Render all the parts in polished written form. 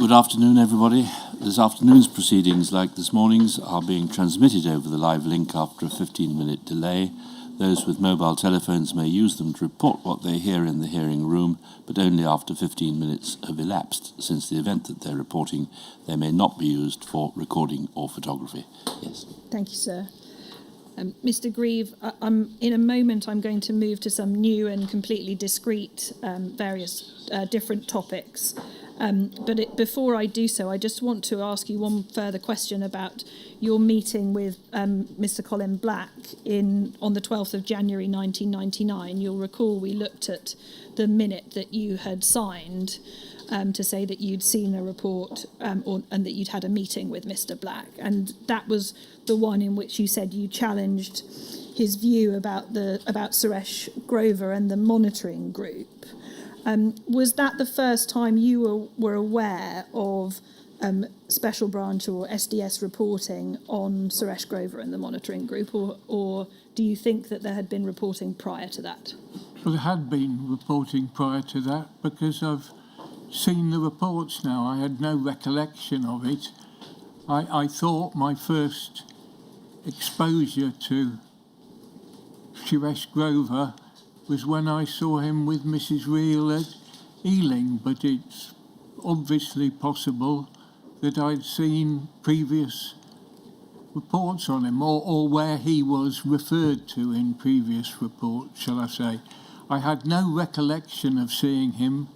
Good afternoon, everybody. This afternoon's proceedings, like this morning's, are being transmitted over the live link after a 15-minute delay. Those with mobile telephones may use them to report what they hear in the hearing room, but only after 15 minutes have elapsed. Since the event that they're reporting, they may not be used for recording or photography. Yes. Thank you, sir. Mr. Grieve, in a moment I'm going to move to some new and completely discrete various different topics. Before I do so, I just want to ask you one further question about your meeting with Mr. Colin Black on the 12th of January 1999. You'll recall we looked at the minute that you had signed to say that you'd seen a report and that you'd had a meeting with Mr. Black. And that was the one in which you said you challenged his view about Suresh Grover and the monitoring group. Was that the first time you were aware of Special Branch or SDS reporting on Suresh Grover and the monitoring group, or do you think that there had been reporting prior to that? Well, there had been reporting prior to that because I've seen the reports now. I had no recollection of it. I thought my first exposure to Suresh Grover was when I saw him with Mrs. Reel at Ealing, but it's obviously possible that I'd seen previous reports on him, or where he was referred to in previous reports, shall I say. I had no recollection of seeing him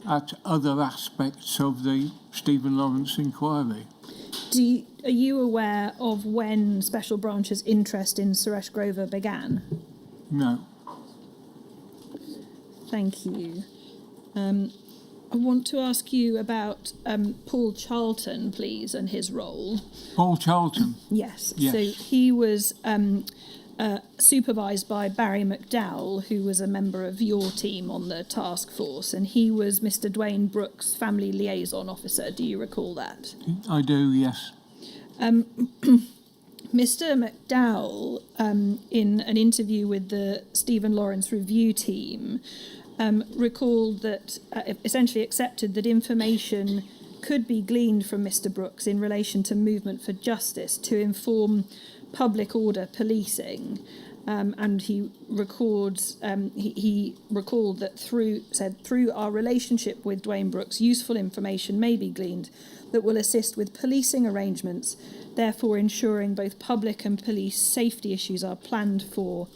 at other aspects of the Stephen Lawrence inquiry. Are you aware of when Special Branch's interest in Suresh Grover began? No. Thank you. I want to ask you about Paul Charlton, please, and his role. Paul Charlton? Yes. Yes. So he was supervised by Barry McDowell, who was a member of your team on the task force, and he was Mr. Dwayne Brooks' family liaison officer. Do you recall that? I do, yes. Mr. McDowell, in an interview with the Stephen Lawrence review team, recalled that, essentially accepted that information could be gleaned from Mr. Brooks in relation to Movement for Justice to inform public order policing. And he recalled that through our relationship with Dwayne Brooks, useful information may be gleaned that will assist with policing arrangements, therefore ensuring both public and police safety issues are planned for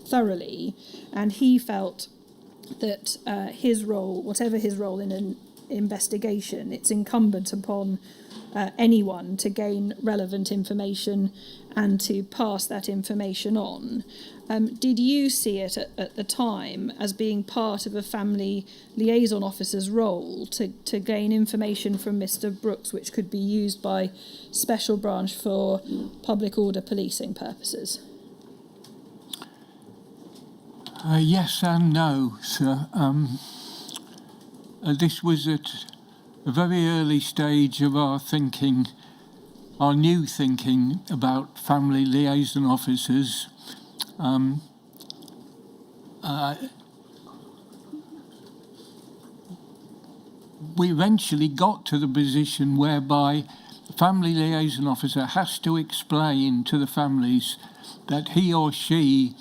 thoroughly. And he felt that his role, whatever his role in an investigation, it's incumbent upon anyone to gain relevant information and to pass that information on. Did you see it at the time as being part of a family liaison officer's role to gain information from Mr. Brooks which could be used by Special Branch for public order policing purposes? Yes and no, sir. This was at a very early stage of our thinking, our new thinking about family liaison officers. We eventually got to the position whereby the family liaison officer has to explain to the families that he or she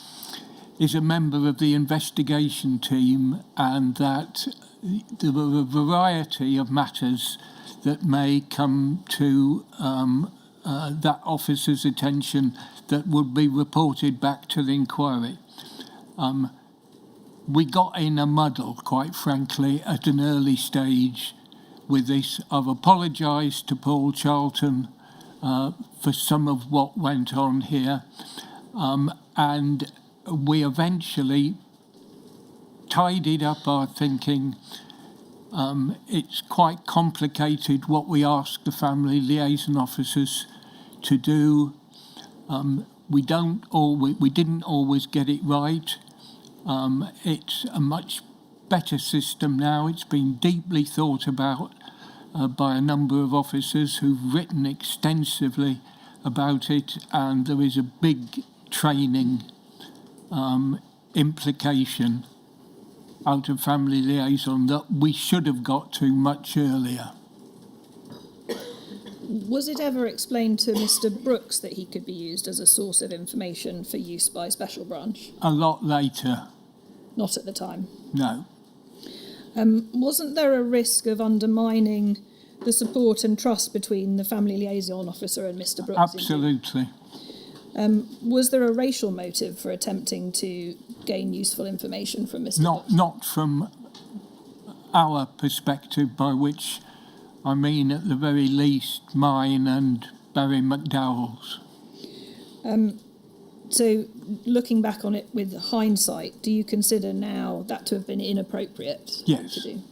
is a member of the investigation team and that there are a variety of matters that may come to that officer's attention that would be reported back to the inquiry. We got in a muddle, quite frankly, at an early stage with this. I've apologised to Paul Charlton for some of what went on here, and we eventually tidied up our thinking. It's quite complicated what we ask the family liaison officers to do. We didn't always get it right. It's a much better system now. It's been deeply thought about by a number of officers who've written extensively about it, and there is a big training implication out of family liaison that we should have got to much earlier. Was it ever explained to Mr. Brooks that he could be used as a source of information for use by Special Branch? A lot later, Not at the time. no. Wasn't there a risk of undermining the support and trust between the family liaison officer and Mr. Brooks? Absolutely. Was there a racial motive for attempting to gain useful information from Mr. Brooks? Not from our perspective, by which I mean at the very least mine and Barry McDowell's. So, looking back on it with hindsight, do you consider now that to have been inappropriate? Yes. To do?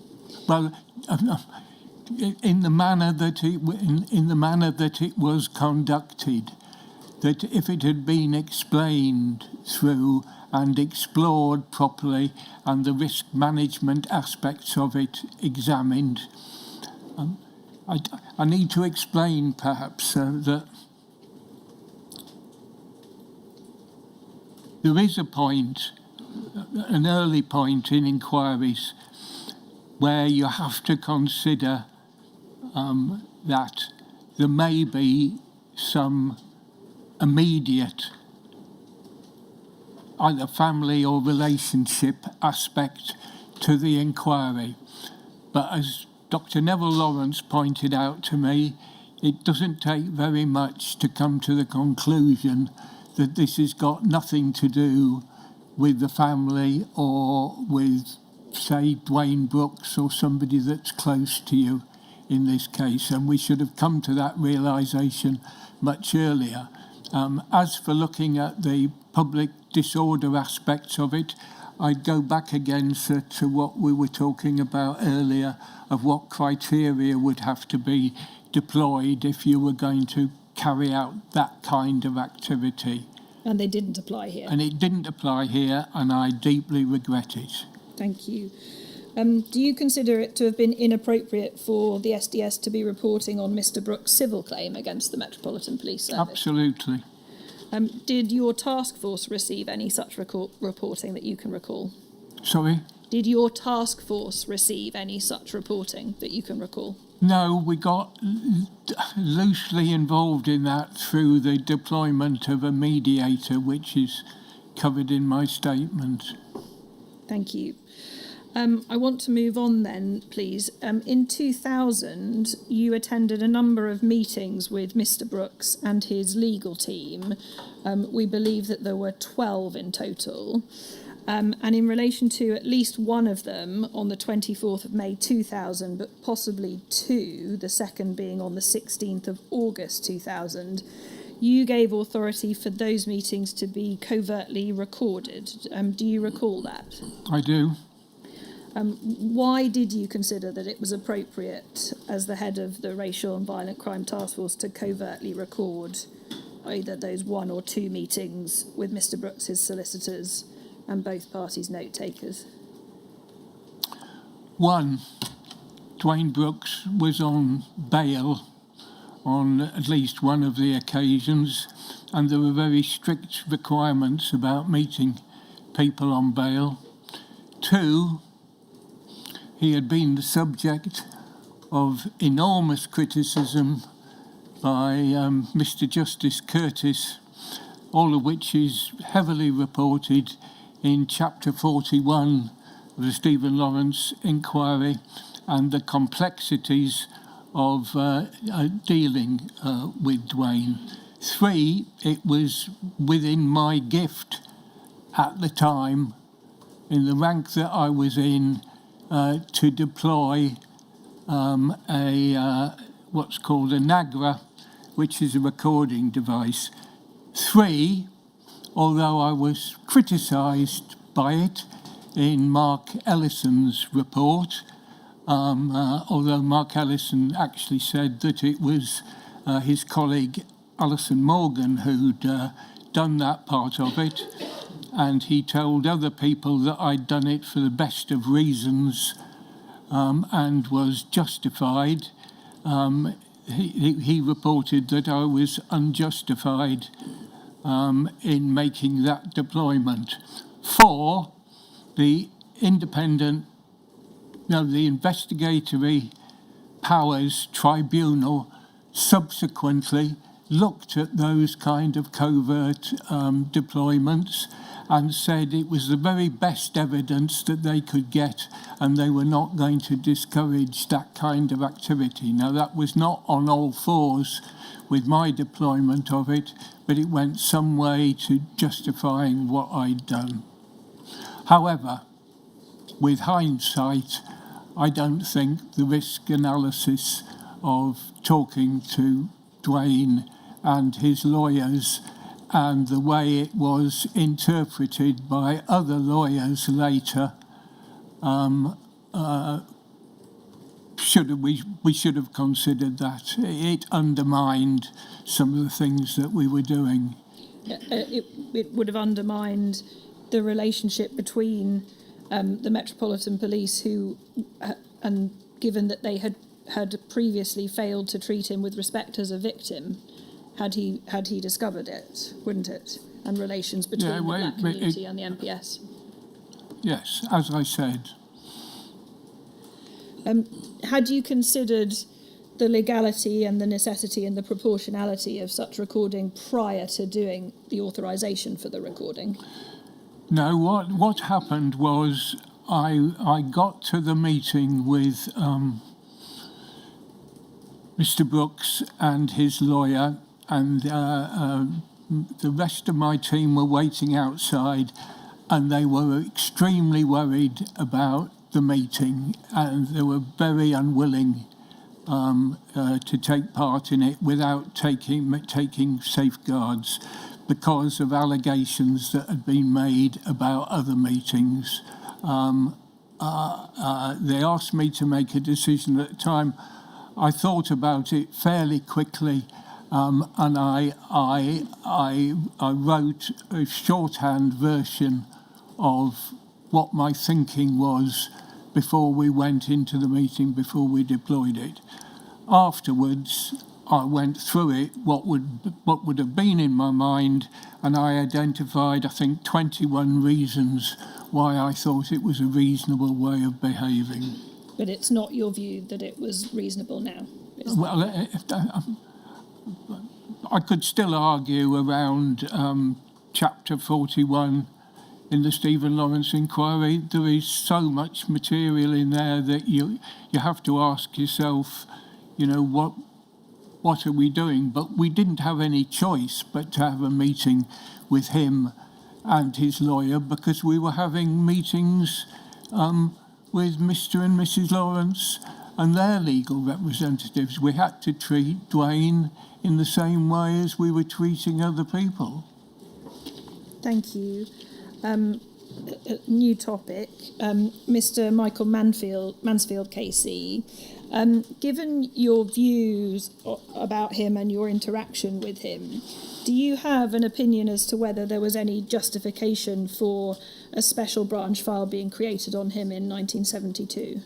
Well, in the manner that it was conducted, that if it had been explained through and explored properly and the risk management aspects of it examined, I need to explain perhaps that there is a point, an early point in inquiries where you have to consider that there may be some immediate either family or relationship aspect to the inquiry. But as Dr. Neville Lawrence pointed out to me, it doesn't take very much to come to the conclusion that this has got nothing to do with the family or with, say, Dwayne Brooks or somebody that's close to you in this case. And we should have come to that realisation much earlier. As for looking at the public disorder aspects of it, I'd go back again to what we were talking about earlier of what criteria would have to be deployed if you were going to carry out that kind of activity. And they didn't apply here. And it didn't apply here, and I deeply regret it. Thank you. Do you consider it to have been inappropriate for the SDS to be reporting on Mr. Brooks' civil claim against the Metropolitan Police Service? Absolutely. Did your task force receive any such reporting that you can recall? Sorry? Did your task force receive any such reporting that you can recall? No, we got loosely involved in that through the deployment of a mediator, which is covered in my statement. Thank you. I want to move on then, please. In 2000, you attended a number of meetings with Mr. Brooks and his legal team. We believe that there were 12 in total. And in relation to at least one of them on the 24th of May 2000, but possibly two, the second being on the 16th of August 2000, you gave authority for those meetings to be covertly recorded. Do you recall that? I do. Why did you consider that it was appropriate, as the head of the Racial and Violent Crime Task Force, to covertly record either those one or two meetings with Mr. Brooks' solicitors and both parties' note takers? One, Dwayne Brooks was on bail on at least one of the occasions, and there were very strict requirements about meeting people on bail. Two, he had been the subject of enormous criticism by Mr. Justice Curtis, all of which is heavily reported in Chapter 41 of the Stephen Lawrence inquiry, and the complexities of dealing with Dwayne. Three, it was within my gift at the time, in the rank that I was in, to deploy what's called a NAGRA, which is a recording device. Three, although I was criticised by it in Mark Ellison's report, although Mark Ellison actually said that it was his colleague Alison Morgan who'd done that part of it, and he told other people that I'd done it for the best of reasons and was justified. He reported that I was unjustified in making that deployment. Four, the investigatory powers tribunal subsequently looked at those kind of covert deployments and said it was the very best evidence that they could get, and they were not going to discourage that kind of activity. Now, that was not on all fours with my deployment of it, but it went some way to justifying what I'd done. However, with hindsight, I don't think the risk analysis of talking to Dwayne and his lawyers and the way it was interpreted by other lawyers later, we should have considered that. It undermined some of the things that we were doing. It would have undermined the relationship between the Metropolitan Police, and given that they had previously failed to treat him with respect as a victim, had he discovered it, wouldn't it? And relations between the black community and the MPS. Yes, as I said. Had you considered the legality and the necessity and the proportionality of such recording prior to doing the authorisation for the recording? No, what happened was I got to the meeting with Mr. Brooks and his lawyer, and the rest of my team were waiting outside, and they were extremely worried about the meeting, and they were very unwilling to take part in it without taking safeguards because of allegations that had been made about other meetings. They asked me to make a decision at the time. I thought about it fairly quickly, and I wrote a shorthand version of what my thinking was before we went into the meeting, before we deployed it. Afterwards, I went through it, what would have been in my mind, and I identified, I think, 21 reasons why I thought it was a reasonable way of behaving. But it's not your view that it was reasonable now? Well, I could still argue around Chapter 41 in the Stephen Lawrence inquiry. There is so much material in there that you have to ask yourself, what are we doing? But we didn't have any choice but to have a meeting with him and his lawyer, because we were having meetings with Mr. and Mrs. Lawrence and their legal representatives. We had to treat Dwayne in the same way as we were treating other people. Thank you. New topic. Mr. Michael Mansfield, KC. Given your views about him and your interaction with him, do you have an opinion as to whether there was any justification for a special branch file being created on him in 1972?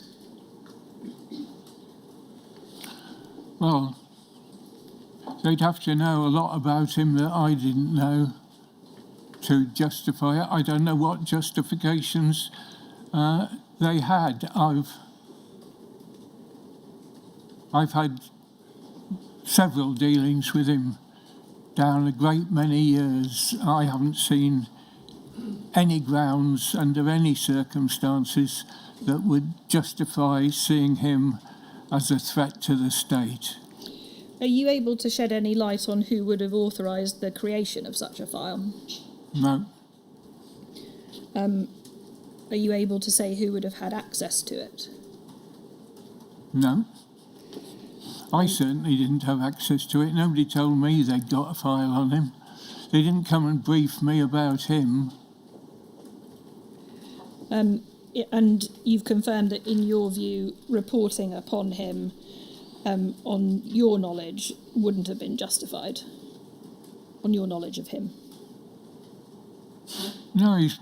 Well, they'd have to know a lot about him that I didn't know to justify it. I don't know what justifications they had. I've had several dealings with him down a great many years. I haven't seen any grounds under any circumstances that would justify seeing him as a threat to the state. Are you able to shed any light on who would have authorised the creation of such a file? No. Are you able to say who would have had access to it? No. I certainly didn't have access to it. Nobody told me they'd got a file on him. They didn't come and brief me about him. And you've confirmed that, in your view, reporting upon him on your knowledge wouldn't have been justified, on your knowledge of him? No, he's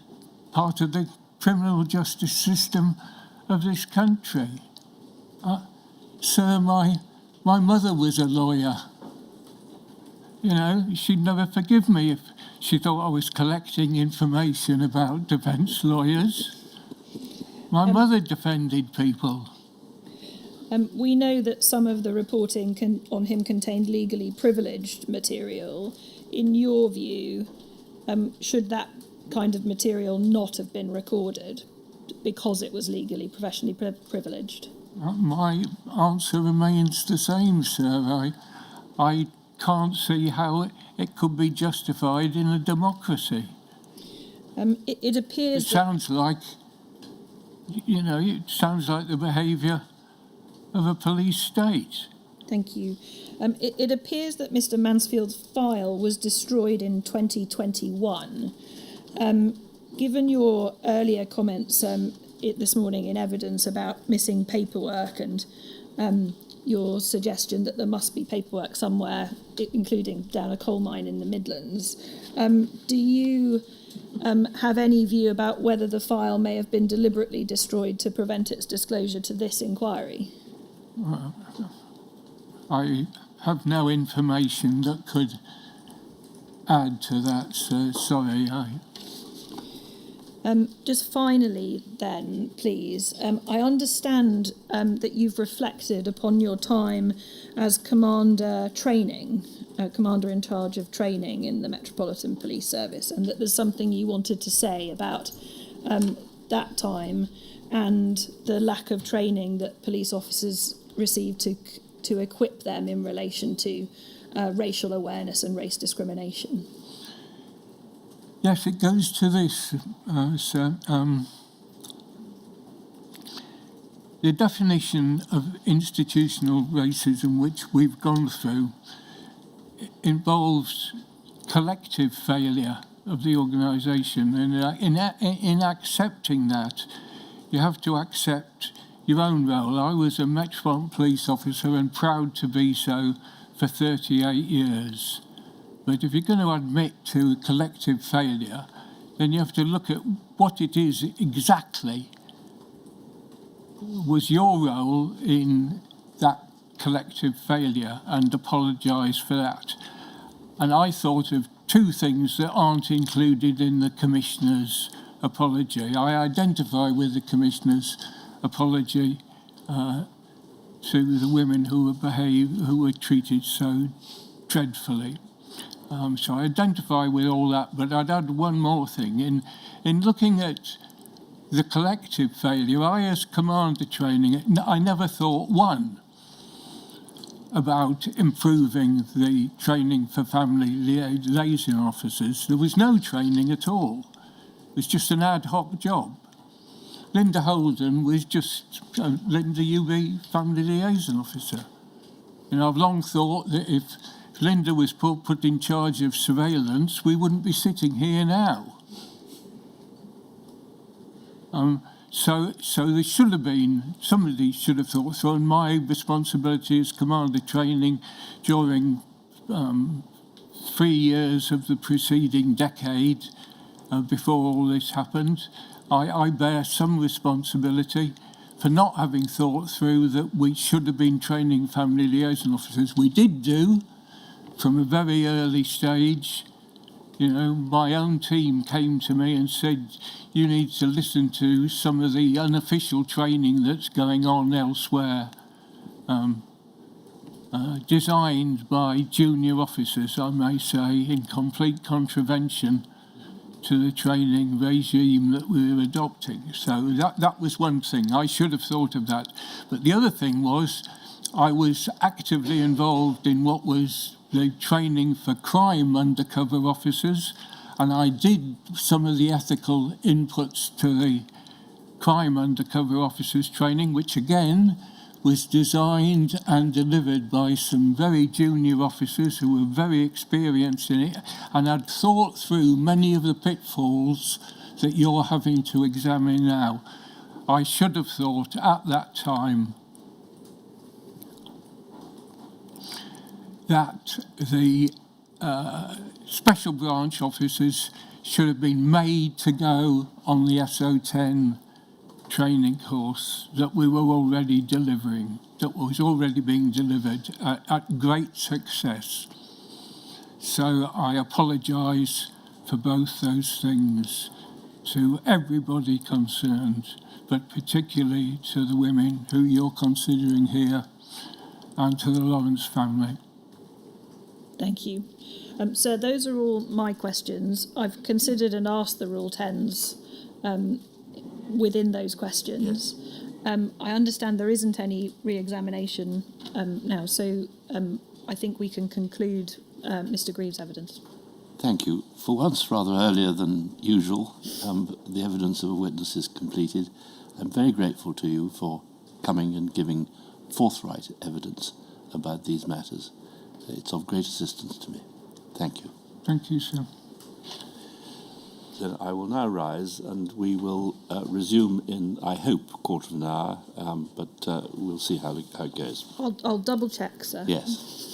part of the criminal justice system of this country. Sir, my mother was a lawyer. She'd never forgive me if she thought I was collecting information about defence lawyers. My mother defended people. We know that some of the reporting on him contained legally privileged material. In your view, should that kind of material not have been recorded because it was legally, professionally privileged? My answer remains the same, sir. I can't see how it could be justified in a democracy. It appears... It sounds like, it sounds like the behaviour of a police state. Thank you. It appears that Mr. Mansfield's file was destroyed in 2021. Given your earlier comments this morning in evidence about missing paperwork and your suggestion that there must be paperwork somewhere, including down a coal mine in the Midlands, do you have any view about whether the file may have been deliberately destroyed to prevent its disclosure to this inquiry? I have no information that could add to that, sir. Sorry. Just finally then, please, I understand that you've reflected upon your time as commander in charge of training in the Metropolitan Police Service, and that there's something you wanted to say about that time and the lack of training that police officers received to equip them in relation to racial awareness and race discrimination. Yes, it goes to this, sir. The definition of institutional racism, which we've gone through, involves collective failure of the organisation, and in accepting that, you have to accept your own role. I was a Metropolitan Police officer and proud to be so for 38 years. But if you're going to admit to collective failure, then you have to look at what it is exactly was your role in that collective failure and apologise for that. And I thought of two things that aren't included in the Commissioner's apology. I identify with the Commissioner's apology to the women who were treated so dreadfully. So I identify with all that, but I'd add one more thing. In looking at the collective failure, I, as commander training, I never thought, one, about improving the training for family liaison officers. There was no training at all. It was just an ad hoc job. Linda Holden was just Linda UB family liaison officer. I've long thought that if Linda was put in charge of surveillance, we wouldn't be sitting here now. So there should have been, somebody should have thought so, and my responsibility as commander training during 3 years of the preceding decade before all this happened, I bear some responsibility for not having thought through that we should have been training family liaison officers. We did do, from a very early stage. My own team came to me and said, you need to listen to some of the unofficial training that's going on elsewhere, designed by junior officers, I may say, in complete contravention to the training regime that we were adopting. So that was one thing. I should have thought of that. But the other thing was, I was actively involved in what was the training for crime undercover officers, and I did some of the ethical inputs to the crime undercover officers training, which again was designed and delivered by some very junior officers who were very experienced in it and had thought through many of the pitfalls that you're having to examine now. I should have thought at that time that the special branch officers should have been made to go on the SO10 training course that we were already delivering, that was already being delivered at great success. So I apologise for both those things. to everybody concerned, but particularly to the women who you're considering here and to the Lawrence family. Thank you. So those are all my questions. I've considered and asked the Rule 10s within those questions. Yes. I understand there isn't any re-examination now, so I think we can conclude Mr. Grieve's evidence. Thank you. For once, rather earlier than usual, the evidence of a witness is completed. I'm very grateful to you for coming and giving forthright evidence about these matters. It's of great assistance to me. Thank you. Thank you, sir. Then I will now rise and we will resume in, I hope, a quarter of an hour, but we'll see how it goes. I'll double check, sir. Yes.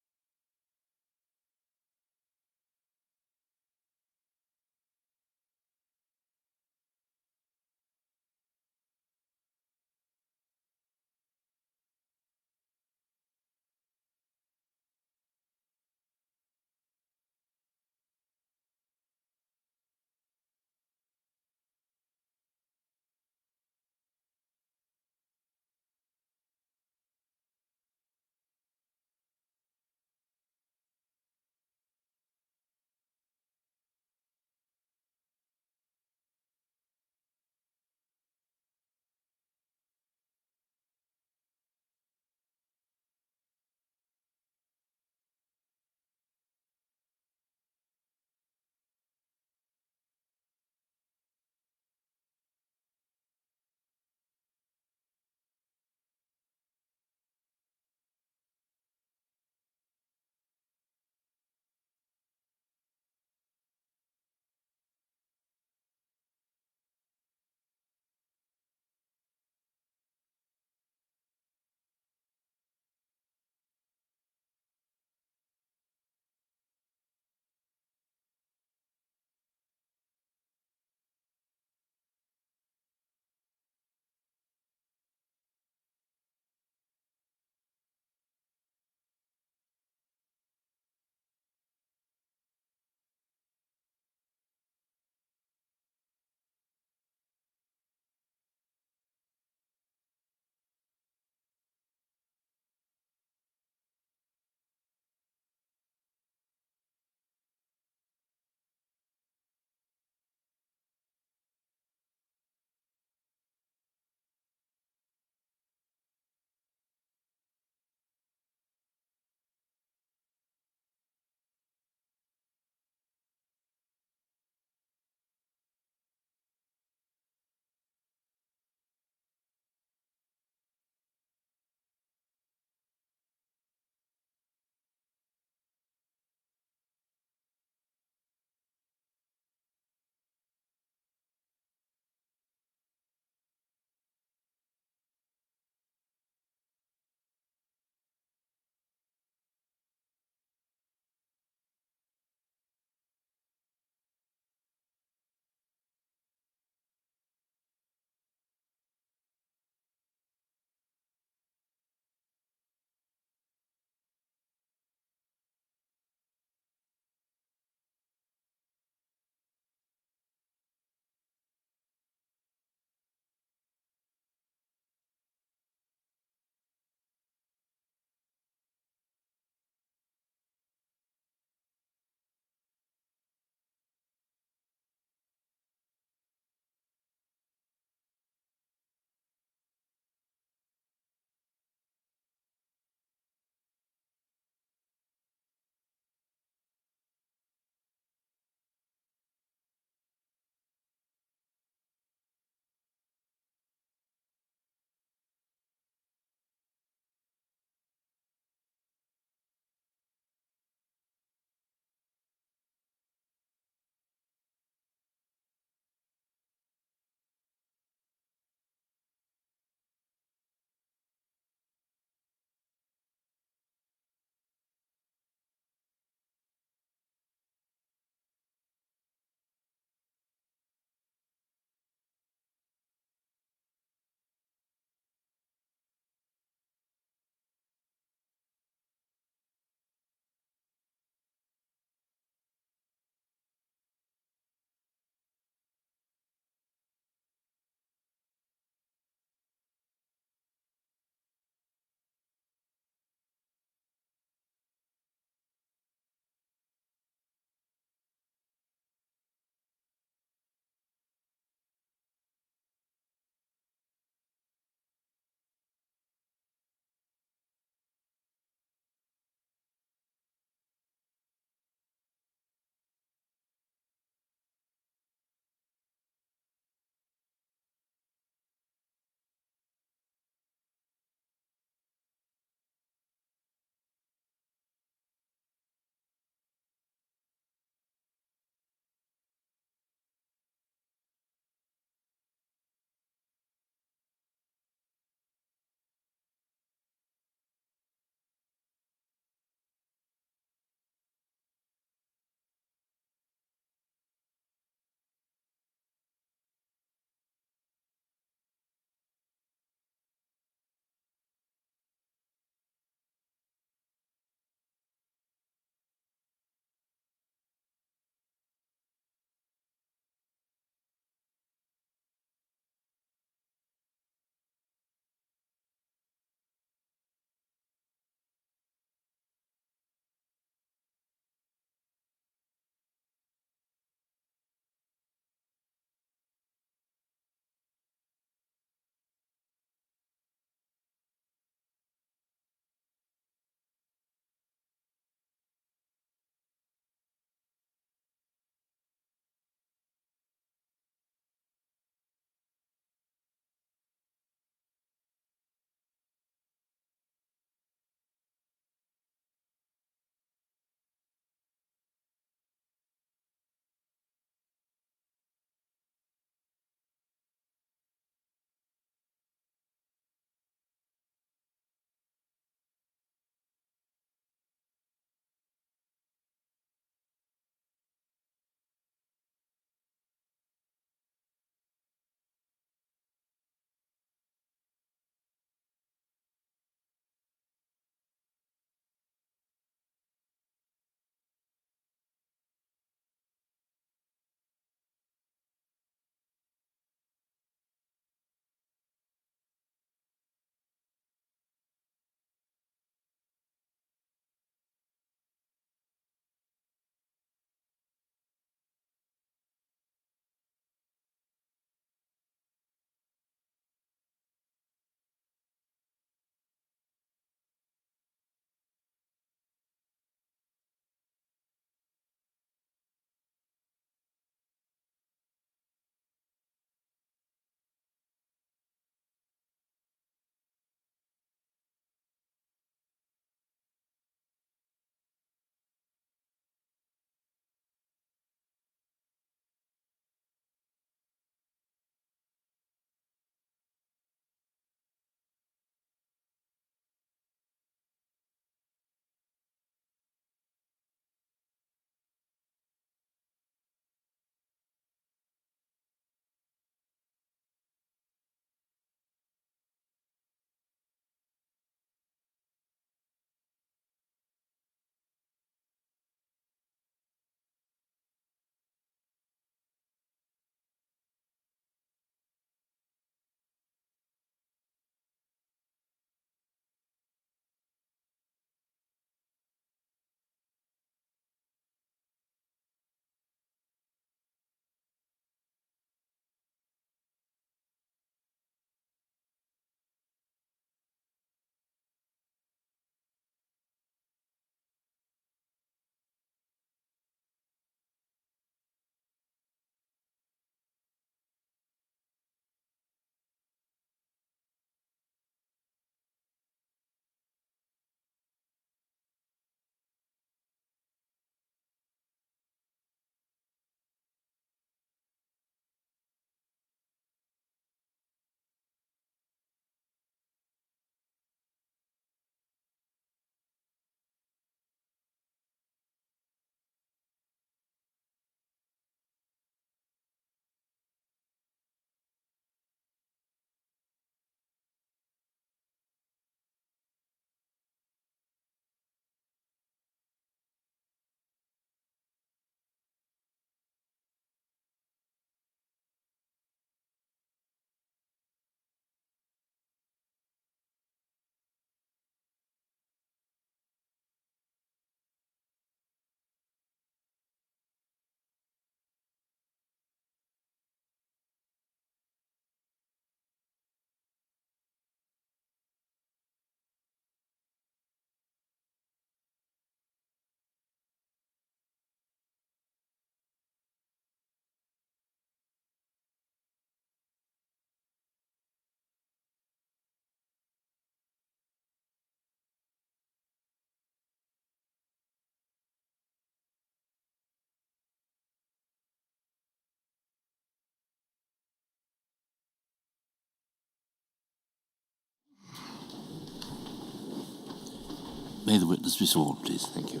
May the witness be sworn, please. Thank you.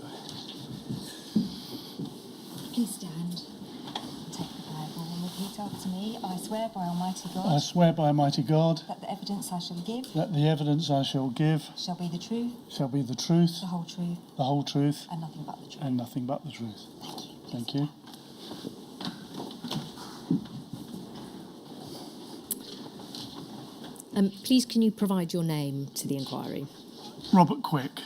Please stand. Take the Bible and repeat after me. I swear by Almighty God. I swear by Almighty God That the evidence I shall give. that the evidence I shall give Shall be the truth. shall be the truth, The whole truth. the whole truth, And nothing but the truth. and nothing but the truth. Thank you. Thank you. Please, can you provide your name to the inquiry? Robert Quick.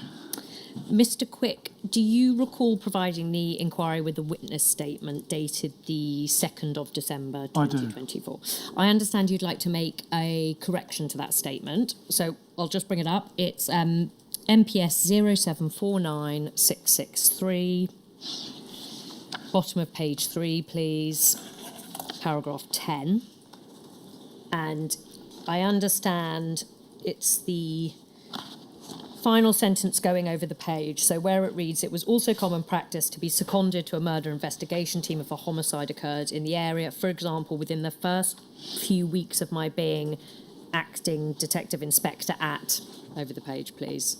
Mr. Quick, do you recall providing the inquiry with a witness statement dated the 2nd of December I do. 2024? I understand you'd like to make a correction to that statement, so I'll just bring it up. It's MPS 0749663, bottom of page 3, please, paragraph 10. And I understand it's the final sentence going over the page. So where it reads, it was also common practice to be seconded to a murder investigation team if a homicide occurred in the area. For example, within the first few weeks of my being acting detective inspector at, over the page, please,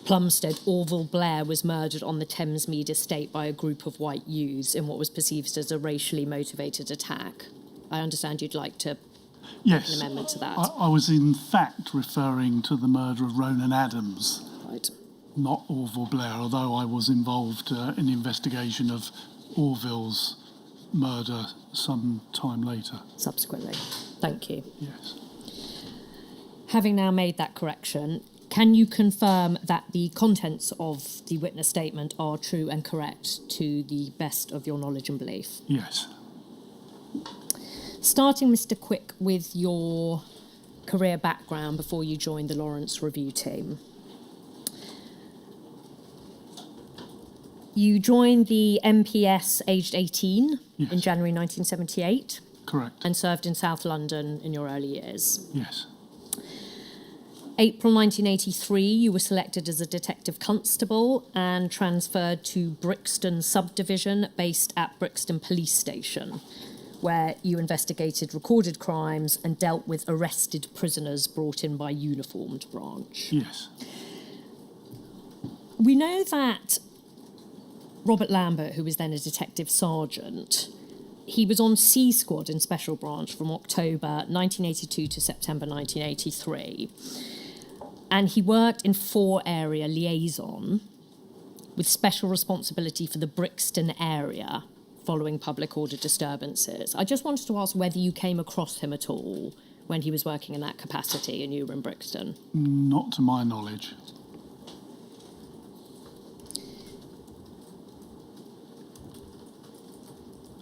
Plumstead, Orville Blair was murdered on the Thamesmead estate by a group of white youths in what was perceived as a racially motivated attack. I understand you'd like to Yes, an amendment to that. I was in fact referring to the murder of Ronan Adams, Right. not Orville Blair, although I was involved in the investigation of Orville's murder some time later. Subsequently. Thank you. Yes. Having now made that correction, can you confirm that the contents of the witness statement are true and correct to the best of your knowledge and belief? Yes. Starting, Mr. Quick, with your career background before you joined the Lawrence Review team. You joined the MPS aged 18 Yes. in January 1978 Correct. and served in South London in your early years. Yes. April 1983, you were selected as a detective constable and transferred to Brixton Subdivision, based at Brixton Police Station, where you investigated recorded crimes and dealt with arrested prisoners brought in by uniformed branch. Yes. We know that Robert Lambert, who was then a detective sergeant, he was on C Squad in Special Branch from October 1982 to September 1983. And he worked in 4-area liaison with special responsibility for the Brixton area following public order disturbances. I just wanted to ask whether you came across him at all when he was working in that capacity and you were in Brixton. Not to my knowledge.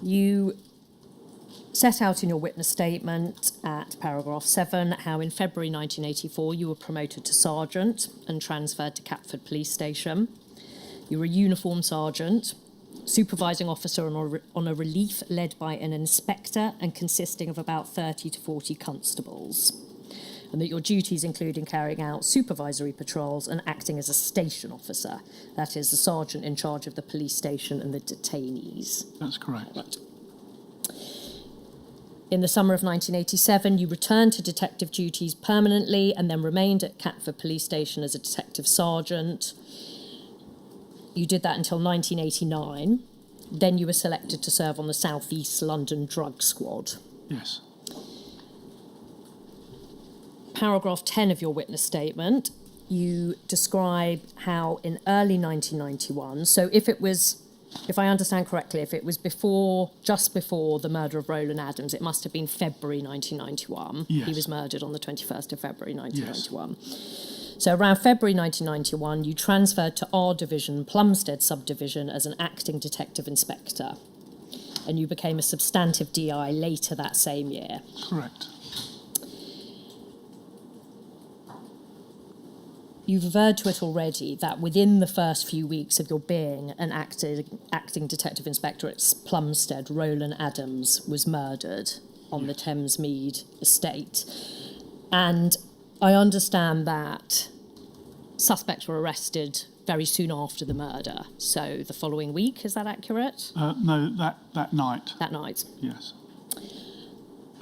You set out in your witness statement at paragraph 7 how in February 1984 you were promoted to sergeant and transferred to Catford Police Station. You were a uniformed sergeant, supervising officer on a relief led by an inspector and consisting of about 30 to 40 constables. And that your duties including carrying out supervisory patrols and acting as a station officer, that is, a sergeant in charge of the police station and the detainees. That's correct. Right. In the summer of 1987, you returned to detective duties permanently and then remained at Catford Police Station as a detective sergeant. You did that until 1989. Then you were selected to serve on the South East London Drug Squad. Yes. Paragraph 10 of your witness statement, you describe how in early 1991, so if I understand correctly, if it was just before the murder of Roland Adams, it must have been February 1991. Yes. He was murdered on the 21st of February 1991. Yes. So around February 1991, you transferred to R Division, Plumstead Subdivision, as an acting detective inspector. And you became a substantive DI later that same year. Correct. You've referred to it already, that within the first few weeks of your being an acting detective inspector at Plumstead, Roland Adams was murdered on the Thamesmead estate. And I understand that suspects were arrested very soon after the murder. So the following week, is that accurate? No, that night. That night. Yes.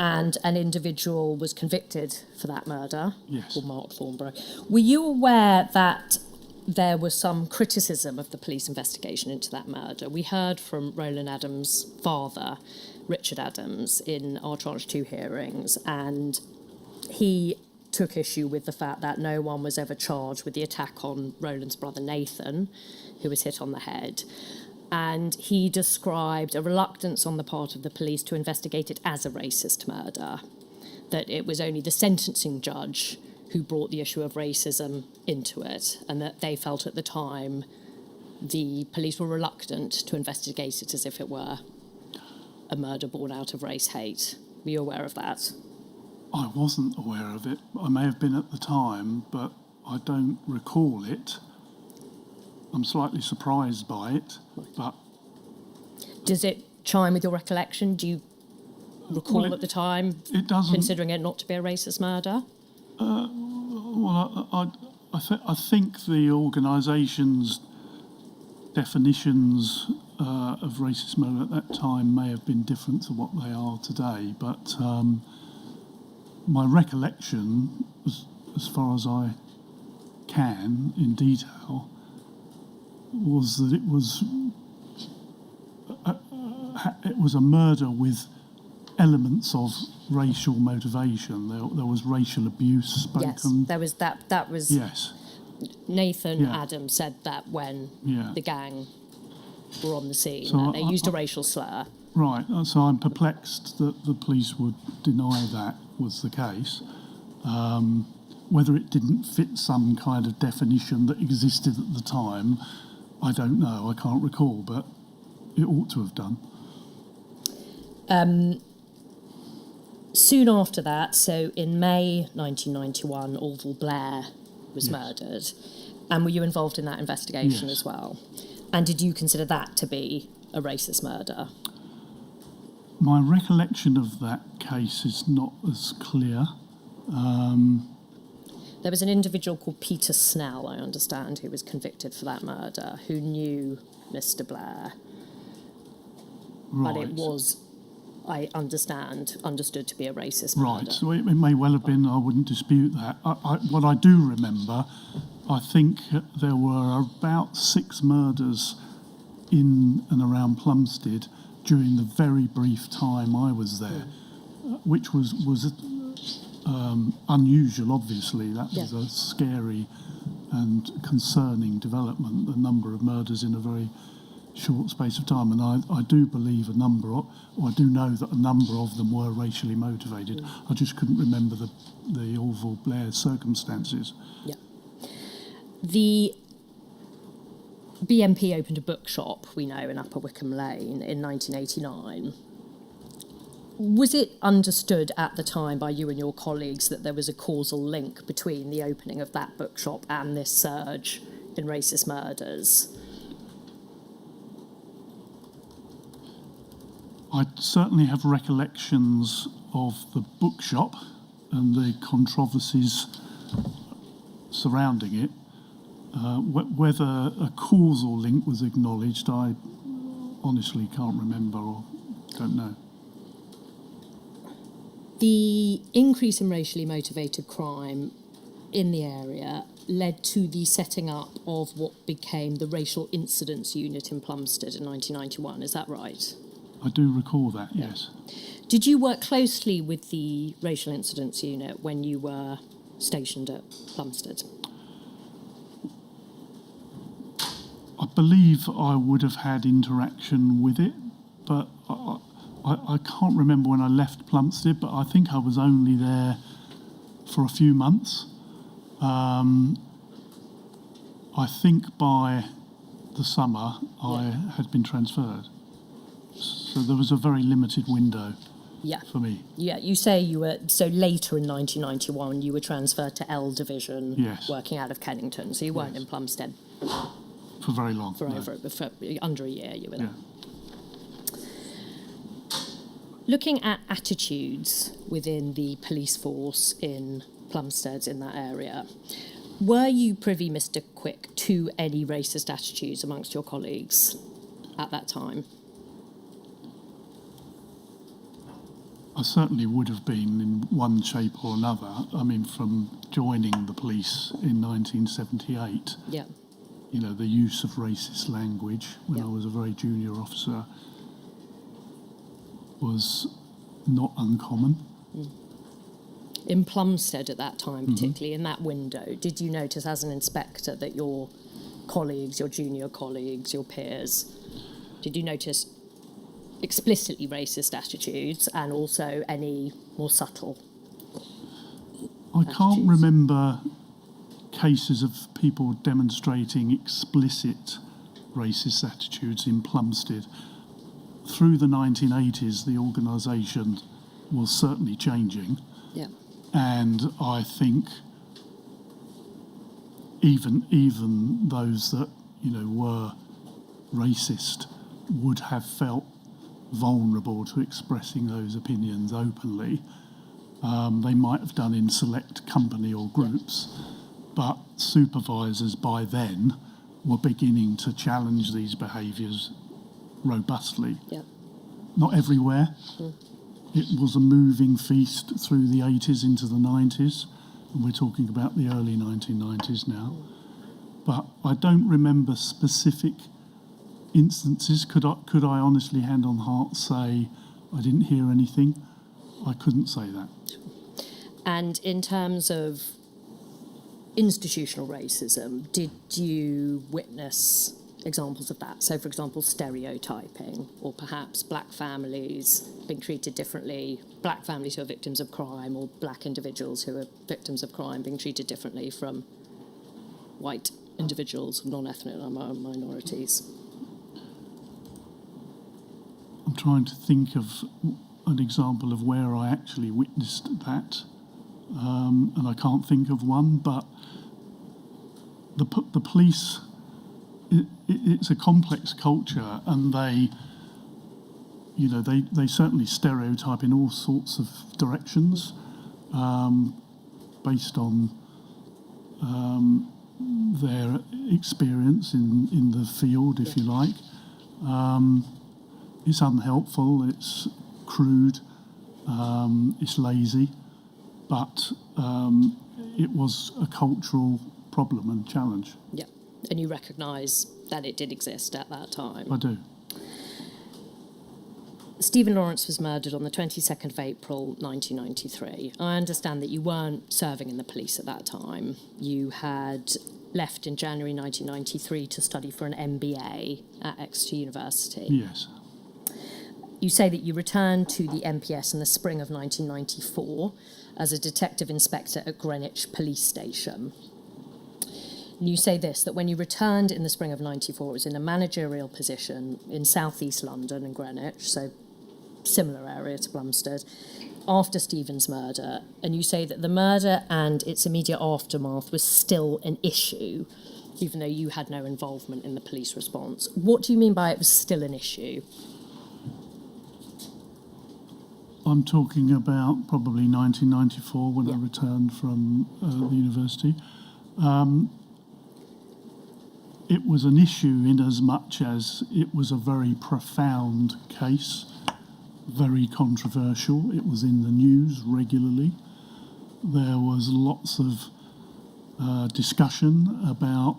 And an individual was convicted for that murder, Yes. called Mark Thornborough. Were you aware that there was some criticism of the police investigation into that murder. We heard from Roland Adams' father, Richard Adams, in our Tranche 2 hearings, and he took issue with the fact that no one was ever charged with the attack on Roland's brother Nathan, who was hit on the head. And he described a reluctance on the part of the police to investigate it as a racist murder, that it was only the sentencing judge who brought the issue of racism into it, and that they felt at the time the police were reluctant to investigate it as if it were a murder born out of race hate. Were you aware of that? I wasn't aware of it. I may have been at the time, but I don't recall it. I'm slightly surprised by it, but... Does it chime with your recollection? Do you recall Well, at the time it doesn't... considering it not to be a racist murder? Well, I think the organisation's definitions of racist murder at that time may have been different to what they are today, but my recollection, as far as I can in detail, was that it was a murder with elements of racial motivation. There was racial abuse spoken. Yes, there was that. That was Yes. Nathan Yeah. Adams said that when Yeah. the gang were on the scene, So and they used a racial slur. Right. So I'm perplexed that the police would deny that was the case. Whether it didn't fit some kind of definition that existed at the time, I don't know. I can't recall, but it ought to have done. Soon after that, so in May 1991, Orville Blair was Yes. murdered. And were you involved in that investigation Yes. as well? And did you consider that to be a racist murder? My recollection of that case is not as clear. There was an individual called Peter Snell, I understand, who was convicted for that murder, who knew Mr. Blair. Right. But it was, I understood to be a racist murder. Right, so it may well have been, I wouldn't dispute that. What I do remember, I think there were about 6 murders in and around Plumstead during the very brief time I was there, which was unusual, obviously. That was a scary and concerning development, the number of murders in a very short space of time, and I do believe I do know that a number of them were racially motivated. I just couldn't remember the Orville Blair circumstances. Yeah. The BMP opened a bookshop, we know, in Upper Wickham Lane in 1989. Was it understood at the time by you and your colleagues that there was a causal link between the opening of that bookshop and this surge in racist murders? I certainly have recollections of the bookshop and the controversies surrounding it. Whether a causal link was acknowledged, I honestly can't remember or don't know. The increase in racially motivated crime in the area led to the setting up of what became the Racial Incidents Unit in Plumstead in 1991. Is that right? I do recall that, yes. Did you work closely with the Racial Incidents Unit when you were stationed at Plumstead? I believe I would have had interaction with it, but I can't remember when I left Plumstead, but I think I was only there for a few months. I think by the summer I had been transferred. So there was a very limited window for me. Yeah, you say you were, so later in 1991 you were transferred to L Division, working out of Kennington, so you weren't in Plumstead for very long. For under a year you were there. Looking at attitudes within the police force in Plumstead, in that area, were you privy, Mr. Quick, to any racist attitudes amongst your colleagues at that time? I certainly would have been in one shape or another. I mean, from joining the police in 1978. Yeah. the use of racist language when I was a very junior officer was not uncommon. In Plumstead at that time, particularly in that window, did you notice as an inspector that your colleagues, your junior colleagues, your peers, did you notice explicitly racist attitudes and also any more subtle I can't remember cases of people demonstrating explicit racist attitudes in Plumstead. Through the 1980s, the organisation was certainly changing. Yeah. And I think even those that were racist would have felt vulnerable to expressing those opinions openly. They might have done in select company or groups, but supervisors by then were beginning to challenge these behaviours robustly. Yeah. Not everywhere. It was a moving feast through the 80s into the 90s, and we're talking about the early 1990s now. But I don't remember specific instances. Could I honestly, hand on heart, say I didn't hear anything? I couldn't say that. And in terms of institutional racism, did you witness examples of that? So, for example, stereotyping, or perhaps black families being treated differently, black families who are victims of crime, or black individuals who are victims of crime being treated differently from white individuals, non-ethnic minorities? I'm trying to think of an example of where I actually witnessed that, and I can't think of one, but the police, it's a complex culture, and they certainly stereotype in all sorts of directions, based on their experience in the field, if you like. It's unhelpful, it's crude, it's lazy, but it was a cultural problem and challenge. Yeah, and you recognise that it did exist at that time. I do. Stephen Lawrence was murdered on the 22nd of April 1993. I understand that you weren't serving in the police at that time. You had left in January 1993 to study for an MBA at Exeter University. Yes. You say that you returned to the MPS in the spring of 1994 as a detective inspector at Greenwich Police Station. And you say this, that when you returned in the spring of 94, it was in a managerial position in southeast London and Greenwich, so similar area to Plumstead, after Stephen's murder. And you say that the murder and its immediate aftermath was still an issue, even though you had no involvement in the police response. What do you mean by it was still an issue? I'm talking about probably 1994 when I returned from the university. It was an issue in as much as it was a very profound case, very controversial. It was in the news regularly. There was lots of discussion about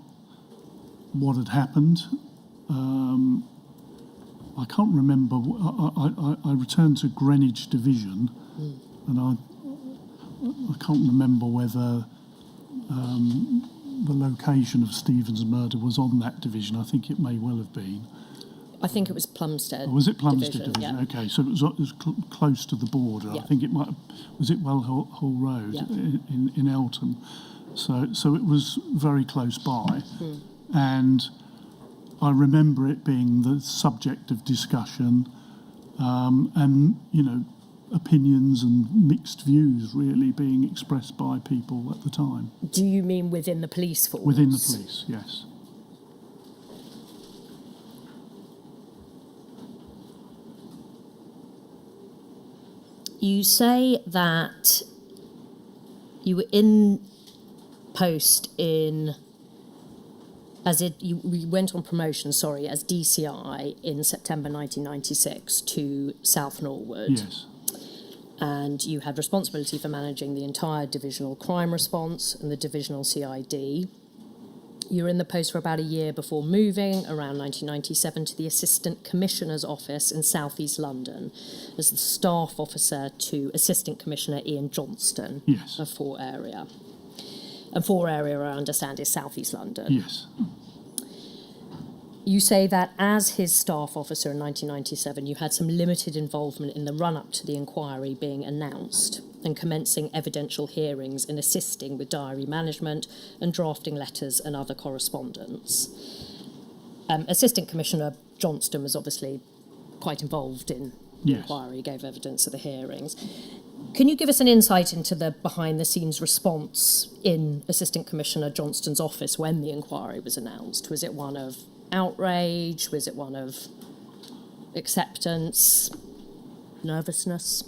what had happened. I can't remember. I returned to Greenwich Division, and I can't remember whether the location of Stephen's murder was on that division. I think it may well have been. I think it was Plumstead. Oh, was it Plumstead Division? Yeah. Okay, so it was close to the border. Yeah. I think it might have, was it Wellhall Road in Eltham? So it was very close by, and I remember it being the subject of discussion, and opinions and mixed views really being expressed by people at the time. Do you mean within the police force? Within the police, yes. You say that you were in post in, you went on promotion, as DCI in September 1996 to South Norwood. Yes. And you had responsibility for managing the entire divisional crime response and the divisional CID. You were in the post for about a year before moving, around 1997, to the Assistant Commissioner's Office in South East London as the staff officer to Assistant Commissioner Ian Johnston Yes. of Fort Area. And Fort Area, I understand, is South East London. Yes. You say that as his staff officer in 1997, you had some limited involvement in the run-up to the inquiry being announced and commencing evidential hearings and assisting with diary management and drafting letters and other correspondence. Assistant Commissioner Johnston was obviously quite involved in the Yes. inquiry, gave evidence at the hearings. Can you give us an insight into the behind-the-scenes response in Assistant Commissioner Johnston's office when the inquiry was announced? Was it one of outrage? Was it one of acceptance, nervousness?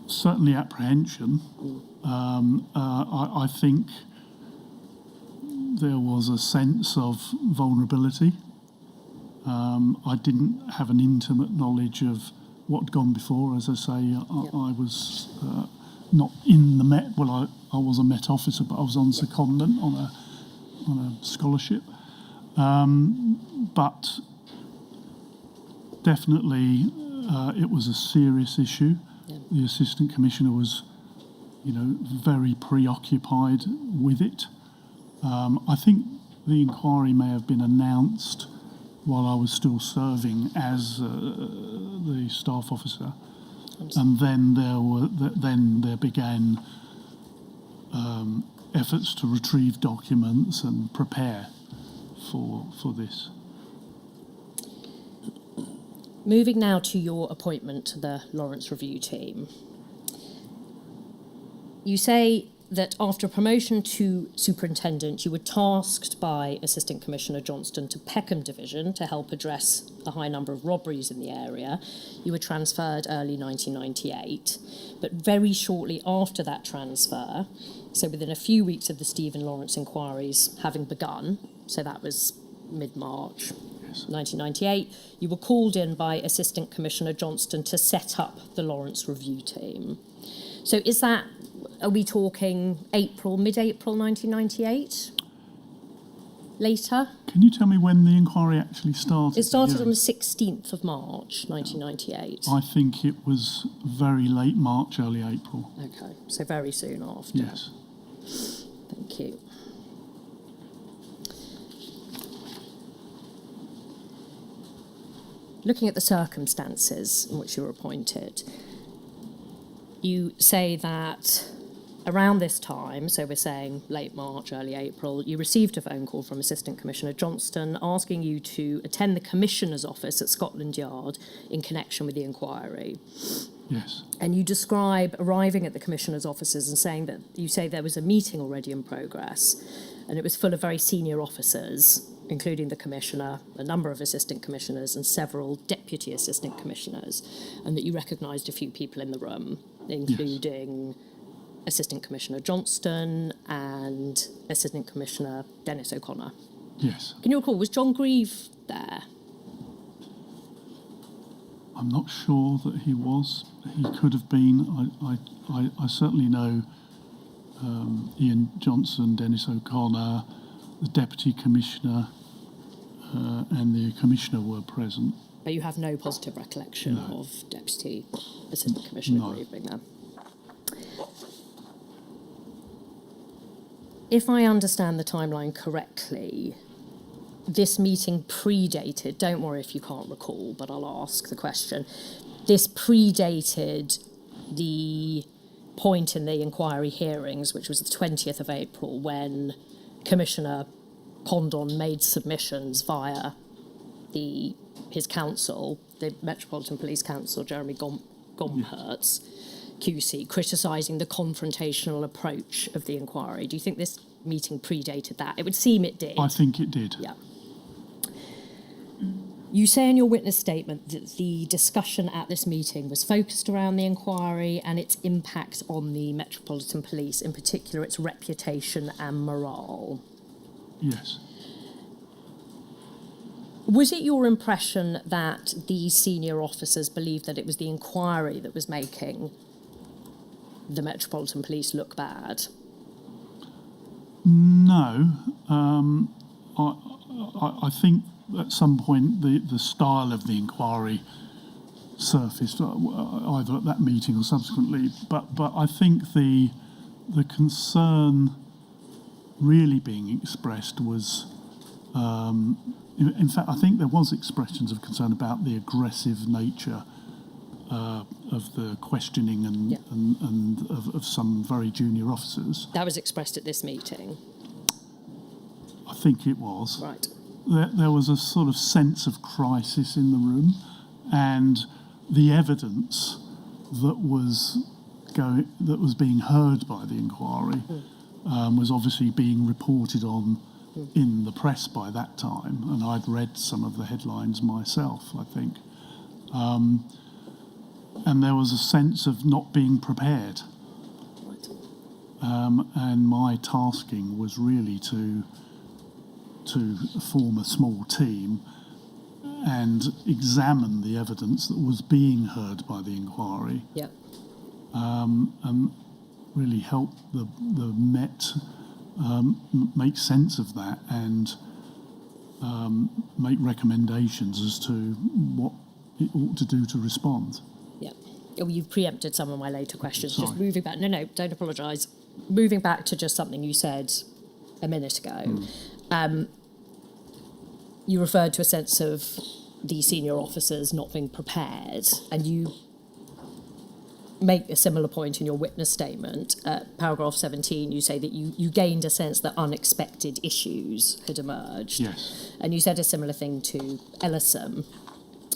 Certainly apprehension. I think there was a sense of vulnerability. I didn't have an intimate knowledge of what had gone before. As I say, I was not in the Met. Well, I was a Met officer, but I was on secondment on a scholarship. But definitely it was a serious issue. Yeah. The Assistant Commissioner was, very preoccupied with it. I think the inquiry may have been announced while I was still serving as the staff officer, and then there began efforts to retrieve documents and prepare for this. Moving now to your appointment to the Lawrence Review team. You say that after promotion to superintendent, you were tasked by Assistant Commissioner Johnston to Peckham Division to help address a high number of robberies in the area. You were transferred early 1998, but very shortly after that transfer, so within a few weeks of the Stephen Lawrence inquiries having begun, so that was mid-March 1998, you were called in by Assistant Commissioner Johnston to set up the Lawrence Review team. So are we talking mid-April 1998? Later? Can you tell me when the inquiry actually started? It started on the 16th of March 1998. I think it was very late March, early April. Okay, so very soon after. Yes. Thank you. Looking at the circumstances in which you were appointed, you say that around this time, so we're saying late March, early April, you received a phone call from Assistant Commissioner Johnston asking you to attend the Commissioner's office at Scotland Yard in connection with the inquiry. Yes. And you describe arriving at the Commissioner's offices and saying that you say there was a meeting already in progress and it was full of very senior officers, including the Commissioner, a number of Assistant Commissioners and several Deputy Assistant Commissioners, and that you recognised a few people in the room, including Assistant Commissioner Johnston and Assistant Commissioner Dennis O'Connor. Yes. Can you recall, was John Grieve there? I'm not sure that he was. He could have been. I certainly know Ian Johnson, Dennis O'Connor, the Deputy Commissioner and the Commissioner were present. But you have no positive recollection of Deputy Assistant Commissioner Grieve being there? If I understand the timeline correctly, this meeting predated, don't worry if you can't recall, but I'll ask the question, this predated the point in the inquiry hearings, which was the 20th of April, when Commissioner Condon made submissions via his counsel, the Metropolitan Police Counsel, Jeremy Gompertz, QC, criticising the confrontational approach of the inquiry. Do you think this meeting predated that? It would seem it did. I think it did. Yeah. You say in your witness statement that the discussion at this meeting was focused around the inquiry and its impact on the Metropolitan Police, in particular its reputation and morale. Yes. Was it your impression that these senior officers believed that it was the inquiry that was making the Metropolitan Police look bad? No. I think at some point the style of the inquiry surfaced, either at that meeting or subsequently. But I think the concern really being expressed was, in fact, I think there was expressions of concern about the aggressive nature of the questioning and of some very junior officers. That was expressed at this meeting. I think it was. Right. There was a sort of sense of crisis in the room, and the evidence that was being heard by the inquiry was obviously being reported on in the press by that time, and I'd read some of the headlines myself, I think. And there was a sense of not being prepared. And my tasking was really to form a small team and examine the evidence that was being heard by the inquiry. Yeah. And really help the Met make sense of that and make recommendations as to what it ought to do to respond. Yeah. Oh, you've preempted some of my later questions. Sorry. Just moving back. No, don't apologise. Moving back to just something you said a minute ago. You referred to a sense of the senior officers not being prepared, and you make a similar point in your witness statement. Paragraph 17, you say that you gained a sense that unexpected issues had emerged. Yes. And you said a similar thing to Ellison.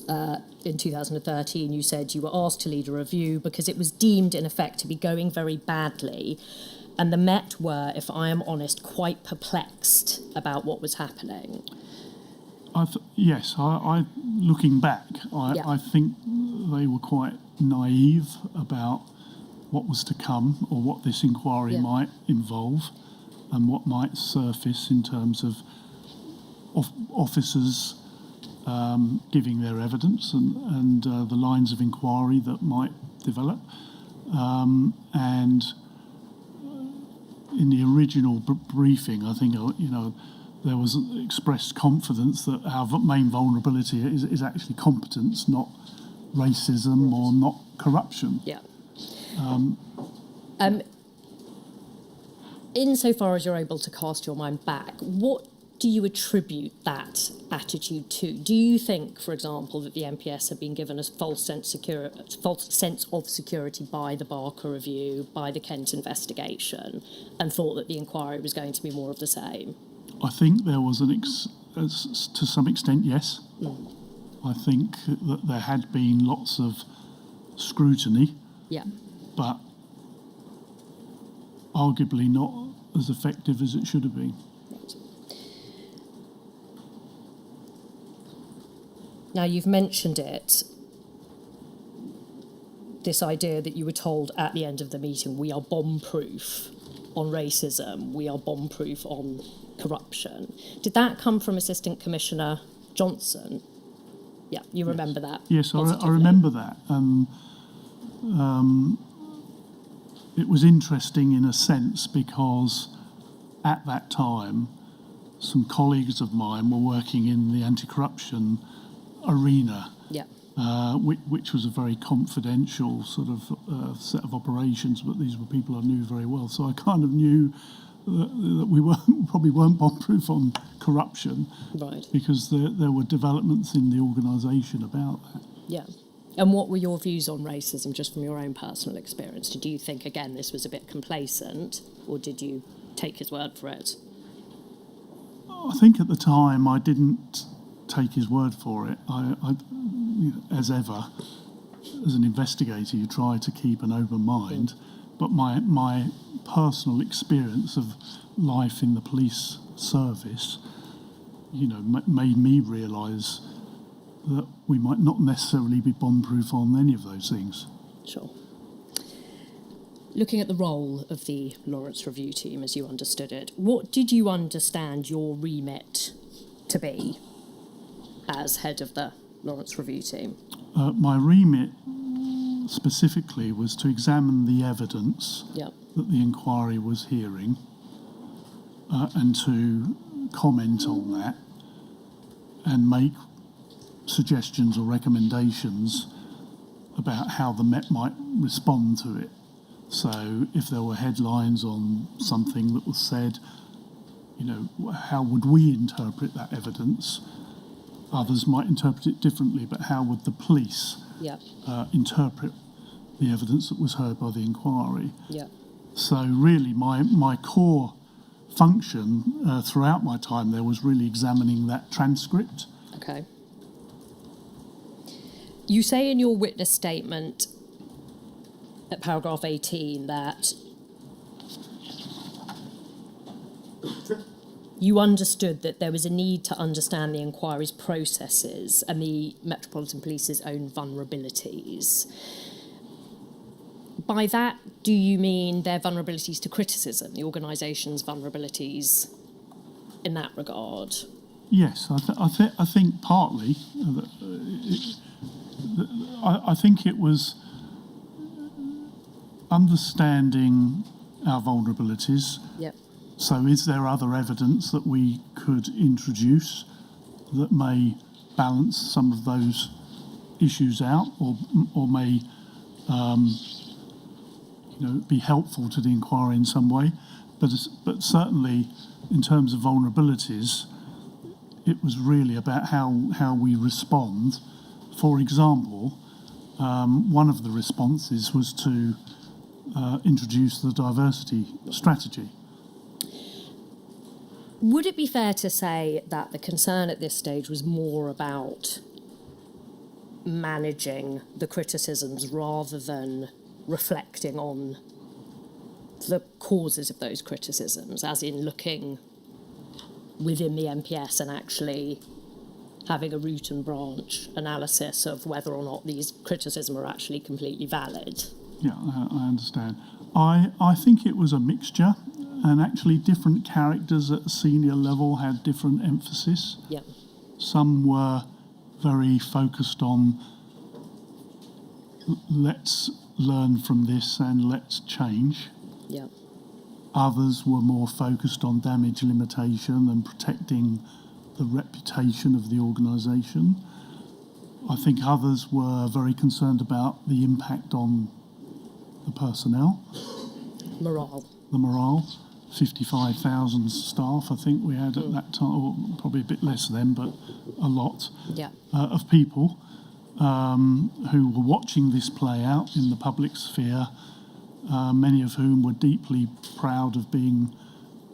In 2013, you said you were asked to lead a review because it was deemed, in effect, to be going very badly. And the Met were, if I am honest, quite perplexed about what was happening. Yes, I looking back, I think they were quite naive about what was to come or what this inquiry might involve and what might surface in terms of officers giving their evidence and the lines of inquiry that might develop. And in the original briefing, I think, there was expressed confidence that our main vulnerability is actually competence, not racism or not corruption. Yeah. Insofar as you're able to cast your mind back, what do you attribute that attitude to? Do you think, for example, that the MPS have been given a false sense of security by the Barker Review, by the Kent investigation, and thought that the inquiry was going to be more of the same? I think there was to some extent, yes. I think that there had been lots of scrutiny, but arguably not as effective as it should have been. Right. Now, you've mentioned it, this idea that you were told at the end of the meeting, we are bomb-proof on racism, we are bomb-proof on corruption. Did that come from Assistant Commissioner Johnson? Yeah, you remember that? Yes, I remember that. It was interesting in a sense because at that time, some colleagues of mine were working in the anti-corruption arena, which was a very confidential sort of set of operations, but these were people I knew very well. So I kind of knew that we probably weren't bomb-proof on corruption, right? Because there were developments in the organisation about that. Yeah. And what were your views on racism, just from your own personal experience? Did you think, again, this was a bit complacent, or did you take his word for it? I think at the time I didn't take his word for it. I as ever, as an investigator, you try to keep an open mind. But my personal experience of life in the police service, made me realise that we might not necessarily be bomb-proof on any of those things. Sure. Looking at the role of the Lawrence Review team as you understood it, what did you understand your remit to be as head of the Lawrence Review team? My remit specifically was to examine the evidence that the inquiry was hearing, and to comment on that and make suggestions or recommendations about how the Met might respond to it. So if there were headlines on something that was said, you know, how would we interpret that evidence? Others might interpret it differently, but how would the police interpret the evidence that was heard by the inquiry? Yeah. So really my core function throughout my time there was really examining that transcript. Okay. You say in your witness statement at paragraph 18 that you understood that there was a need to understand the inquiry's processes and the Metropolitan Police's own vulnerabilities. By that, do you mean their vulnerabilities to criticism, the organisation's vulnerabilities in that regard? Yes, I think partly. I think it was understanding our vulnerabilities. Yep. So is there other evidence that we could introduce that may balance some of those issues out or may be helpful to the inquiry in some way? But certainly in terms of vulnerabilities, it was really about how we respond. For example, one of the responses was to introduce the diversity strategy. Would it be fair to say that the concern at this stage was more about managing the criticisms rather than reflecting on the causes of those criticisms, as in looking within the MPS and actually having a root and branch analysis of whether or not these criticisms are actually completely valid? Yeah, I understand. I think it was a mixture, and actually different characters at a senior level had different emphasis. Yeah. Some were very focused on let's learn from this and let's change. Yeah. Others were more focused on damage limitation and protecting the reputation of the organisation. I think others were very concerned about the impact on the personnel. Morale. The morale. 55,000 staff, I think we had at that time, or probably a bit less then, but a lot of people who were watching this play out in the public sphere, many of whom were deeply proud of being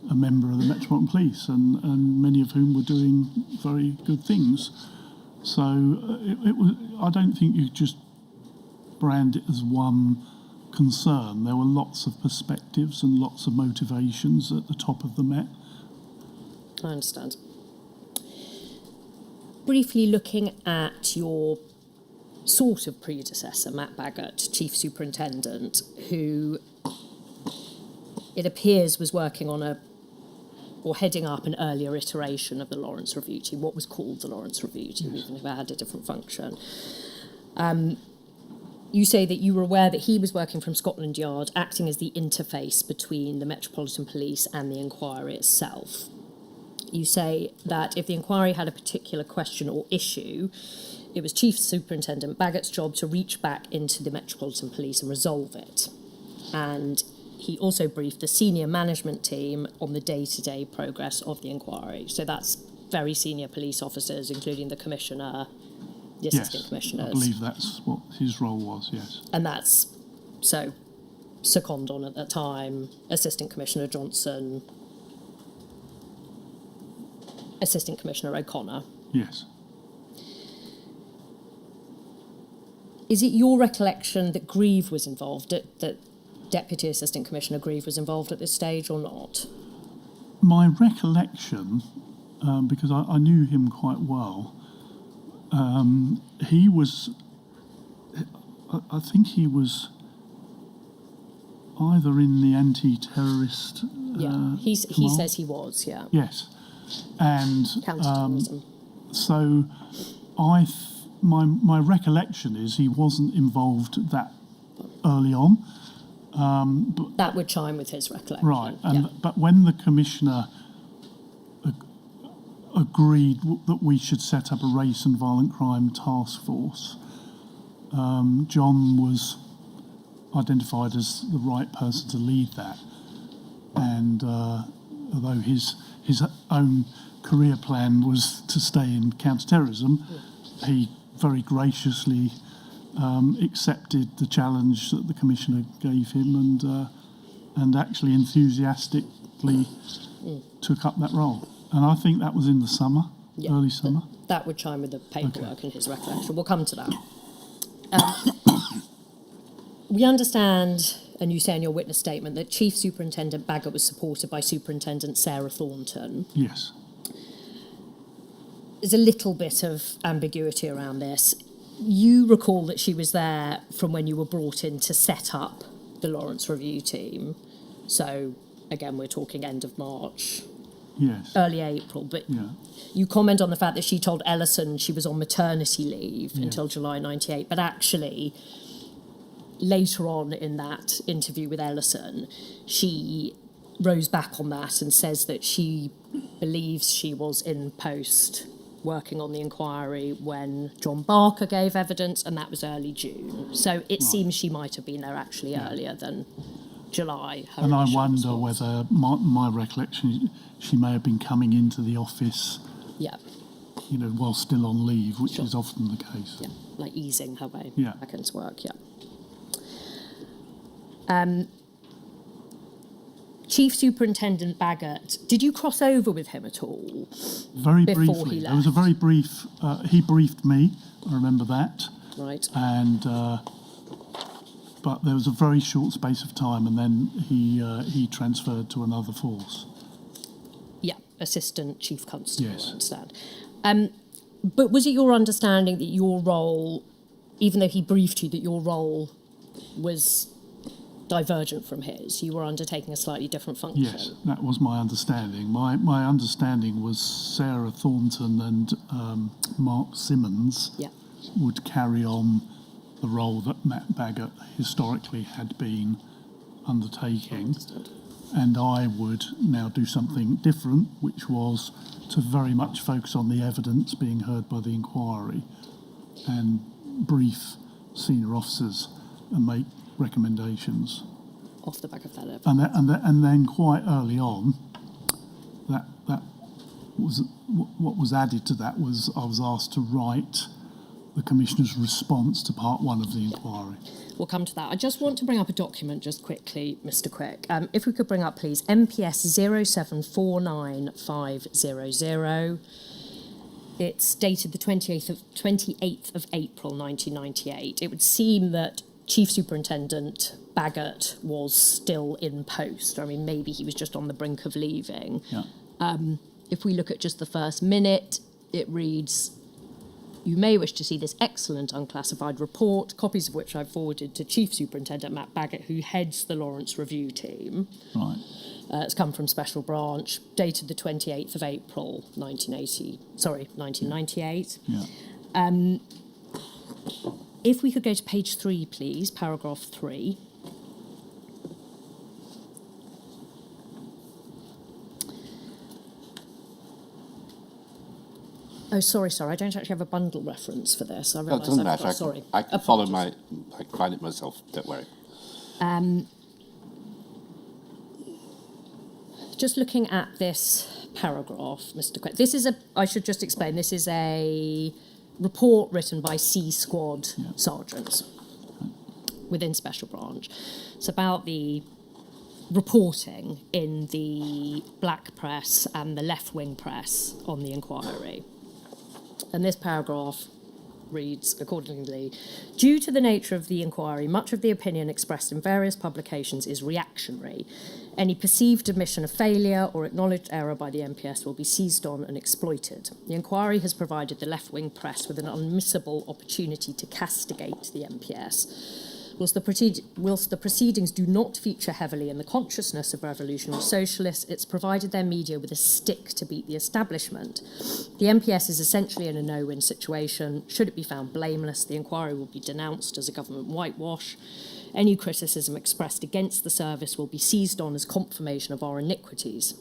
a member of the Metropolitan Police and many of whom were doing very good things. So it was. I don't think you just brand it as one concern. There were lots of perspectives and lots of motivations at the top of the Met. I understand. Briefly looking at your sort of predecessor, Matt Baggott, Chief Superintendent, who it appears was working on or heading up an earlier iteration of the Lawrence Review Team, what was called the Lawrence Review Team, even if it had a different function. You say that you were aware that he was working from Scotland Yard, acting as the interface between the Metropolitan Police and the inquiry itself. You say that if the inquiry had a particular question or issue, it was Chief Superintendent Baggott's job to reach back into the Metropolitan Police and resolve it. And he also briefed the senior management team on the day-to-day progress of the inquiry. So that's very senior police officers, including the Commissioner, the Assistant Commissioners. I believe that's what his role was, yes. And that's, so, secondon at that time, Assistant Commissioner Johnson, Assistant Commissioner O'Connor. Yes. Is it your recollection that Grieve was involved, that Deputy Assistant Commissioner Grieve was involved at this stage or not? My recollection, because I knew him quite well, he was, I think he was either in the anti-terrorist... he says he was, yeah. Yes. And counter-terrorism. So my recollection is he wasn't involved that early on. That would chime with his recollection. Right. But when the Commissioner agreed that we should set up a race and violent crime task force. John was identified as the right person to lead that, and although his own career plan was to stay in counter-terrorism, he very graciously accepted the challenge that the Commissioner gave him and actually enthusiastically took up that role. And I think that was in the summer, early summer. That would chime with the paperwork in his recollection. We'll come to that. We understand, and you say in your witness statement, that Chief Superintendent Baggott was supported by Superintendent Sarah Thornton. Yes. There's a little bit of ambiguity around this. You recall that she was there from when you were brought in to set up the Lawrence Review team. So, again, we're talking end of March. Yes. Early April, but Yeah. you comment on the fact that she told Ellison she was on maternity leave until July 98, but actually later on in that interview with Ellison, she rose back on that and says that she believes she was in post working on the inquiry when John Barker gave evidence, and that was early June. So it seems she might have been there actually earlier than July. And I wonder whether my recollection, she may have been coming into the office, while still on leave, which is often the case. Yeah, like easing her way back into work, Chief Superintendent Baggott, did you cross over with him at all? Very before briefly. He left? There was a very brief, he briefed me, I remember that. Right. And, but there was a very short space of time, and then he transferred to another force. Yeah, Assistant Chief Constable, Yes. I understand. But was it your understanding that your role, even though he briefed you, that your role was divergent from his? You were undertaking a slightly different function? Yes, that was my understanding. My understanding was Sarah Thornton and Mark Simmons would carry on the role that Matt Baggott historically had been undertaking. And I would now do something different, which was to very much focus on the evidence being heard by the inquiry and brief senior officers and make recommendations. Off the back of that evidence. And then quite early on, that was what was added to that was I was asked to write the Commissioner's response to part one of the inquiry. We'll come to that. I just want to bring up a document just quickly, Mr. Quick. If we could bring up, please, MPS 0749500. It's dated the 28th of April 1998. It would seem that Chief Superintendent Baggott was still in post. I mean, maybe he was just on the brink of leaving. Yeah. If we look at just the first minute, it reads, "You may wish to see this excellent unclassified report, copies of which I've forwarded to Chief Superintendent Matt Baggott, who heads the Lawrence Review team." Right. It's come from Special Branch, dated the 28th of April 1998. Yeah. If we could go to page 3, please, paragraph 3. Oh, sorry, I don't actually have a bundle reference for this. I realise doesn't I've matter. got, sorry. I can follow I can find it myself, don't worry. Just looking at this paragraph, Mr. Quick, I should just explain, this is a report written by C Squad sergeants within Special Branch. It's about the reporting in the black press and the left-wing press on the inquiry. And this paragraph reads accordingly: "Due to the nature of the inquiry, much of the opinion expressed in various publications is reactionary. Any perceived admission of failure or acknowledged error by the MPS will be seized on and exploited. The inquiry has provided the left-wing press with an unmissable opportunity to castigate the MPS. Whilst the proceedings do not feature heavily in the consciousness of revolutionary socialists, it's provided their media with a stick to beat the establishment. The MPS is essentially in a no-win situation. Should it be found blameless, the inquiry will be denounced as a government whitewash. Any criticism expressed against the service will be seized on as confirmation of our iniquities.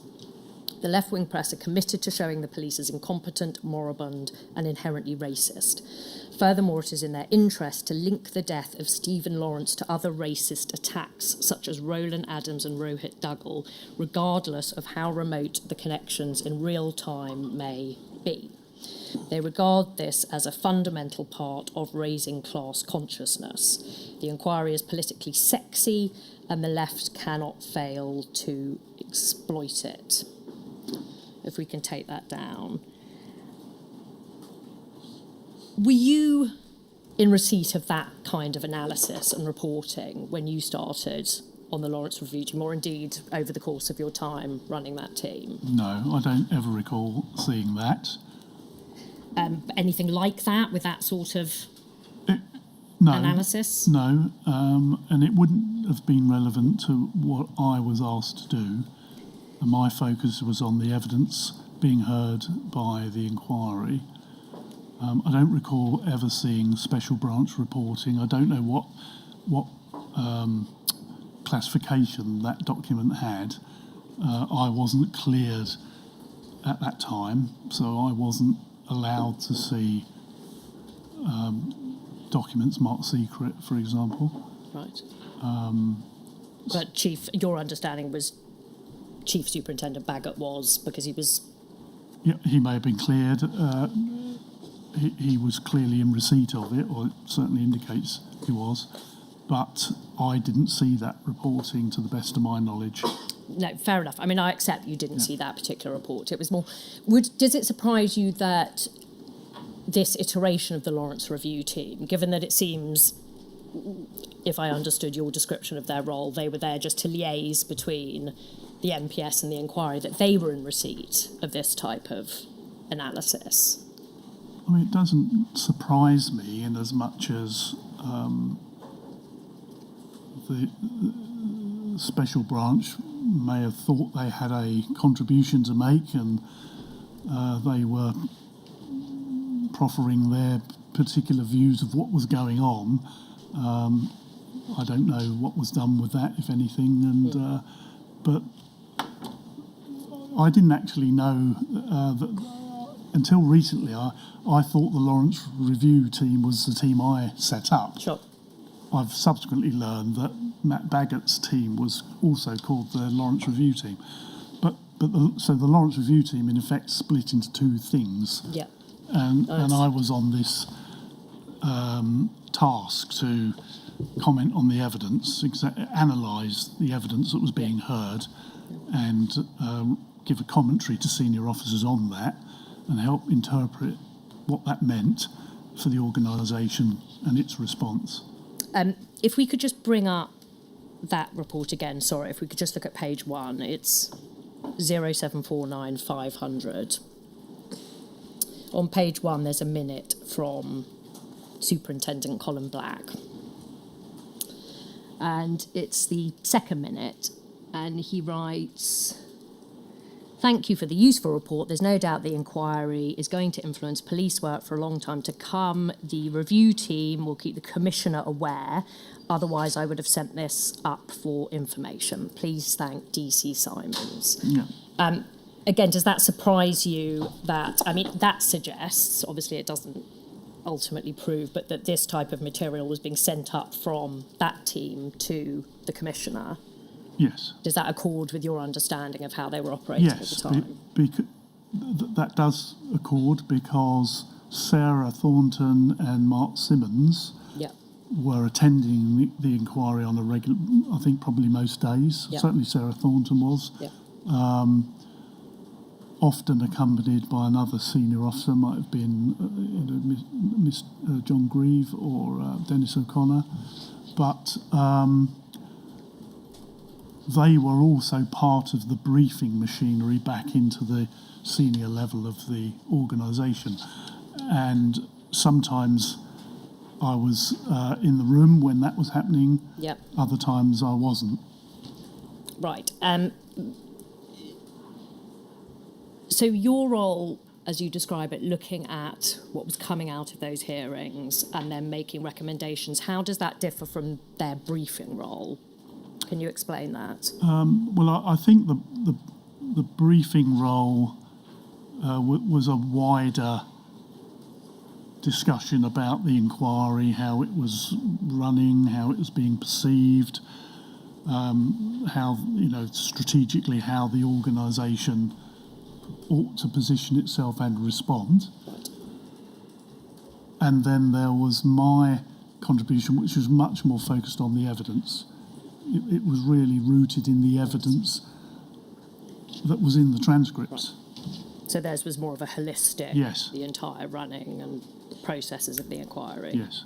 The left-wing press are committed to showing the police as incompetent, moribund, and inherently racist. Furthermore, it is in their interest to link the death of Stephen Lawrence to other racist attacks, such as Roland Adams and Rohit Duggal, regardless of how remote the connections in real time may be. They regard this as a fundamental part of raising class consciousness. The inquiry is politically sexy, and the left cannot fail to exploit it. If we can take that down. Were you in receipt of that kind of analysis and reporting when you started on the Lawrence Review team, or indeed over the course of your time running that team? No, I don't ever recall seeing that. Anything like that, with that sort of No, analysis? No, and it wouldn't have been relevant to what I was asked to do. And my focus was on the evidence being heard by the inquiry. I don't recall ever seeing special branch reporting. I don't know what classification that document had. I wasn't cleared at that time, so I wasn't allowed to see documents marked secret, for example. Right. But Chief, your understanding was Chief Superintendent Baggott was, because he was... Yeah, he may have been cleared. He was clearly in receipt of it, or it certainly indicates he was. But I didn't see that reporting, to the best of my knowledge. No, fair enough. I mean, I accept you didn't see that particular report. It was more... Does it surprise you that this iteration of the Lawrence Review team, given that it seems, if I understood your description of their role, they were there just to liaise between the MPS and the inquiry, that they were in receipt of this type of analysis? I mean, it doesn't surprise me in as much as the special branch may have thought they had a contribution to make, and they were proffering their particular views of what was going on. I don't know what was done with that, if anything, and but I didn't actually know that until recently. I thought the Lawrence Review team was the team I set up. Sure. I've subsequently learned that Matt Baggott's team was also called the Lawrence Review team. So the Lawrence Review team, in effect, split into two things. Yeah. And I was on this task to comment on the evidence, analyse the evidence that was being heard, and give a commentary to senior officers on that, and help interpret what that meant for the organisation and its response. If we could just bring up that report again, sorry, if we could just look at page 1, it's 0749 500. On page 1, there's a minute from Superintendent Colin Black. And it's the second minute, and he writes... Thank you for the useful report. There's no doubt the inquiry is going to influence police work for a long time to come. The review team will keep the Commissioner aware. Otherwise, I would have sent this up for information. Please thank DC Simons. Yeah. Again, does that surprise you that, I mean, that suggests, obviously it doesn't ultimately prove, but that this type of material was being sent up from that team to the Commissioner? Yes. Does that accord with your understanding of how they were operating at the time? That does accord, because Sarah Thornton and Mark Simmons were attending the inquiry on a regular, I think probably most days. Certainly Sarah Thornton was. Often accompanied by another senior officer, might have been Miss John Grieve or Dennis O'Connor. But... they were also part of the briefing machinery back into the senior level of the organisation. And sometimes I was in the room when that was happening. Yep. Other times I wasn't. Right. So your role, as you describe it, looking at what was coming out of those hearings and then making recommendations, how does that differ from their briefing role? Can you explain that? Well, I think the the briefing role was a wider discussion about the inquiry, how it was running, how it was being perceived, how, strategically how the organisation ought to position itself and respond. And then there was my contribution, which was much more focused on the evidence. It was really rooted in the evidence that was in the transcripts. So theirs was more of a holistic, Yes. the entire running and processes of the inquiry. Yes.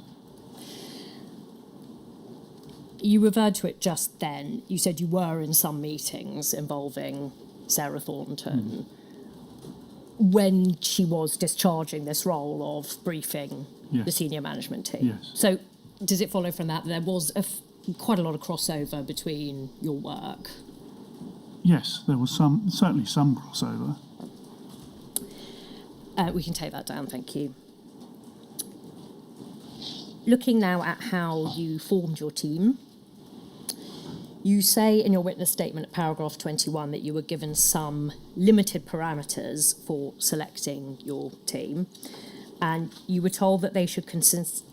You referred to it just then. You said you were in some meetings involving Sarah Thornton when she was discharging this role of briefing Yes. the senior management team. Yes. So does it follow from that there was quite a lot of crossover between your work? Yes, there was certainly some crossover. We can take that down, thank you. Looking now at how you formed your team, you say in your witness statement at paragraph 21 that you were given some limited parameters for selecting your team, and you were told that they should consist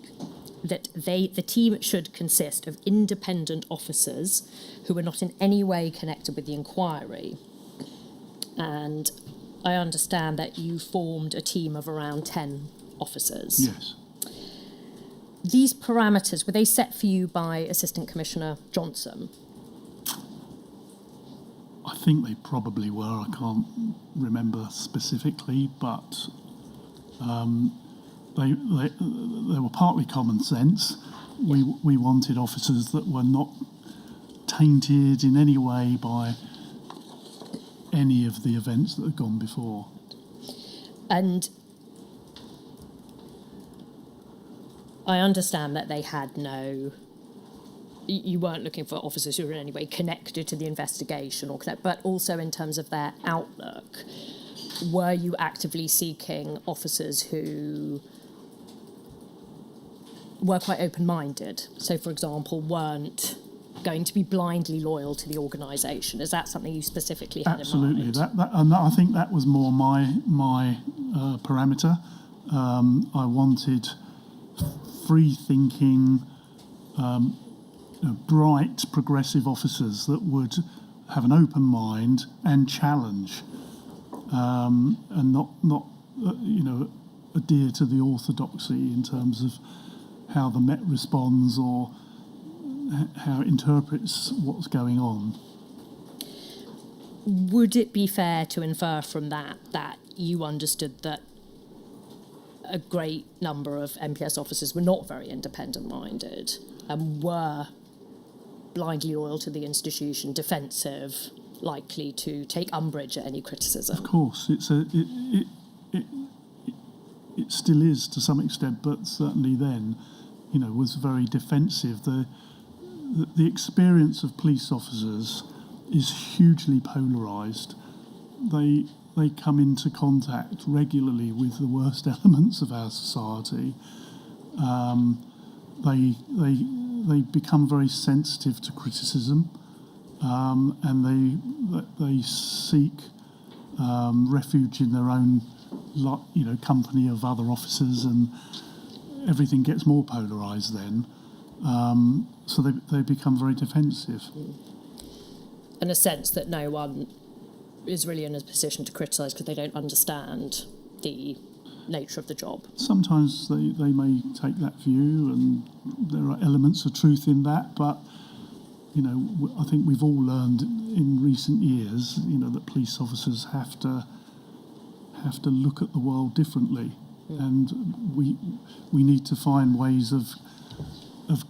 the team should consist of independent officers who were not in any way connected with the inquiry. And I understand that you formed a team of around 10 officers. Yes. These parameters, were they set for you by Assistant Commissioner Johnson? I think they probably were. I can't remember specifically, but they were partly common sense. We wanted officers that were not tainted in any way by any of the events that had gone before. And I understand that they had no... You weren't looking for officers who were in any way connected to the investigation, but also in terms of their outlook, were you actively seeking officers who were quite open-minded? So, for example, weren't going to be blindly loyal to the organisation. Is that something you specifically had Absolutely. in mind? And I think that was more my parameter. I wanted free-thinking, bright, progressive officers that would have an open mind and challenge, and not adhere to the orthodoxy in terms of how the Met responds or how it interprets what's going on. Would it be fair to infer from that you understood that a great number of MPS officers were not very independent-minded and were blindly loyal to the institution, defensive, likely to take umbrage at any criticism? Of course, it still is to some extent, but certainly then, was very defensive. The experience of police officers is hugely polarised. They come into contact regularly with the worst elements of our society. They become very sensitive to criticism, and they seek refuge in their own, company of other officers, and everything gets more polarised then. So they become very defensive. And a sense that no one is really in a position to criticise because they don't understand the nature of the job. Sometimes they may take that view, and there are elements of truth in that, but I think we've all learned in recent years that police officers have to look at the world differently, and we need to find ways of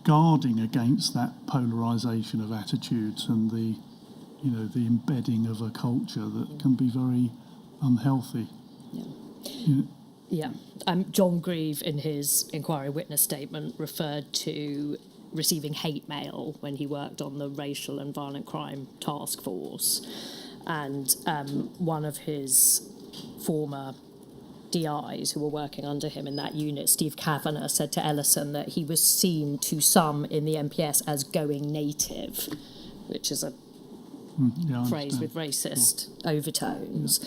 guarding against that polarisation of attitudes and the embedding of a culture that can be very unhealthy. Yeah. John Grieve, in his inquiry witness statement, referred to receiving hate mail when he worked on the Racial and Violent Crime Task Force. And one of his former DIs who were working under him in that unit, Steve Kavanagh, said to Ellison that he was seen to some in the MPS as going native, which is a Yeah, I phrase understand. with racist overtones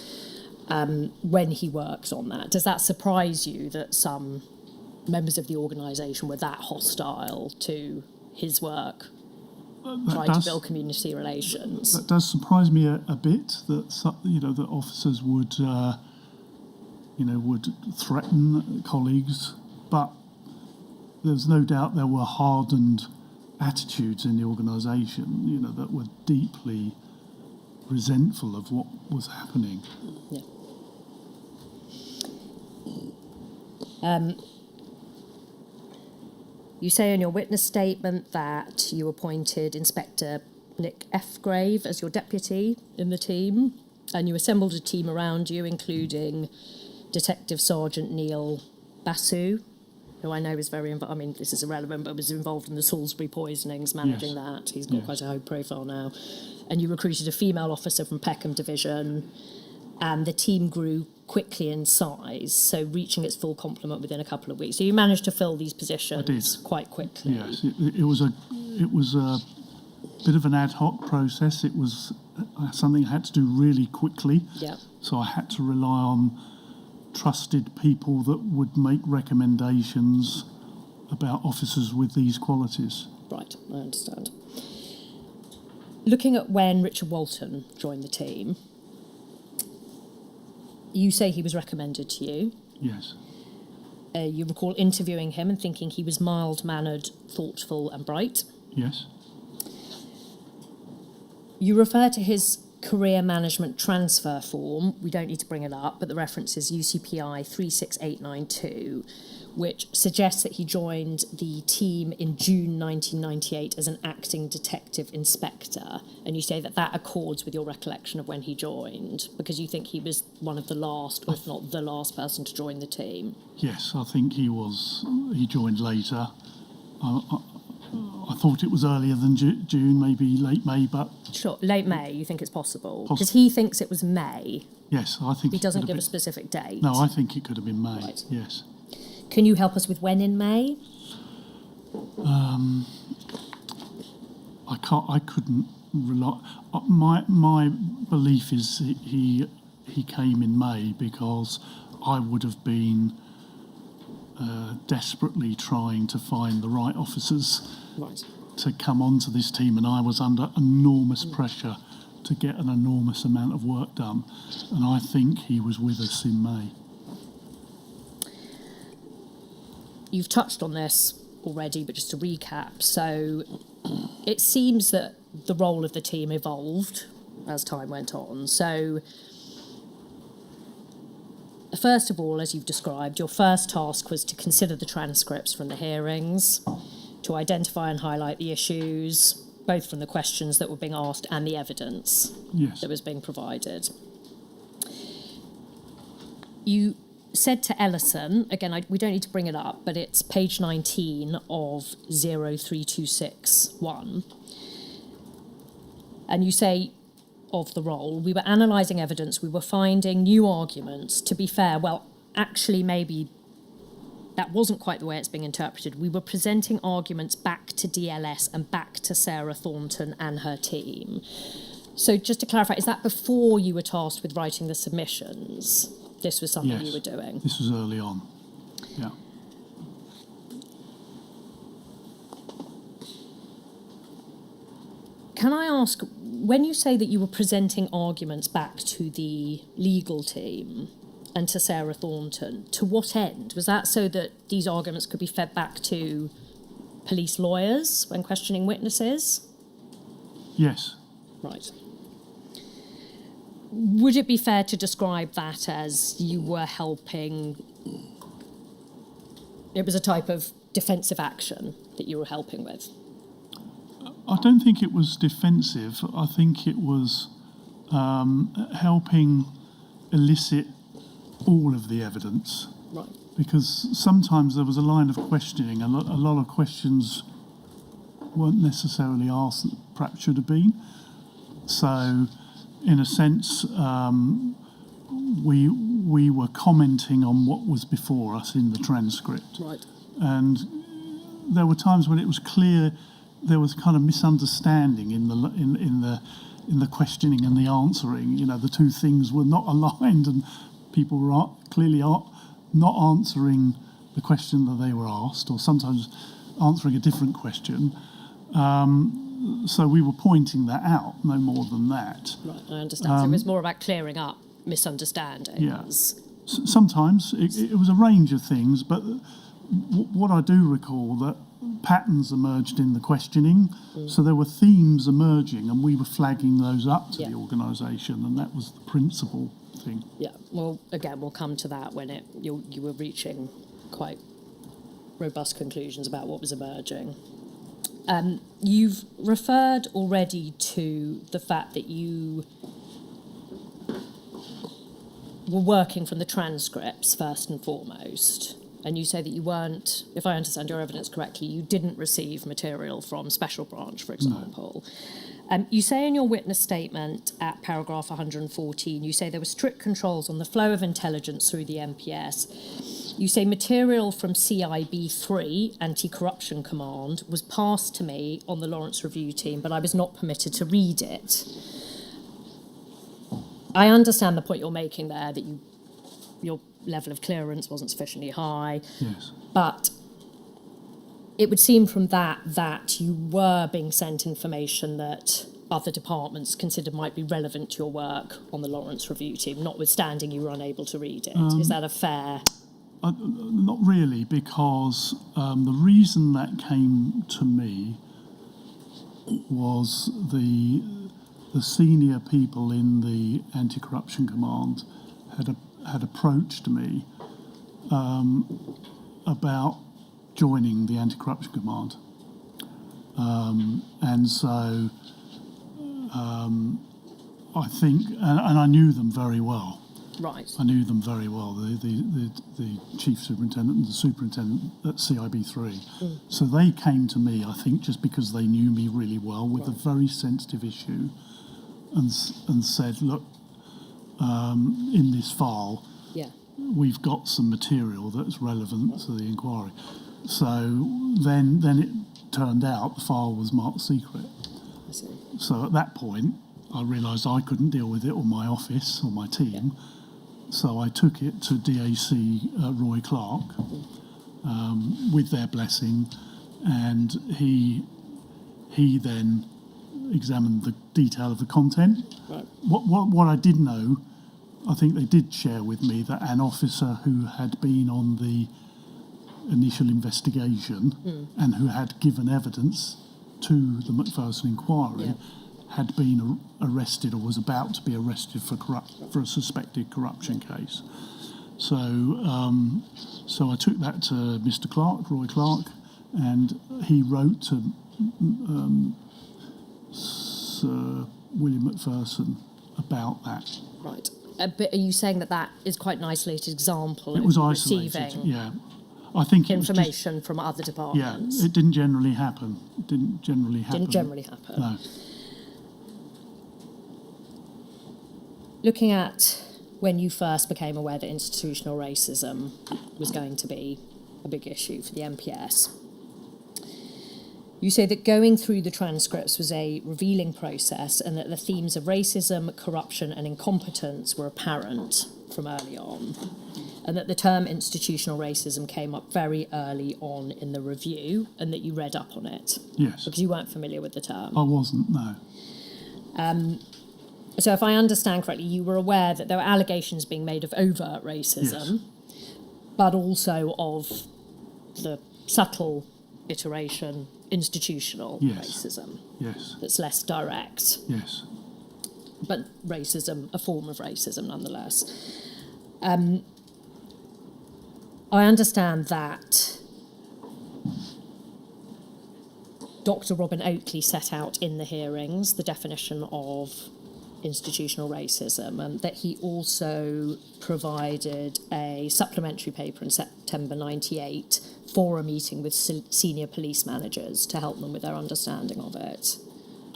when he worked on that. Does that surprise you that some members of the organisation were that hostile to his work, trying to build community relations? That does surprise me a bit, that that officers would would threaten colleagues, but there's no doubt there were hardened attitudes in the organisation, that were deeply resentful of what was happening. Yeah. You say in your witness statement that you appointed Inspector Nick F. Grave as your deputy in the team, and you assembled a team around you, including Detective Sergeant Neil Basu, who I know is very involved. I mean, this is irrelevant, but was involved in the Salisbury poisonings, managing that. He's got quite a high profile now. And you recruited a female officer from Peckham Division, and the team grew quickly in size, so reaching its full complement within a couple of weeks. So you managed to fill these positions quite quickly. Yes, it was a bit of an ad hoc process. It was something I had to do really quickly. Yeah. So I had to rely on trusted people that would make recommendations about officers with these qualities. Right, I understand. Looking at when Richard Walton joined the team, you say he was recommended to you. Yes. You recall interviewing him and thinking he was mild-mannered, thoughtful and bright. Yes. You refer to his career management transfer form. We don't need to bring it up, but the reference is UCPI 36892, which suggests that he joined the team in June 1998 as an acting detective inspector. And you say that that accords with your recollection of when he joined, because you think he was one of the last, or if not the last person to join the team. Yes, I think he joined later. I thought it was earlier than June, maybe late May, but... Sure, late May, you think it's possible? Because he thinks it was May. Yes, I think... He doesn't give a specific date. No, I think it could have been May, Right. yes. Can you help us with when in May? I couldn't rely... My belief is he came in May because I would have been desperately trying to find the right officers to come onto this team, and I was under enormous pressure to get an enormous amount of work done, and I think he was with us in May. You've touched on this already, but just to recap, so it seems that the role of the team evolved as time went on. So first of all, as you've described, your first task was to consider the transcripts from the hearings, to identify and highlight the issues, both from the questions that were being asked and the evidence that was being provided. You said to Ellison, again, we don't need to bring it up, but it's page 19 of 03261, and you say of the role, we were analysing evidence, we were finding new arguments. To be fair, well, actually maybe that wasn't quite the way it's being interpreted. We were presenting arguments back to DLS and back to Sarah Thornton and her team. So just to clarify, is that before you were tasked with writing the submissions? This was something you were doing? This was early on, yeah. Can I ask, when you say that you were presenting arguments back to the legal team and to Sarah Thornton, to what end? Was that so that these arguments could be fed back to police lawyers when questioning witnesses? Yes. Right. Would it be fair to describe that as you were helping... It was a type of defensive action that you were helping with? I don't think it was defensive. I think it was helping elicit all of the evidence. Right. Because sometimes there was a line of questioning, a lot of questions weren't necessarily asked that perhaps should have been. So, in a sense, we were commenting on what was before us in the transcript. Right. And there were times when it was clear there was kind of misunderstanding in the in the questioning and the answering, the two things were not aligned, and people were clearly not answering the question that they were asked, or sometimes answering a different question. So we were pointing that out, no more than that. Right, I understand. So it was more about clearing up misunderstandings. Yeah. Sometimes it was a range of things, but what I do recall that patterns emerged in the questioning, so there were themes emerging, and we were flagging those up to the organisation, and that was the principal thing. Yeah, well, again, we'll come to that when you were reaching quite robust conclusions about what was emerging. You've referred already to the fact that you were working from the transcripts first and foremost, and you say that you weren't, if I understand your evidence correctly, you didn't receive material from Special Branch, for example. No. You say in your witness statement at paragraph 114, you say there were strict controls on the flow of intelligence through the MPS. You say material from CIB3, Anti-Corruption Command, was passed to me on the Lawrence Review team, but I was not permitted to read it. I understand the point you're making there, that your level of clearance wasn't sufficiently high. Yes. But it would seem from that you were being sent information that other departments considered might be relevant to your work on the Lawrence Review team, notwithstanding you were unable to read it. Is that a fair... Not really, because the reason that came to me was the senior people in the Anti-Corruption Command had approached me about joining the Anti-Corruption Command, and so I think, and I knew them very well. Right. I knew them very well, the chief superintendent and the superintendent at CIB3. So they came to me, I think, just because they knew me really well with a very sensitive issue, and said, look, in this file, we've got some material that's relevant to the inquiry. So then it turned out the file was marked secret. I see. So at that point, I realised I couldn't deal with it, or my office, or my team. So I took it to DAC Roy Clark with their blessing, and he then examined the detail of the content. Right. What I did know, I think they did share with me that an officer who had been on the initial investigation and who had given evidence to the Macpherson inquiry had been arrested, or was about to be arrested for a suspected corruption case. So I took that to Mr. Clark, Roy Clark, and he wrote to Sir William Macpherson about that. Right. But are you saying that is quite an isolated example of receiving I think information from other departments? Yeah, it didn't generally happen. No. Looking at when you first became aware that institutional racism was going to be a big issue for the MPS, you say that going through the transcripts was a revealing process, and that the themes of racism, corruption and incompetence were apparent from early on, and that the term institutional racism came up very early on in the review, and that you read up on it. Yes. Because you weren't familiar with the term. I wasn't, no. So if I understand correctly, you were aware that there were allegations being made of overt racism, but also of the subtle iteration, institutional racism. Yes. That's less direct. Yes. But racism, a form of racism nonetheless. I understand that Dr. Robin Oakley set out in the hearings the definition of institutional racism, and that he also provided a supplementary paper in September 98 for a meeting with senior police managers to help them with their understanding of it.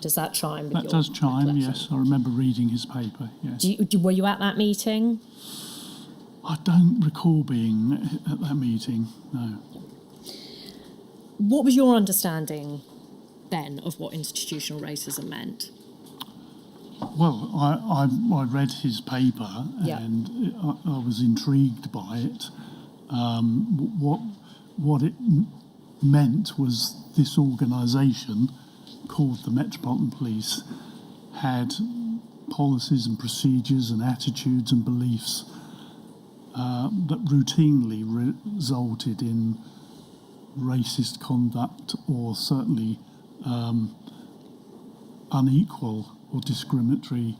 Does that chime with your That does chime, recollection? yes. I remember reading his paper, yes. Were you at that meeting? I don't recall being at that meeting, no. What was your understanding then of what institutional racism meant? Well, I read his paper Yeah. and I was intrigued by it. What it meant was this organisation called the Metropolitan Police had policies and procedures and attitudes and beliefs that routinely resulted in racist conduct or certainly unequal or discriminatory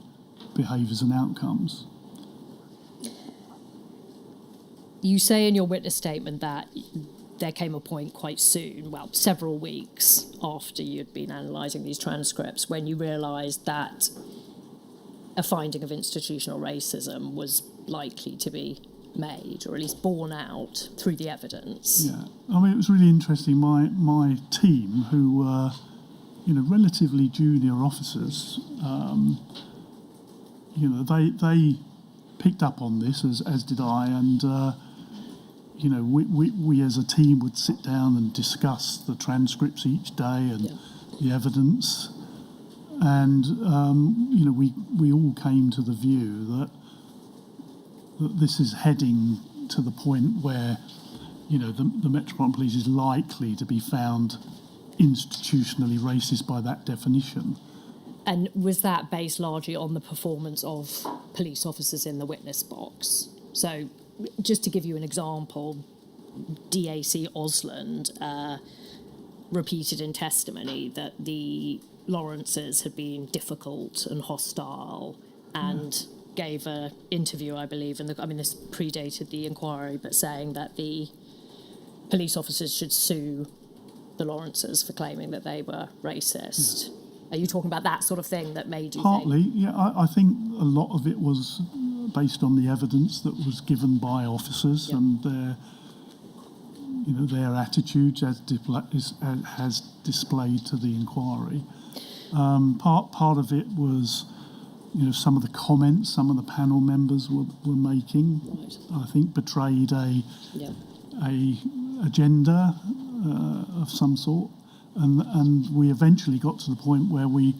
behaviours and outcomes. You say in your witness statement that there came a point quite soon, well, several weeks after you'd been analysing these transcripts, when you realised that a finding of institutional racism was likely to be made, or at least borne out through the evidence. Yeah, I mean, it was really interesting. My team, who were, relatively junior officers, they picked up on this, as did I, and we as a team would sit down and discuss the transcripts each day and the evidence, and we all came to the view that this is heading to the point where the Metropolitan Police is likely to be found institutionally racist by that definition. And was that based largely on the performance of police officers in the witness box? So, just to give you an example, DAC Osland repeated in testimony that the Lawrences had been difficult and hostile, and gave an interview, I believe, this predated the inquiry, but saying that the police officers should sue the Lawrences for claiming that they were racist. Are you talking about that sort of thing that made you Partly, think? yeah. I think a lot of it was based on the evidence that was given by officers and their attitudes as displayed to the inquiry. Part of it was, some of the comments some of the panel members were making. Right. I think betrayed a agenda of some sort. And we eventually got to the point where we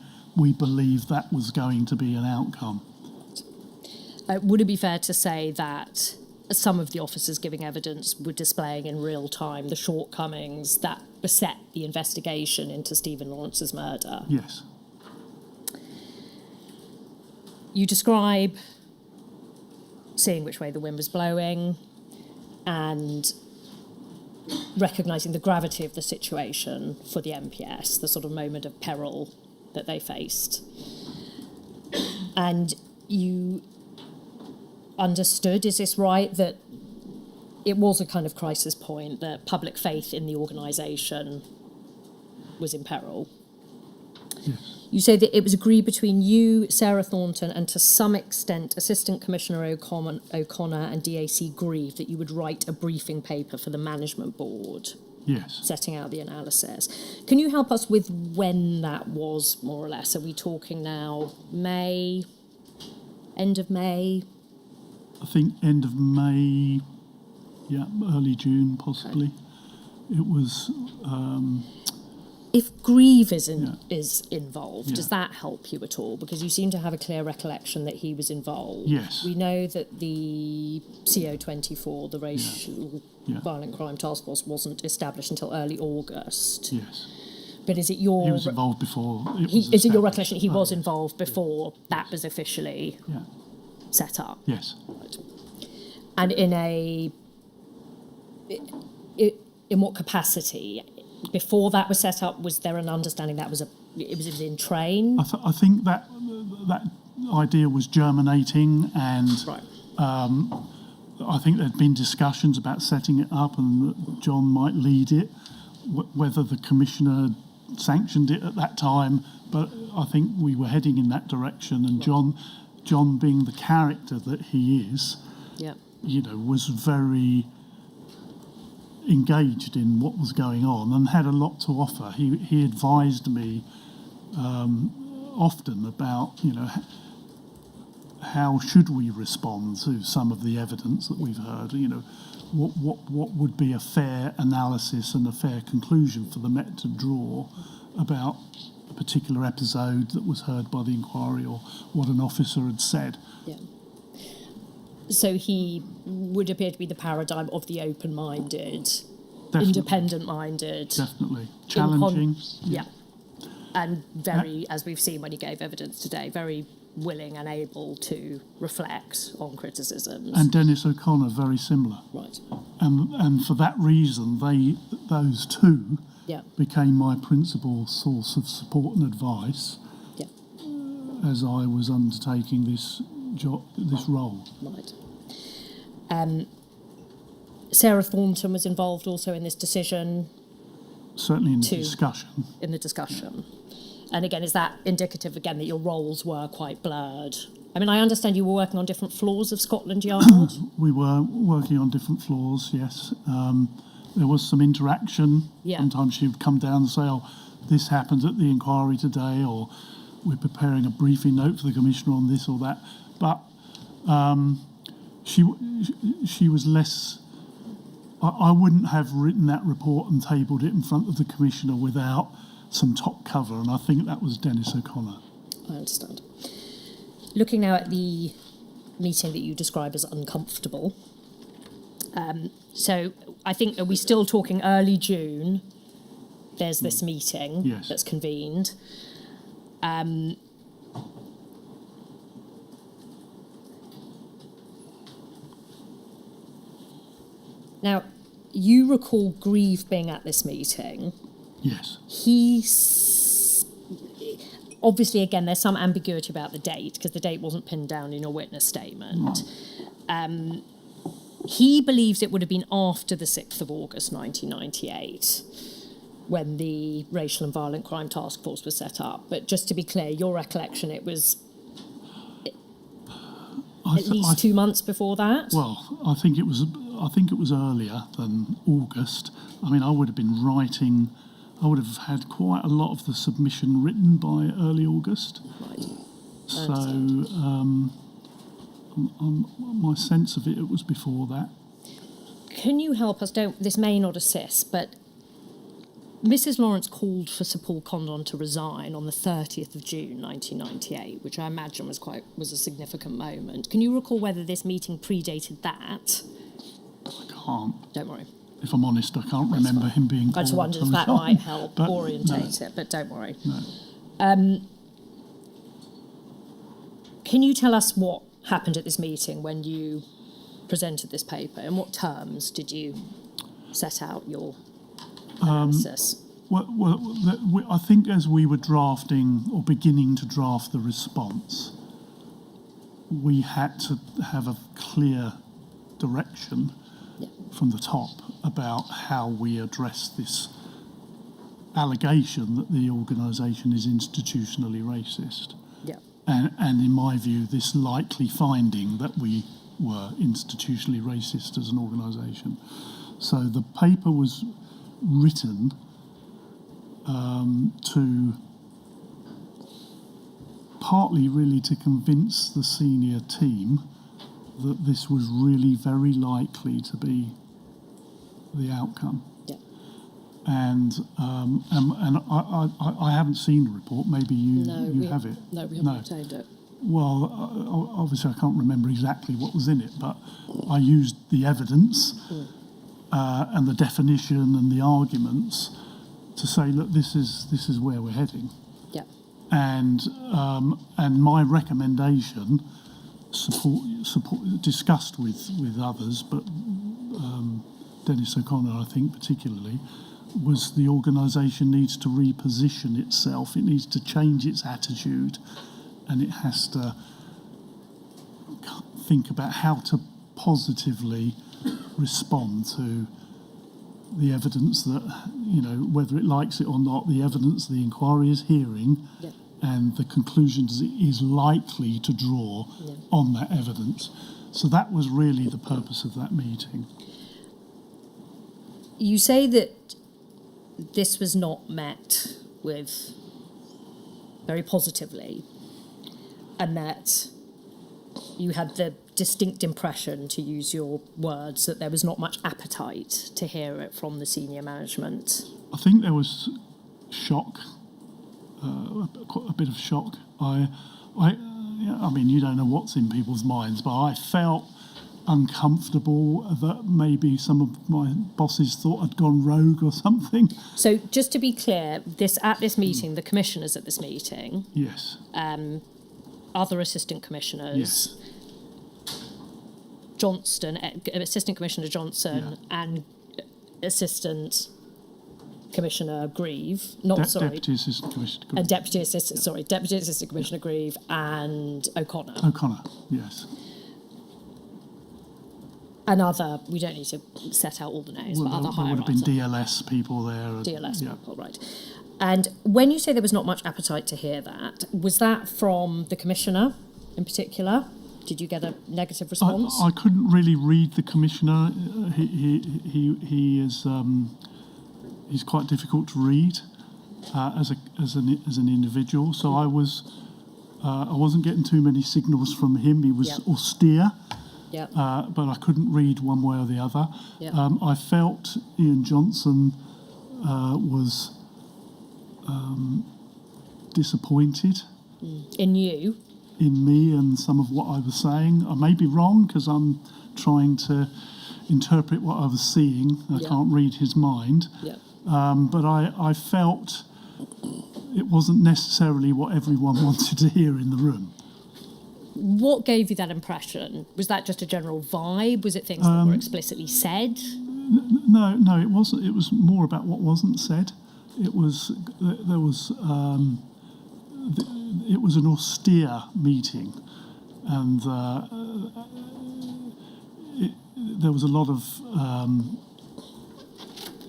believed that was going to be an outcome. Would it be fair to say that some of the officers giving evidence were displaying in real time the shortcomings that beset the investigation into Stephen Lawrence's murder? Yes. You describe seeing which way the wind was blowing and recognising the gravity of the situation for the MPS, the sort of moment of peril that they faced. And you understood, is this right, that it was a kind of crisis point, that public faith in the organisation was in peril? Yes. You say that it was agreed between you, Sarah Thornton, and to some extent Assistant Commissioner O'Connor and DAC Grieve that you would write a briefing paper for the management board. Yes. Setting out the analysis. Can you help us with when that was, more or less? Are we talking now May, end of May? I think end of May, early June possibly. Okay. It was... If Grieve is involved, Yeah. does that help you at all? Because you seem to have a clear recollection that he was involved. Yes. We know that the CO24, the Racial Violent Crime Task Force, wasn't established until early August. Yes. But is it your... He was involved before. Is it your recollection he was involved before that was officially set up? Yes. Right. And in what capacity? Before that was set up, was there an understanding that it was in train? I think that idea was germinating, and Right. I think there'd been discussions about setting it up and that John might lead it, whether the commissioner sanctioned it at that time, but I think we were heading in that direction, and John being the character that he is, was very engaged in what was going on and had a lot to offer. He advised me often about, how should we respond to some of the evidence that we've heard, what would be a fair analysis and a fair conclusion for the Met to draw about particular episode that was heard by the inquiry or what an officer had said. Yeah. So he would appear to be the paradigm of the open-minded, independent-minded. Definitely. Challenging. Yeah. And very, as we've seen when he gave evidence today, very willing and able to reflect on criticisms. And Dennis O'Connor, very similar. Right. And for that reason, those two Yeah. became my principal source of support and advice Yeah. as I was undertaking this role. Right. Sarah Thornton was involved also in this decision. Certainly in the Two. discussion. In the discussion. And again, is that indicative, again, that your roles were quite blurred? I mean, I understand you were working on different floors of Scotland Yard. We were working on different floors, yes. There was some interaction. Yeah. Sometimes she would come down and say, oh, this happened at the inquiry today, or we're preparing a briefing note for the Commissioner on this or that. But she was less... I wouldn't have written that report and tabled it in front of the Commissioner without some top cover, and I think that was Dennis O'Connor. I understand. Looking now at the meeting that you describe as uncomfortable, so I think, are we still talking early June? There's this meeting Yes. that's convened. Now, you recall Grieve being at this meeting. Yes. Obviously, again, there's some ambiguity about the date because the date wasn't pinned down in your witness statement. He believes it would have been after the 6th of August 1998 when the Racial and Violent Crime Task Force was set up. But just to be clear, your recollection, it was at least 2 months before that? Well, I think it was earlier than August. I mean, I would have had quite a lot of the submission written by early August. Right. So my sense of it was before that. Can you help us? This may not assist, but Mrs. Lawrence called for Sir Paul Condon to resign on the 30th of June 1998, which I imagine was a significant moment. Can you recall whether this meeting predated that? I can't. Don't worry. If I'm honest, I can't remember him being called. I just wondered to if that resign, might help but orientate no. it, but don't worry. No. Can you tell us what happened at this meeting when you presented this paper? In what terms did you set out your analysis? I think as we were drafting or beginning to draft the response, we had to have a clear direction from the top about how we address this allegation that the organisation is institutionally racist. Yeah. And in my view, this likely finding that we were institutionally racist as an organisation. So the paper was written to partly really to convince the senior team that this was really very likely to be the outcome. Yeah. And I haven't seen the report. Maybe you have it. No, we haven't obtained it. Well, obviously I can't remember exactly what was in it, but I used the evidence and the definition and the arguments to say, look, this is where we're heading. Yeah. And my recommendation, discussed with others, but Dennis O'Connor, I think particularly, was the organisation needs to reposition itself. It needs to change its attitude, and it has to think about how to positively respond to the evidence that, whether it likes it or not, the evidence the inquiry is hearing and the conclusions it is likely to draw on that evidence. So that was really the purpose of that meeting. You say that this was not met with very positively, and that you had the distinct impression, to use your words, that there was not much appetite to hear it from the senior management. I think there was shock a bit of shock. I mean, you don't know what's in people's minds, but I felt uncomfortable that maybe some of my bosses thought I'd gone rogue or something. So just to be clear, at this meeting, the commissioners at this meeting, Yes. other assistant commissioners, Yes. Johnston, Assistant Commissioner Johnson, and Assistant Commissioner Grieve, Deputy Assistant Commissioner. and Deputy Assistant Commissioner Grieve and O'Connor. O'Connor, yes. Another, we don't need to set out all the names, but other There higher would have been ups. DLS people there. DLS yeah. people, right. And when you say there was not much appetite to hear that, was that from the Commissioner in particular? Did you get a negative response? I couldn't really read the Commissioner. He is he's quite difficult to read as an individual. So I wasn't getting too many signals from him. He was austere. Yeah. But I couldn't read one way or the other. Yeah. I felt Ian Johnson was disappointed In you? in me and some of what I was saying. I may be wrong because I'm trying to interpret what I was seeing. I can't read his mind. Yeah. But I felt it wasn't necessarily what everyone wanted to hear in the room. What gave you that impression? Was that just a general vibe? Was it things that were explicitly said? No, it wasn't. It was more about what wasn't said. It was it was an austere meeting, and there was a lot of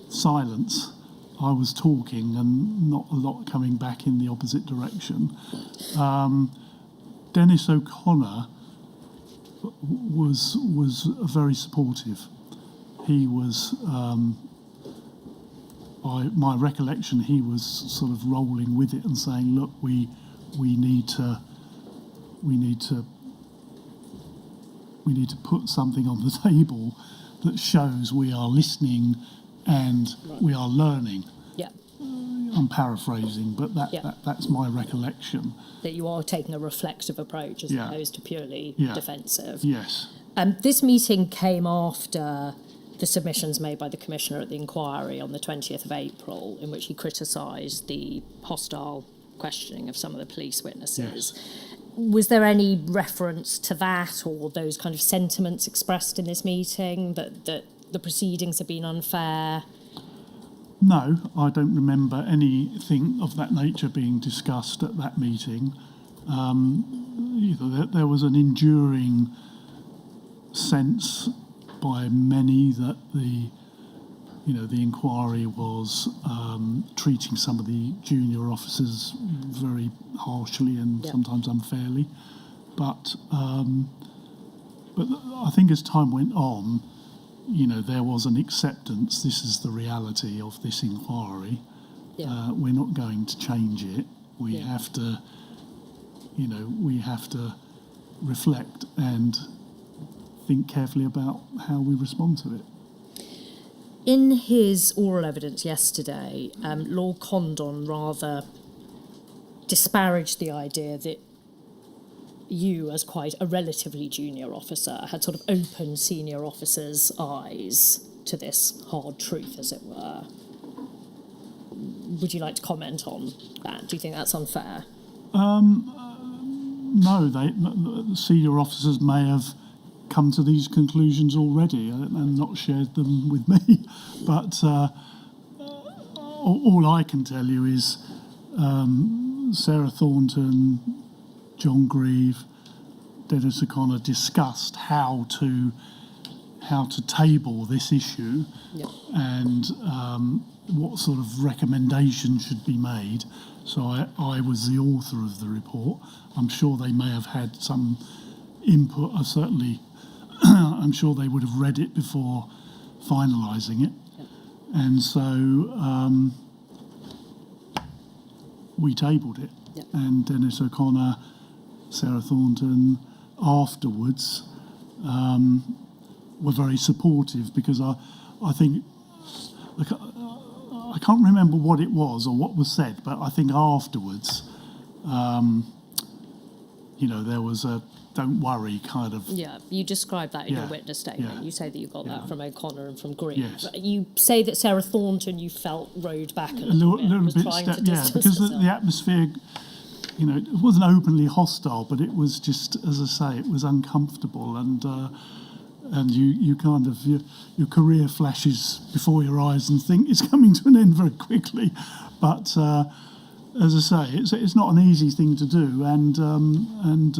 silence. I was talking and not a lot coming back in the opposite direction. Dennis O'Connor was very supportive. He was, by my recollection, he was sort of rolling with it and saying, "Look, we need to put something on the table that shows we are listening and we are learning." Yeah. I'm paraphrasing, but that's my recollection. That you are taking a reflective approach as opposed to purely defensive. Yes. This meeting came after the submissions made by the Commissioner at the inquiry on the 20th of April, in which he criticised the hostile questioning of some of the police witnesses. Yes. Was there any reference to that or those kind of sentiments expressed in this meeting, that the proceedings have been unfair? No, I don't remember anything of that nature being discussed at that meeting. There was an enduring sense by many that the inquiry was treating some of the junior officers very harshly and sometimes unfairly. But I think as time went on, there was an acceptance. This is the reality of this inquiry. Yeah. We're not going to change it. We have to, we have to reflect and think carefully about how we respond to it. In his oral evidence yesterday, Lord Condon rather disparaged the idea that you, as quite a relatively junior officer, had sort of opened senior officers' eyes to this hard truth, as it were. Would you like to comment on that? Do you think that's unfair? No, the senior officers may have come to these conclusions already and not shared them with me. But all I can tell you is Sarah Thornton, John Grieve, Dennis O'Connor discussed how to table this issue and what sort of recommendation should be made. So I was the author of the report. I'm sure they may have had some input. I'm sure they would have read it before finalising it. And so we tabled it. And Dennis O'Connor, Sarah Thornton, afterwards were very supportive, because I think I I can't remember what it was or what was said, but I think afterwards, there was a "don't worry" kind of. Yeah, you describe that in your Yeah, witness statement. yeah, You say that you got yeah. that from O'Connor and from Grieve. Yes. You say that Sarah Thornton, you felt, rode back a A little little was bit trying to yeah, distance because herself. the atmosphere, it wasn't openly hostile, but it was just, as I say, it was uncomfortable, and you kind of your career flashes before your eyes and think it's coming to an end very quickly, but as I say, it's not an easy thing to do, and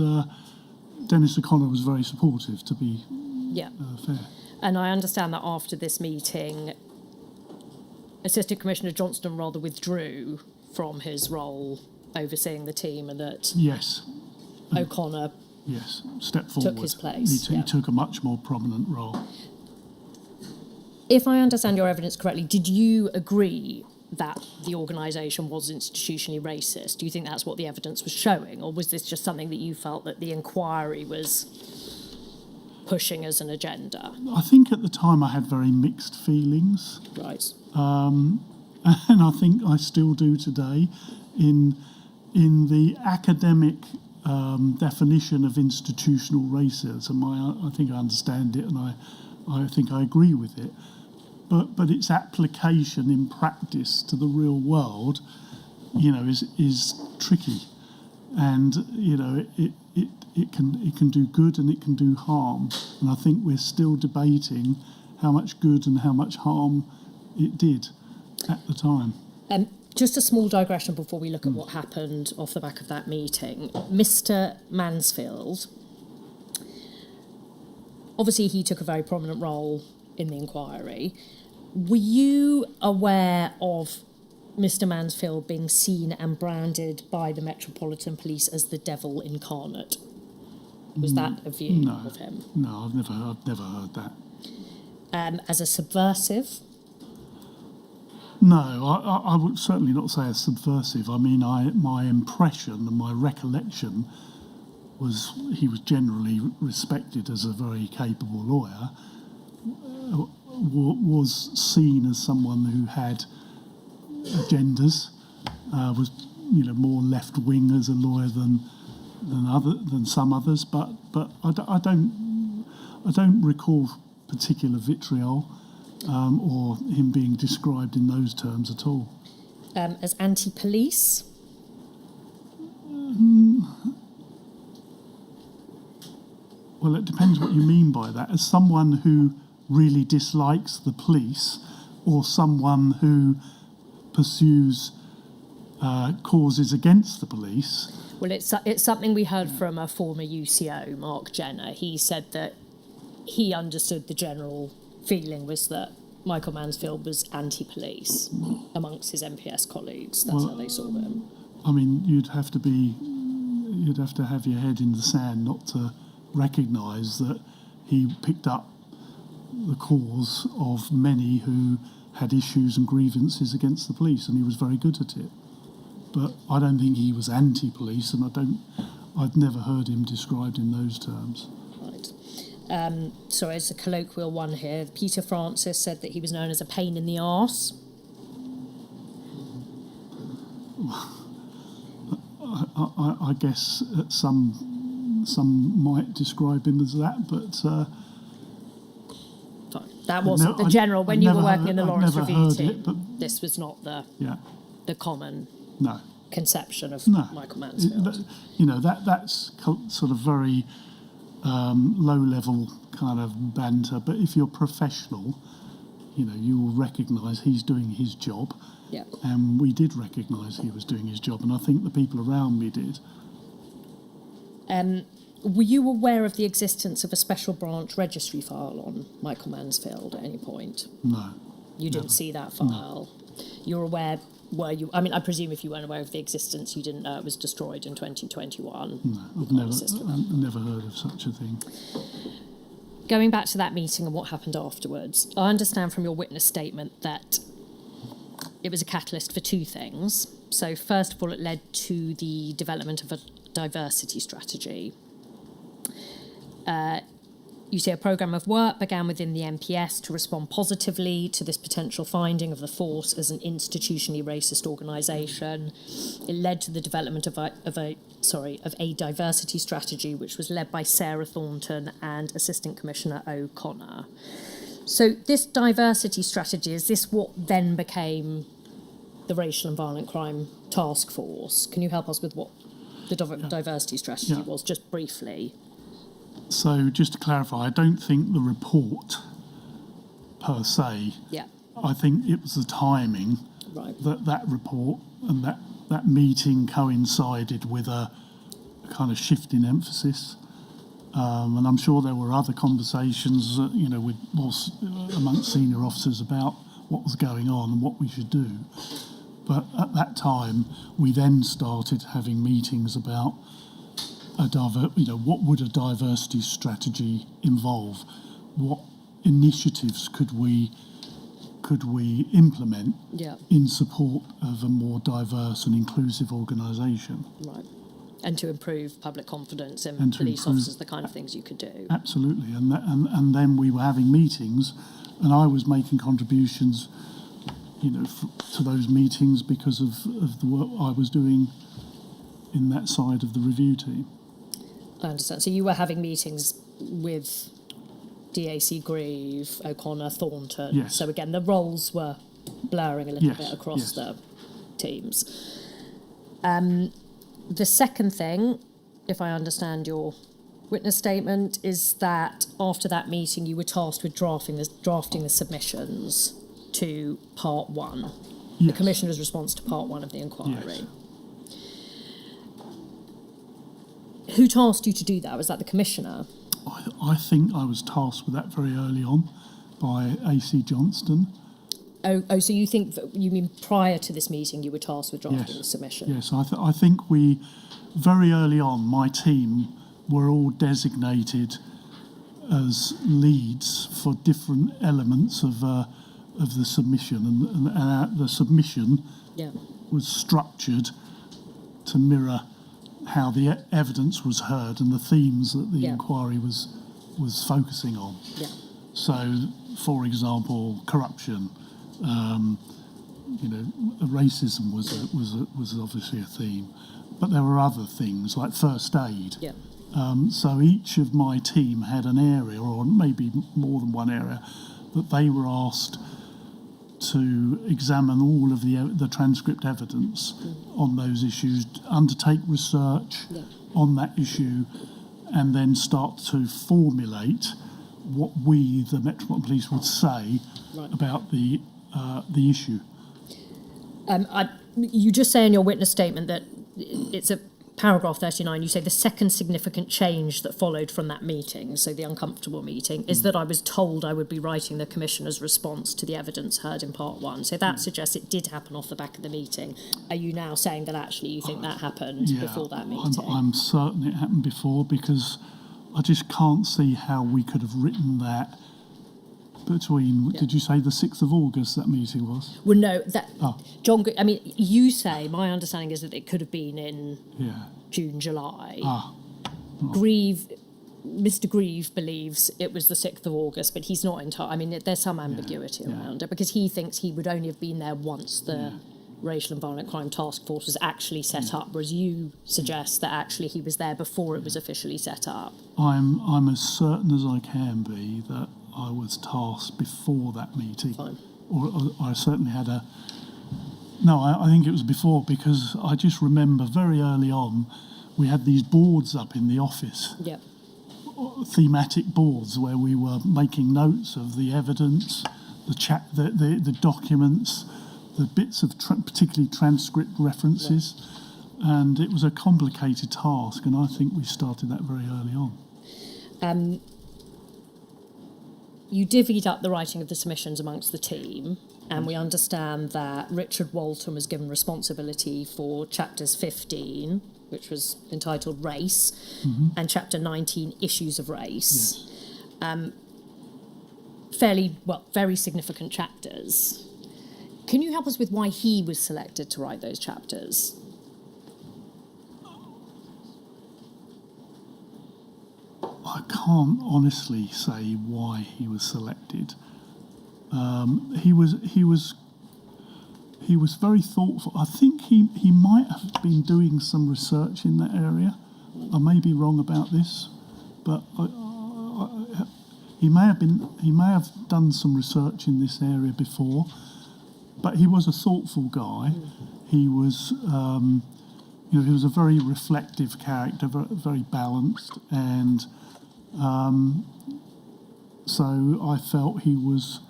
Dennis O'Connor was very supportive, to be fair. And I understand that after this meeting, Assistant Commissioner Johnston rather withdrew from his role overseeing the team, and that Yes. O'Connor Yes, step forward. his place, He took a much more prominent role. If I understand your evidence correctly, did you agree that the organisation was institutionally racist? Do you think that's what the evidence was showing, or was this just something that you felt that the inquiry was pushing as an agenda? I think at the time I had very mixed feelings, Right. and I think I still do today. In the academic definition of institutional racism, I think I understand it, and I think I agree with it. But its application in practice to the real world, is tricky, and it can do good and it can do harm, and I think we're still debating how much good and how much harm it did at the time. Just a small digression before we look at what happened off the back of that meeting. Mr. Mansfield, obviously he took a very prominent role in the inquiry. Were you aware of Mr. Mansfield being seen and branded by the Metropolitan Police as the devil incarnate? Was that a view of him? No, I've never heard that. As a subversive? No, I would certainly not say as subversive. I mean, my impression and my recollection was he was generally respected as a very capable lawyer, was seen as someone who had agendas, was more left wing as a lawyer than some others, but I don't recall particular vitriol. Or him being described in those terms at all. As anti-police? Well, it depends what you mean by that. As someone who really dislikes the police, or someone who pursues causes against the police. Well, it's something we heard from a former UCO, Mark Jenner. He said that he understood the general feeling was that Michael Mansfield was anti-police amongst his MPS colleagues. That's how they saw him. I mean, you'd have to have your head in the sand not to recognise that he picked up the cause of many who had issues and grievances against the police, and he was very good at it. But I don't think he was anti-police, and I'd never heard him described in those terms. Right. So as a colloquial one here, Peter Francis said that he was known as a pain in the arse. I guess some might describe him as that, but Fine. That wasn't the general. When you were working in the Lawrence never Review heard team, it, but this was not the common no conception of no. Michael Mansfield. That's sort of very low-level kind of banter. But if you're professional, you will recognise he's doing his job. Yeah. And we did recognise he was doing his job, and I think the people around me did. Were you aware of the existence of a special branch registry file on Michael Mansfield at any point? No. You didn't see that file? No. You're aware, were you? I mean, I presume if you weren't aware of the existence, you didn't know it was destroyed in 2021. No, I've never heard of such a thing. Going back to that meeting and what happened afterwards, I understand from your witness statement that it was a catalyst for two things. So first of all, it led to the development of a diversity strategy. You say a programme of work began within the MPS to respond positively to this potential finding of the force as an institutionally racist organisation. It led to the development of a diversity strategy, which was led by Sarah Thornton and Assistant Commissioner O'Connor. So this diversity strategy, is this what then became the Racial and Violent Crime Task Force? Can you help us with what the diversity strategy was, just briefly? So just to clarify, I don't think the report per se. Yeah. I think it was the timing that report and that meeting coincided with a kind of shift in emphasis. And I'm sure there were other conversations, amongst senior officers about what was going on and what we should do. But at that time, we then started having meetings about what would a diversity strategy involve? What initiatives could we implement in support of a more diverse and inclusive organisation? Right. And to improve public confidence in police officers, the kind of things you could do. Absolutely. And then we were having meetings, and I was making contributions, to those meetings because of the work I was doing in that side of the review team. I understand. So you were having meetings with DAC Grieve, O'Connor, Thornton. Yes. So again, the roles were blurring a little bit across the teams. The second thing, if I understand your witness statement, is that after that meeting you were tasked with drafting the submissions to Part 1, the Commissioner's response to Part 1 of the inquiry. Yes. Who tasked you to do that? Was that the Commissioner? I think I was tasked with that very early on by AC Johnston. Oh, so you mean prior to this meeting you were tasked with drafting the submission? Yes, I think we, very early on, my team were all designated as leads for different elements of the submission, and the submission was structured to mirror how the evidence was heard and the themes that the inquiry was focusing on. Yeah. So, for example, corruption, racism was obviously a theme, but there were other things like first aid. Yeah. So each of my team had an area, or maybe more than one area, that they were asked to examine all of the transcript evidence on those issues, undertake research on that issue, and then start to formulate what we, the Metropolitan Police, would say about the issue. You just say in your witness statement that it's a paragraph 39, you say the second significant change that followed from that meeting, so the uncomfortable meeting, is that I was told I would be writing the Commissioner's response to the evidence heard in Part 1. So that suggests it did happen off the back of the meeting. Are you now saying that actually you think that happened before that meeting? I'm certain it happened before, because I just can't see how we could have written that between, did you say the 6th of August that meeting was? Well, no, John, I mean, you say, my understanding is that it could have been in June, July. Mr. Grieve believes it was the 6th of August, but he's not entirely, I mean, there's some ambiguity around it, because he thinks he would only have been there once the Racial and Violent Crime Task Force was actually set up, whereas you suggest that actually he was there before it was officially set up. I'm as certain as I can be that I was tasked before that meeting. Fine. Or I certainly had I think it was before, because I just remember very early on we had these boards up in the office. Yep. Thematic boards where we were making notes of the evidence, the documents, the bits of particularly transcript references, and it was a complicated task, and I think we started that very early on. You divvied up the writing of the submissions amongst the team, and we understand that Richard Walton was given responsibility for chapters 15, which was entitled Race, and chapter 19, Issues of Race. Yes. Very significant chapters. Can you help us with why he was selected to write those chapters? I can't honestly say why he was selected. He was very thoughtful. I think he might have been doing some research in that area. I may be wrong about this, but he may have done some research in this area before. But he was a thoughtful guy. He was, he was a very reflective character, very balanced, and so I felt he was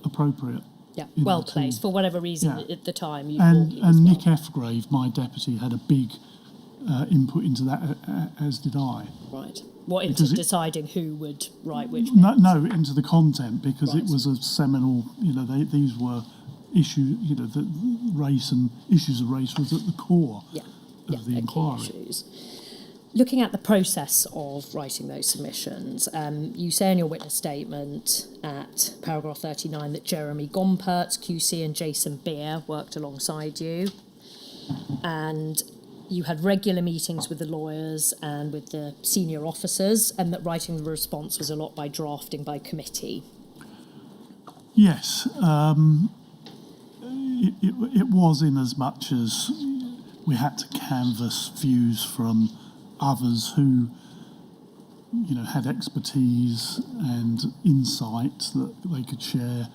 appropriate. Yeah, well placed. For whatever reason, at the time, you and thought he was Nick Fgrave, my deputy, had a big input into that, as did I. Right. What, into deciding who would write which bits? No, into the content, because Right. it was a seminal, these were issues, the race and issues of race was at the core of the inquiry. Issues. Looking at the process of writing those submissions, you say in your witness statement at paragraph 39 that Jeremy Gompertz, QC, and Jason Beer worked alongside you, and you had regular meetings with the lawyers and with the senior officers, and that writing the response was a lot by drafting by committee. Yes, it was, in as much as we had to canvass views from others who, had expertise and insight that they could share.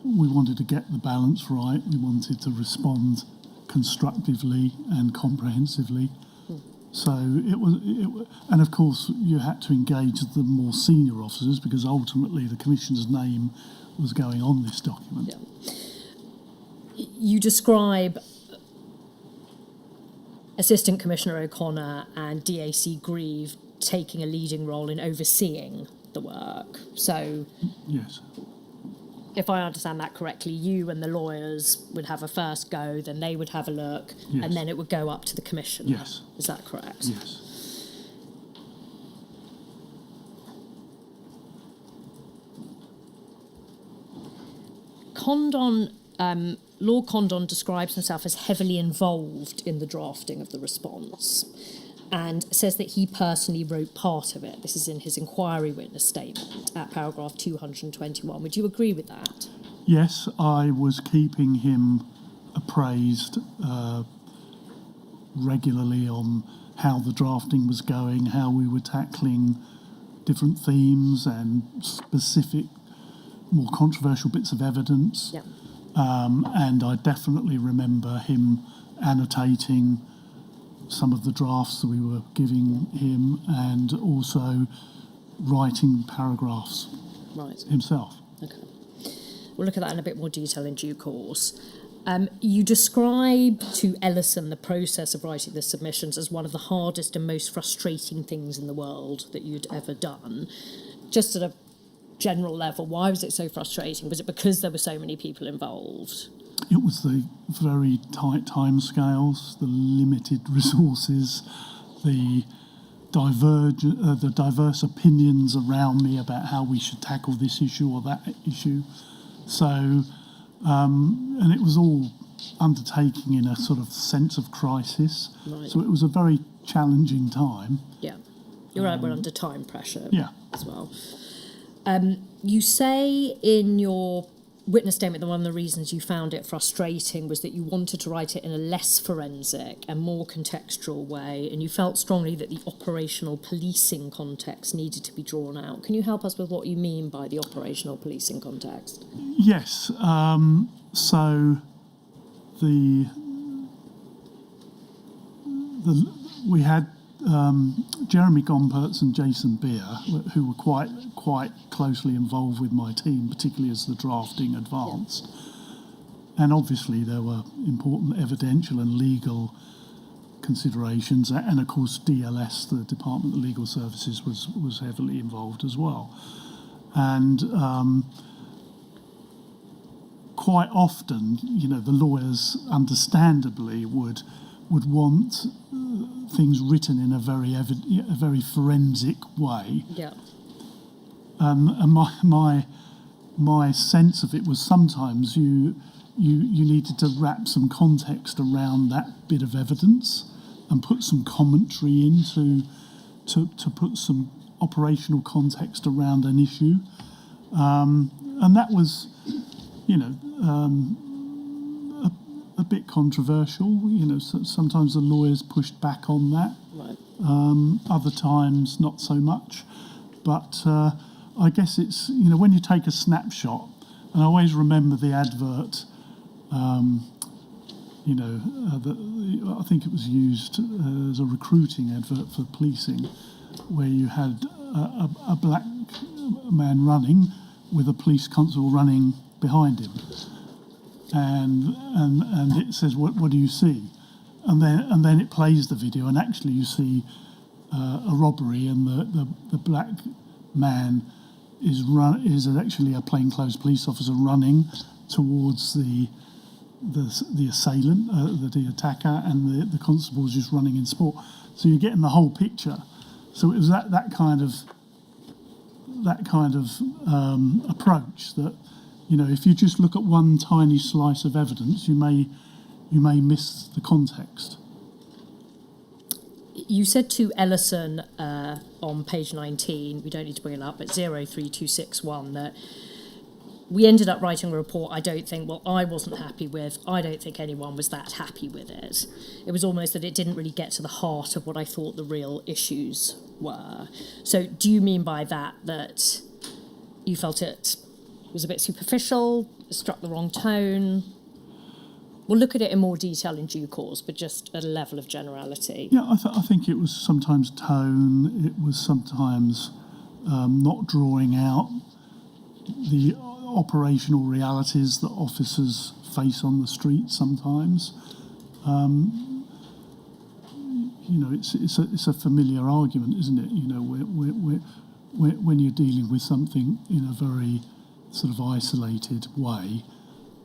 We wanted to get the balance right. We wanted to respond constructively and comprehensively. So it was, and of course you had to engage the more senior officers, because ultimately the Commissioner's name was going on this document. Yeah. You describe Assistant Commissioner O'Connor and DAC Grieve taking a leading role in overseeing the work. So, yes, if I understand that correctly, you and the lawyers would have a first go, then they would have a look, yes, and then it would go up to the Commissioner. Yes. Is that correct? Yes. Condon, Lord Condon describes himself as heavily involved in the drafting of the response and says that he personally wrote part of it. This is in his inquiry witness statement at paragraph 221. Would you agree with that? Yes, I was keeping him appraised regularly on how the drafting was going, how we were tackling different themes and specific, more controversial bits of evidence. Yeah. And I definitely remember him annotating some of the drafts that we were giving him, and also writing paragraphs himself. Okay. We'll look at that in a bit more detail in due course. You describe to Ellison the process of writing the submissions as one of the hardest and most frustrating things in the world that you'd ever done. Just at a general level, why was it so frustrating? Was it because there were so many people involved? It was the very tight timescales, the limited resources, the diverse opinions around me about how we should tackle this issue or that issue. So, and it was all undertaking in a sort of sense of crisis. Right. So it was a very challenging time. Yeah. You're right, we're under time pressure as well. You say in your witness statement that one of the reasons you found it frustrating was that you wanted to write it in a less forensic and more contextual way, and you felt strongly that the operational policing context needed to be drawn out. Can you help us with what you mean by the operational policing context? Yes. So we had Jeremy Gompertz and Jason Beer, who were quite closely involved with my team, particularly as the drafting advanced. Yeah. And obviously there were important evidential and legal considerations, and of course DLS, the Department of Legal Services, was heavily involved as well. And quite often, the lawyers understandably would want things written in a very forensic way. Yeah. And my sense of it was sometimes you needed to wrap some context around that bit of evidence and put some commentary in to put some operational context around an issue. And that was, a bit controversial. Sometimes the lawyers pushed back on that. Right. Other times, not so much. But I guess it's, when you take a snapshot, and I always remember the advert, I think it was used as a recruiting advert for policing, where you had a black man running with a police constable running behind him. And it says, what do you see? And then it plays the video, and actually you see a robbery, and the black man is actually a plainclothes police officer running towards the assailant, the attacker, and the constable's just running in sport. So you're getting the whole picture. So it was that kind of approach that, if you just look at one tiny slice of evidence, you may miss the context. You said to Ellison on page 19, we don't need to bring it up, but 03261, that we ended up writing a report I wasn't happy with. I don't think anyone was that happy with it. It was almost that it didn't really get to the heart of what I thought the real issues were. So do you mean by that you felt it was a bit superficial, struck the wrong tone? We'll look at it in more detail in due course, but just at a level of generality. Yeah, I think it was sometimes tone. It was sometimes not drawing out the operational realities that officers face on the street sometimes. It's a familiar argument, isn't it? When you're dealing with something in a very sort of isolated way,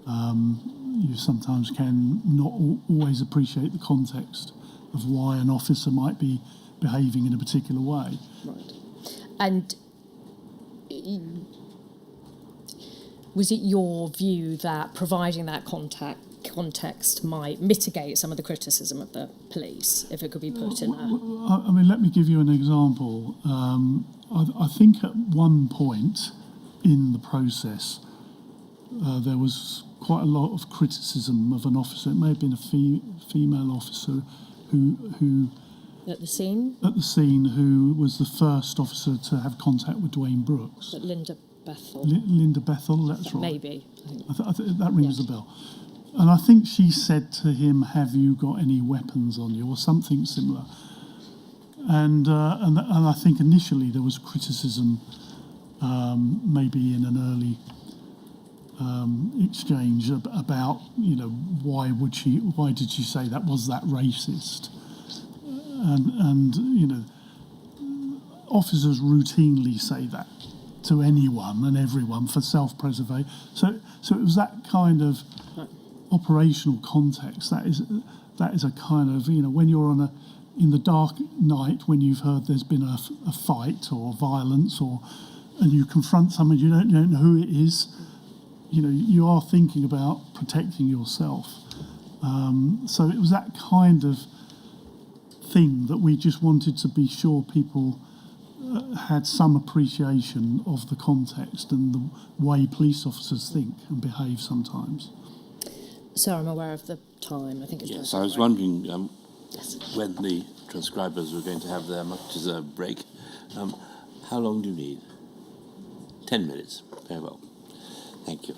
you sometimes can not always appreciate the context of why an officer might be behaving in a particular way. Right. And was it your view that providing that context might mitigate some of the criticism of the police, if it could be put in a... I mean, let me give you an example. I think at one point in the process, there was quite a lot of criticism of an officer. It may have been a female officer who At the scene? At the scene, who was the first officer to have contact with Dwayne Brooks. But Linda Bethel. Linda Bethel, that's right. Maybe. That rings a bell. And I think she said to him, "Have you got any weapons on you?" or something similar. And I think initially there was criticism, maybe in an early exchange about, why did she say that? Was that racist? And officers routinely say that to anyone and everyone for self-preservation. So it was that kind of operational context. That is a kind of, when you're in the dark night, when you've heard there's been a fight or violence, and you confront someone, you don't know who it is. You are thinking about protecting yourself. So it was that kind of thing that we just wanted to be sure people had some appreciation of the context and the way police officers think and behave sometimes. So I'm aware of the time. I think it's... Yes, I was wondering when the transcribers were going to have their much-deserved break. How long do you need? 10 minutes. Very well. Thank you.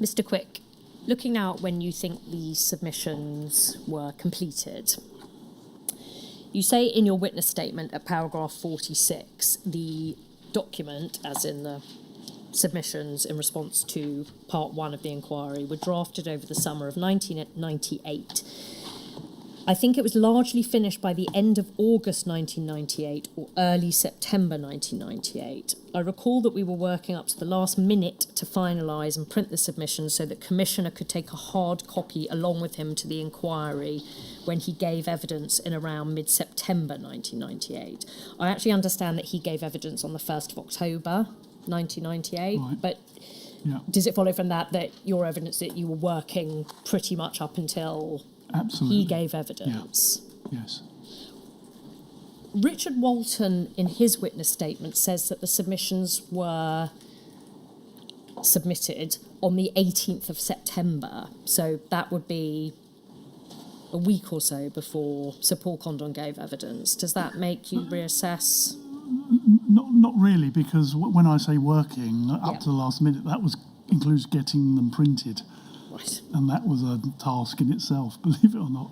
Mr. Quick, looking now at when you think the submissions were completed, you say in your witness statement at paragraph 46, the document, as in the submissions in response to part 1 of the inquiry, were drafted over the summer of 1998. I think it was largely finished by the end of August 1998 or early September 1998. I recall that we were working up to the last minute to finalise and print the submissions so that Commissioner could take a hard copy along with him to the inquiry when he gave evidence in around mid-September 1998. I actually understand that he gave evidence on the 1st of October 1998, Right. but Yeah, does it follow from that your evidence that you were working pretty much up until absolutely. he gave evidence? Yes. Richard Walton, in his witness statement, says that the submissions were submitted on the 18th of September. So that would be a week or so before Sir Paul Condon gave evidence. Does that make you reassess? Not really, because when I say working Yeah. up to the last minute, that includes getting them printed, Right. and that was a task in itself, believe it or not.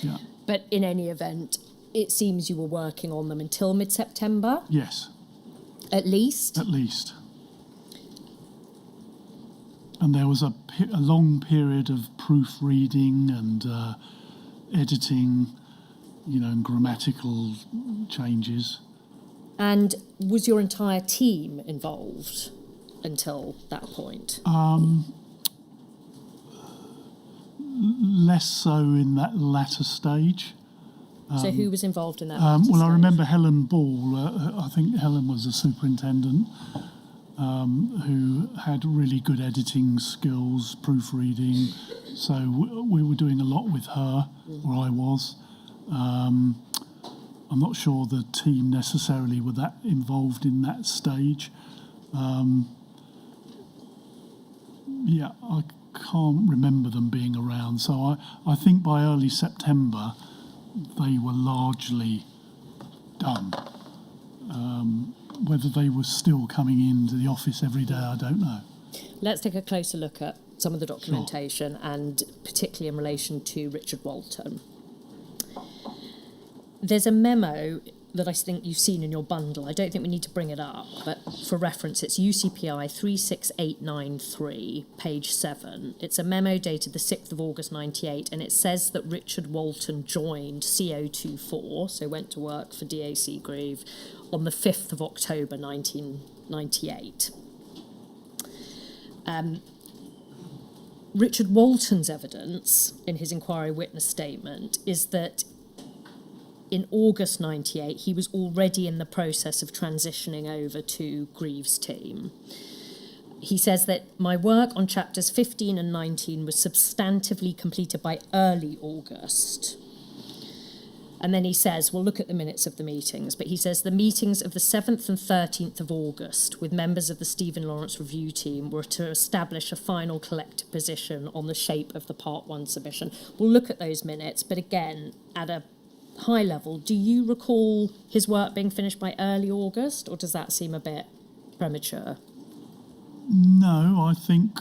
Yeah. But in any event, it seems you were working on them until mid-September, Yes, at least. at least. And there was a long period of proofreading and editing, and grammatical changes. And was your entire team involved until that point? Less so in that latter stage. So who was involved in that? Well, I stage? remember Helen Ball. I think Helen was the superintendent who had really good editing skills, proofreading. So we were doing a lot with her, or I was. I'm not sure the team necessarily were that involved in that stage. Yeah, I can't remember them being around. So I think by early September, they were largely done. Whether they were still coming into the office every day, I don't know. Let's take a closer look at some of the documentation, and particularly in relation to Richard Walton. There's a memo that I think you've seen in your bundle. I don't think we need to bring it up, but for reference, it's UCPI 36893, page 7. It's a memo dated the 6th of August 98, and it says that Richard Walton joined CO24, so went to work for DAC Grieve, on the 5th of October 1998. Richard Walton's evidence in his inquiry witness statement is that in August 98, he was already in the process of transitioning over to Grieve's team. He says that my work on chapters 15 and 19 was substantively completed by early August. And then he says, we'll look at the minutes of the meetings, but he says the meetings of the 7th and 13th of August with members of the Stephen Lawrence review team were to establish a final collective position on the shape of the Part 1 submission. We'll look at those minutes, but again, at a high level, do you recall his work being finished by early August, or does that seem a bit premature? No, I think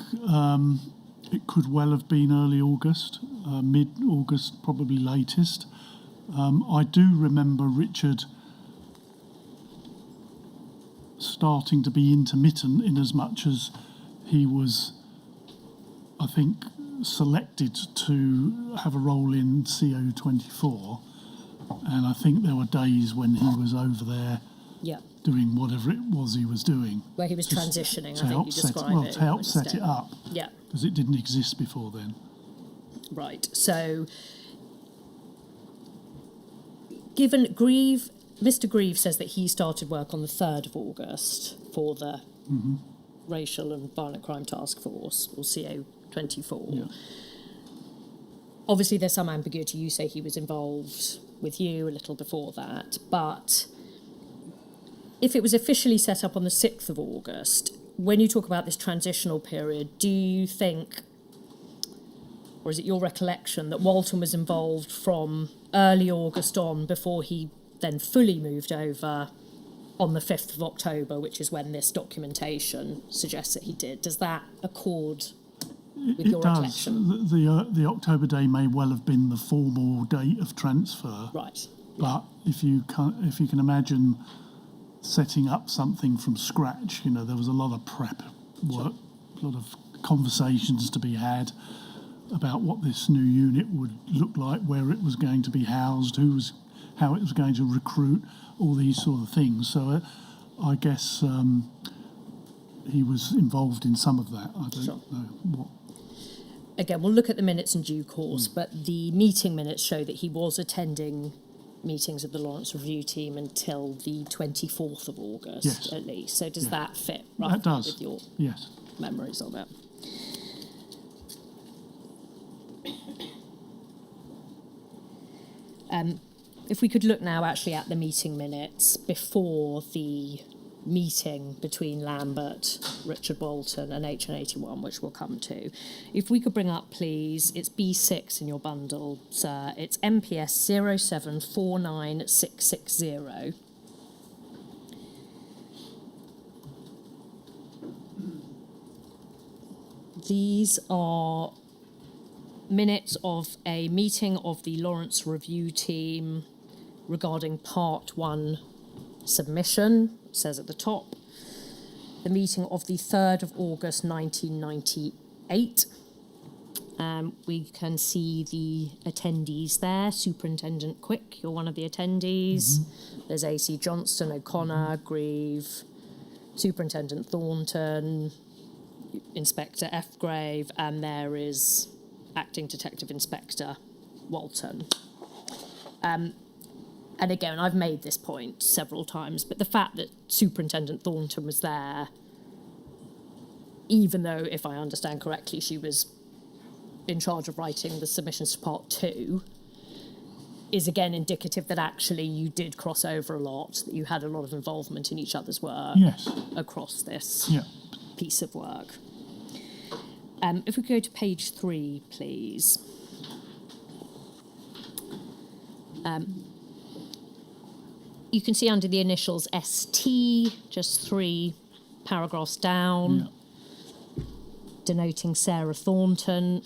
it could well have been early August, mid-August, probably latest. I do remember Richard starting to be intermittent in as much as he was, I think, selected to have a role in CO24. And I think there were days when he was over there doing whatever it was he was doing. Where he was transitioning, I think you described it. To help set it up. Yeah. Because it didn't exist before then. Right. So, given Grieve, Mr. Grieve says that he started work on the 3rd of August for the Racial and Violent Crime Task Force, or CO24. Yeah. Obviously, there's some ambiguity. You say he was involved with you a little before that, but if it was officially set up on the 6th of August, when you talk about this transitional period, do you think, or is it your recollection, that Walton was involved from early August on before he then fully moved over on the 5th of October, which is when this documentation suggests that he did? Does that accord with It your does. recollection? The October day may well have been the formal date of transfer. Right. But if you can imagine setting up something from scratch, there was a lot of prep work, a lot of conversations to be had about what this new unit would look like, where it was going to be housed, how it was going to recruit, all these sort of things. So I guess he was involved in some of that. I don't know what. Again, we'll look at the minutes in due course, but the meeting minutes show that he was attending meetings of the Lawrence Review team until the 24th of August, Yes. at least. So does that fit That roughly does. with your Yes. memories of it? If we could look now actually at the meeting minutes before the meeting between Lambert, Richard Bolton and HN81, which we'll come to. If we could bring up, please, it's B6 in your bundle, sir. It's MPS 0749660. These are minutes of a meeting of the Lawrence Review team regarding Part 1 submission, it says at the top. The meeting of the 3rd of August 1998. We can see the attendees there. Superintendent Quick, you're one of the attendees. There's AC Johnston, O'Connor, Grieve, Superintendent Thornton, Inspector F. Grave, and there is Acting Detective Inspector Walton. And again, I've made this point several times, but the fact that Superintendent Thornton was there, even though, if I understand correctly, she was in charge of writing the submissions to Part 2, is again indicative that actually you did cross over a lot, that you had a lot of involvement in each other's work across this piece of work. If we could go to page 3, please. You can see under the initials ST, just 3 paragraphs down, denoting Sarah Thornton.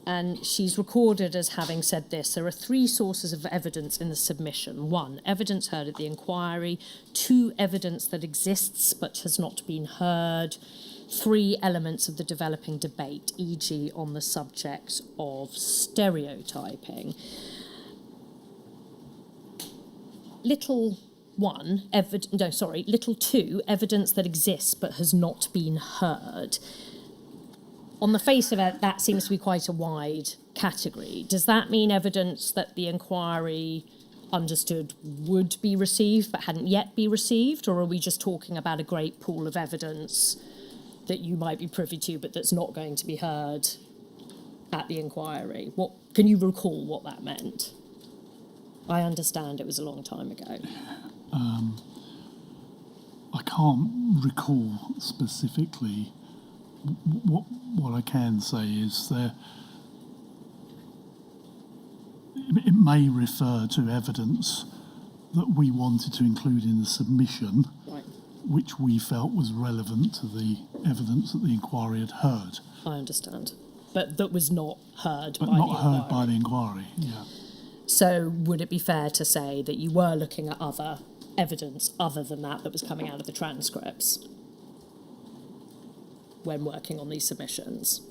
And she's recorded as having said this: there are 3 sources of evidence in the submission. 1, evidence heard at the inquiry. 2, evidence that exists but has not been heard. 3, elements of the developing debate, e.g. on the subject of stereotyping. Little 2, evidence that exists but has not been heard. On the face of it, that seems to be quite a wide category. Does that mean evidence that the inquiry understood would be received but hadn't yet been received, or are we just talking about a great pool of evidence that you might be privy to but that's not going to be heard at the inquiry? What can you recall what that meant? I understand it was a long time ago. I can't recall specifically. What I can say is it may refer to evidence that we wanted to include in the submission, which we felt was relevant to the evidence that the inquiry had heard. I understand. But that was not heard But by not the heard inquiry. by the inquiry, So would it be fair to say that you were looking at other evidence other than that was coming out of the transcripts when working on these submissions?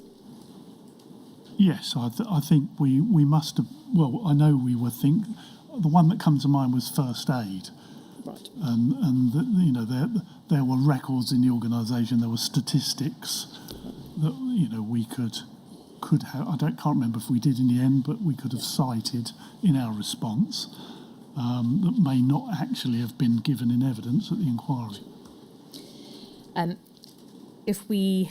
Yes, I think we must have. Well, I know we were the one that comes to mind was first aid, right? And there were records in the organisation. There were statistics that we could have. Can't remember if we did in the end, but we could have cited in our response that may not actually have been given in evidence at the inquiry. If we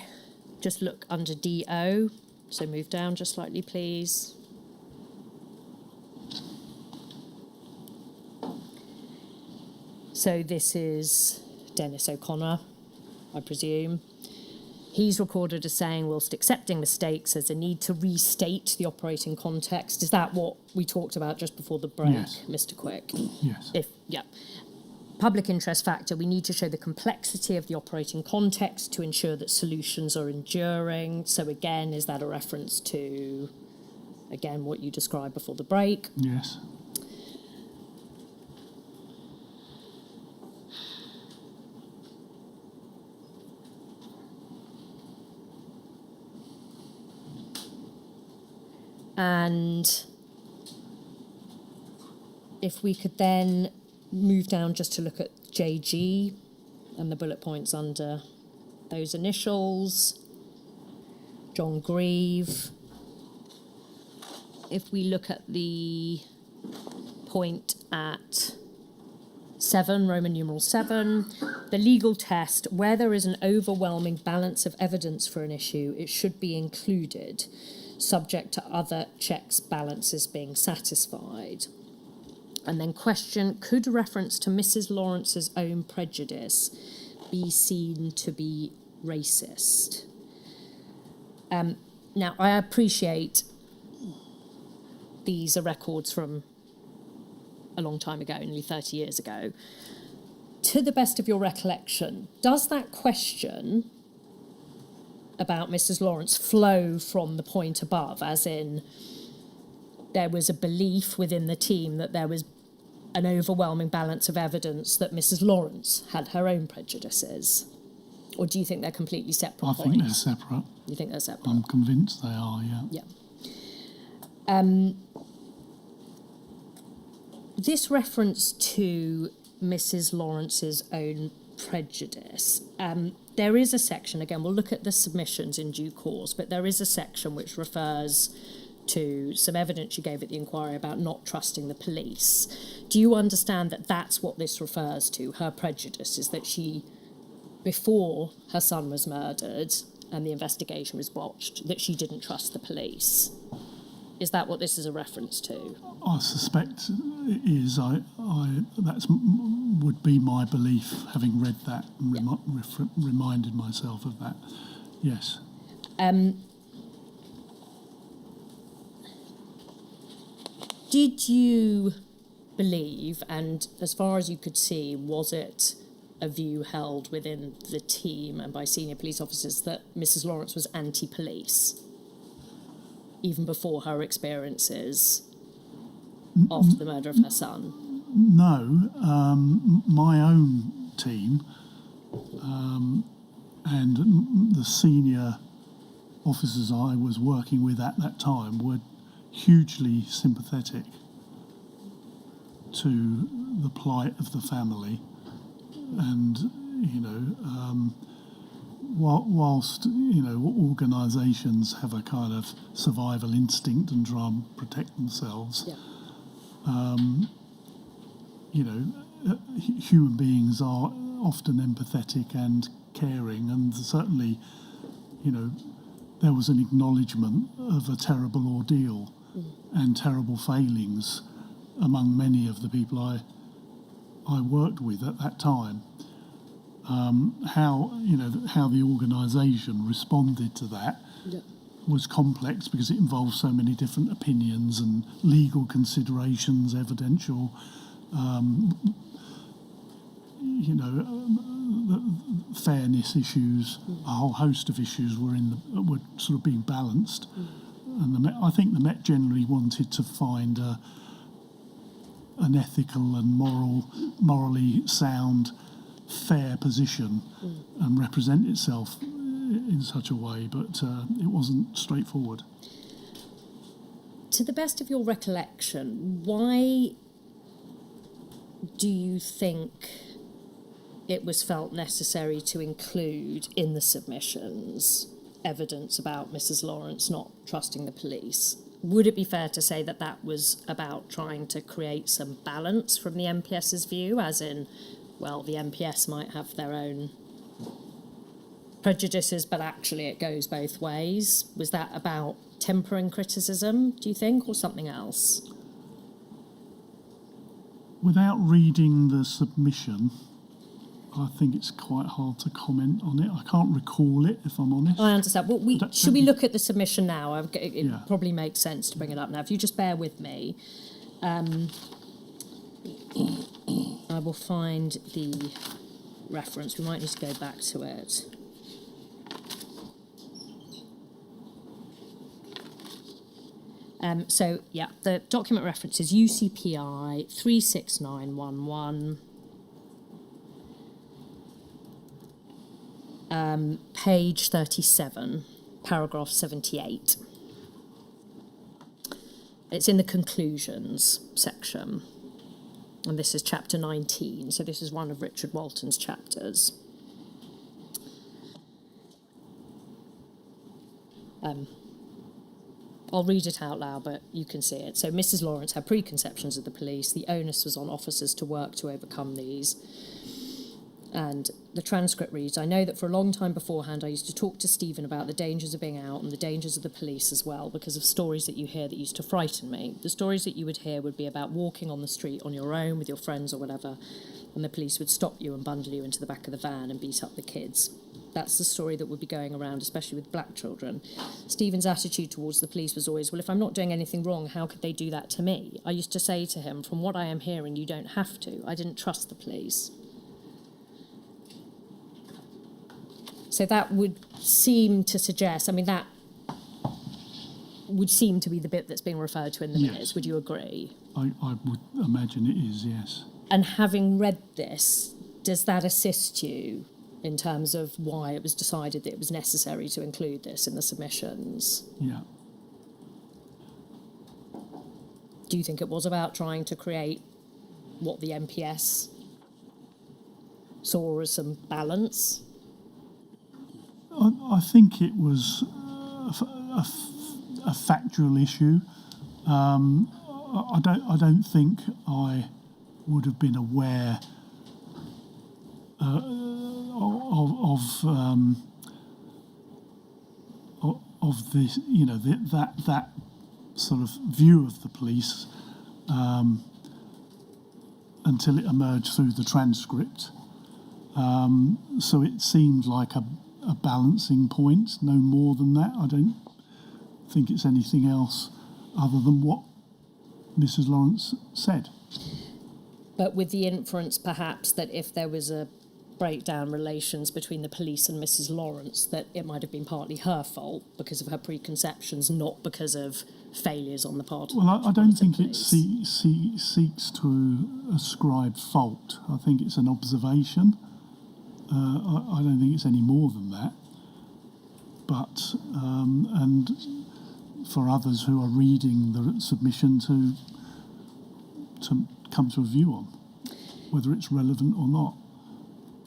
just look under DO, so move down just slightly, please. So this is Dennis O'Connor, I presume. He's recorded as saying, whilst accepting mistakes, there's a need to restate the operating context. Is that what we talked about just before the break, Yes. Mr. Quick? Yes. public interest factor, we need to show the complexity of the operating context to ensure that solutions are enduring. So again, is that a reference to, again, what you described before the break? Yes. And if we could then move down just to look at JG and the bullet points under those initials. John Grieve. If we look at the point at 7, Roman numeral 7, the legal test, where there is an overwhelming balance of evidence for an issue, it should be included, subject to other checks, balances being satisfied. And then question, could reference to Mrs. Lawrence's own prejudice be seen to be racist? Now, I appreciate these are records from a long time ago, nearly 30 years ago. To the best of your recollection, does that question about Mrs. Lawrence flow from the point above, as in there was a belief within the team that there was an overwhelming balance of evidence that Mrs. Lawrence had her own prejudices? Or do you think they're completely separate points? I think they're separate. You think they're separate? I'm convinced they are, yeah. Yeah. This reference to Mrs. Lawrence's own prejudice, there is a section, again, we'll look at the submissions in due course, but there is a section which refers to some evidence you gave at the inquiry about not trusting the police. Do you understand that that's what this refers to, her prejudice, is that she, before her son was murdered and the investigation was botched, that she didn't trust the police? Is that what this is a reference to? I suspect it is. That's would be my belief, having read that and reminded myself of that. Yes. Did you believe, and as far as you could see, was it a view held within the team and by senior police officers that Mrs. Lawrence was anti-police, even before her experiences after the murder of her son? No, my own team and the senior officers I was working with at that time were hugely sympathetic to the plight of the family, and whilst organisations have a kind of survival instinct and try and protect themselves, human beings are often empathetic and caring, and certainly, there was an acknowledgement of a terrible ordeal and terrible failings among many of the people I worked with at that time. How the organisation responded to that was complex because it involved so many different opinions and legal considerations, evidential, fairness issues. A whole host of issues were sort of being balanced, and I think the Met generally wanted to find an ethical and morally sound, fair position and represent itself in such a way, but it wasn't straightforward. To the best of your recollection, why do you think it was felt necessary to include in the submissions evidence about Mrs. Lawrence not trusting the police? Would it be fair to say that that was about trying to create some balance from the MPS's view, as in, well, the MPS might have their own prejudices, but actually it goes both ways? Was that about tempering criticism, do you think, or something else? Without reading the submission, I think it's quite hard to comment on it. I can't recall it, if I'm honest. I understand. Well, should we look at the submission now? It probably makes sense to bring it up now. If you just bear with me. I I will find the reference. We might need to go back to it. So, yeah, the document reference is UCPI 36911, page 37, paragraph 78. It's in the conclusions section, and this is chapter 19, so this is one of Richard Walton's chapters. I'll read it out loud, but you can see it. So Mrs. Lawrence had preconceptions of the police. The onus was on officers to work to overcome these. And the transcript reads, I know that for a long time beforehand I used to talk to Stephen about the dangers of being out and the dangers of the police as well, because of stories that you hear that used to frighten me. The stories that you would hear would be about walking on the street on your own with your friends or whatever, and the police would stop you and bundle you into the back of the van and beat up the kids. That's the story that would be going around, especially with black children. Stephen's attitude towards the police was always, well, if I'm not doing anything wrong, how could they do that to me? I used to say to him, from what I am hearing, you don't have to. I didn't trust the police. So that would seem to suggest, I mean, that would seem to be the bit that's being referred to in the minutes. Would you agree? I would imagine it is, yes. And having read this, does that assist you in terms of why it was decided that it was necessary to include this in the submissions? Yeah. Do you think it was about trying to create what the MPS saw as some balance? I think it was a factual issue. I don't think I would have been aware of this, you know, that sort of view of the police until it emerged through the transcript. So it seemed like a balancing point, no more than that. I don't think it's anything else other than what Mrs. Lawrence said. But with the inference, perhaps, that if there was a breakdown relations between the police and Mrs. Lawrence, that it might have been partly her fault because of her preconceptions, not because of failures on the part of the Well, I don't think it police. seeks to ascribe fault. I think it's an observation. I don't think it's any more than that. But, and for others who are reading the submission to come to a view on whether it's relevant or not.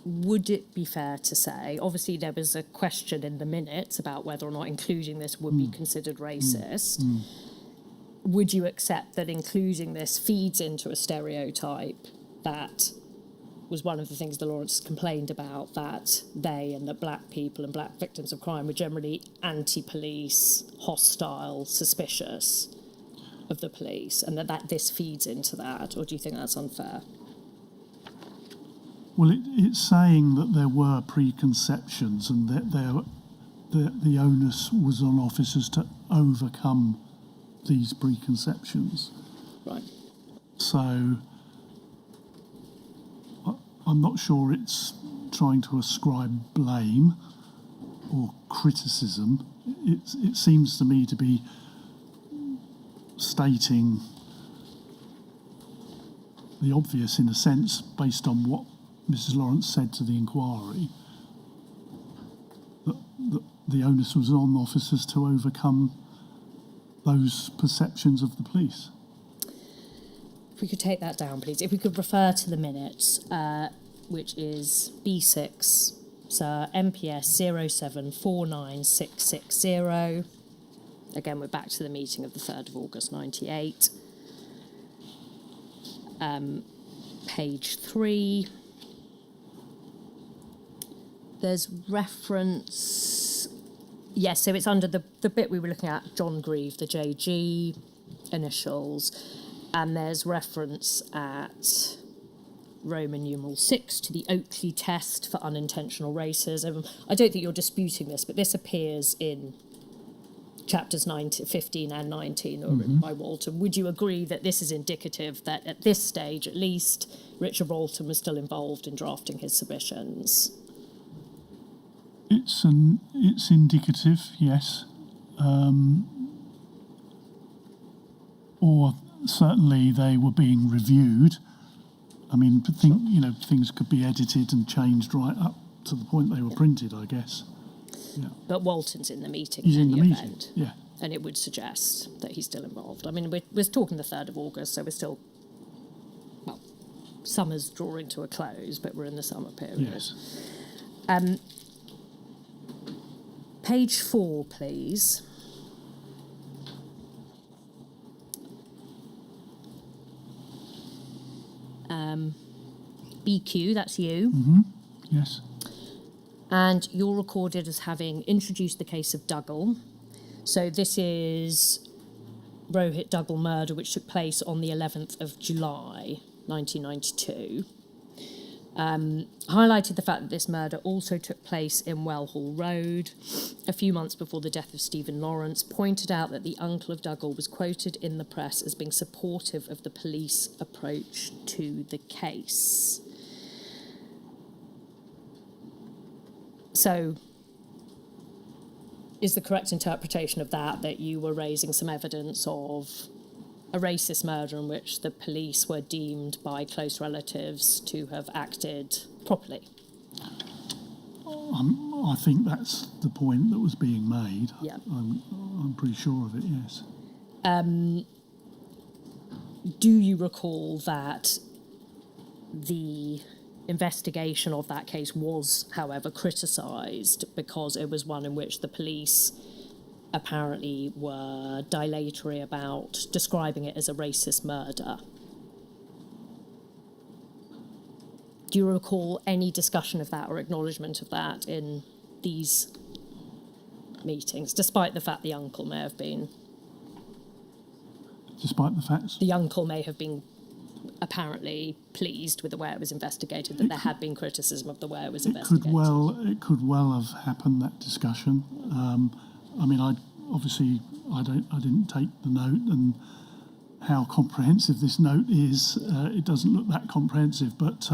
Would it be fair to say, obviously there was a question in the minutes about whether or not including this would be considered racist. Would you accept that including this feeds into a stereotype that was one of the things the Lawrence complained about, that they and that black people and black victims of crime were generally anti-police, hostile, suspicious of the police, and that this feeds into that? Or do you think that's unfair? Well, it's saying that there were preconceptions and that the onus was on officers to overcome these preconceptions. Right. So I'm not sure it's trying to ascribe blame or criticism. It seems to me to be stating the obvious, in a sense, based on what Mrs. Lawrence said to the inquiry, that the onus was on officers to overcome those perceptions of the police. If we could take that down, please. If we could refer to the minutes, which is B6, so MPS 0749660. Again, we're back to the meeting of the 3rd of August 98. Page 3. There's reference... Yes, so it's under the bit we were looking at, John Grieve, the JG initials, and there's reference at Roman numeral 6 to the Oakley test for unintentional racism. I don't think you're disputing this, but this appears in chapters 15 and 19 are written by Walton. Would you agree that this is indicative that at this stage, at least, Richard Walton was still involved in drafting his submissions? It's indicative, yes. Or certainly they were being reviewed. I mean, things could be edited and changed right up to the point they were printed, I guess. Yeah. But Walton's in the meeting. He's in the meeting, event, yeah. And it would suggest that he's still involved. I mean, we're talking the 3rd of August, so we're still, well, summer's drawing to a close, but we're in the summer period. Yes. Page 4, please. BQ, that's you. Yes. And you're recorded as having introduced the case of Dougal. So this is Rohit Dougal murder, which took place on the 11th of July, 1992. Highlighted the fact that this murder also took place in Wellhall Road a few months before the death of Stephen Lawrence, pointed out that the uncle of Dougal was quoted in the press as being supportive of the police approach to the case. So, is the correct interpretation of that you were raising some evidence of a racist murder in which the police were deemed by close relatives to have acted properly? I think that's the point that was being made. Yeah. I'm pretty sure of it, yes. Do you recall that the investigation of that case was, however, criticised because it was one in which the police apparently were dilatory about describing it as a racist murder? Do you recall any discussion of that or acknowledgement of that in these meetings, despite the fact the uncle may have been... Despite the facts? The uncle may have been apparently pleased with the way it was investigated, that there had been criticism of the way it was investigated. It could well have happened, that discussion. I mean, I didn't take the note, and how comprehensive this note is, it doesn't look that comprehensive, but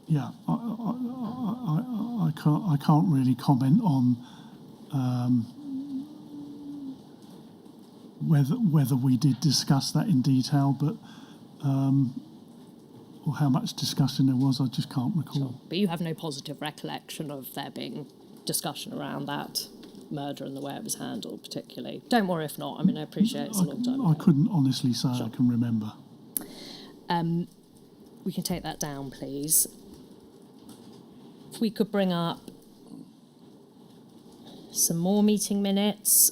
yeah, I can't really comment on whether we did discuss that in detail, but or how much discussion there was, I just can't recall. Sure. But you have no positive recollection of there being discussion around that murder and the way it was handled, particularly? Don't worry if not. I mean, I appreciate it's a long time ago. I couldn't honestly say Sure. I can remember. We can take that down, please. If we could bring up some more meeting minutes.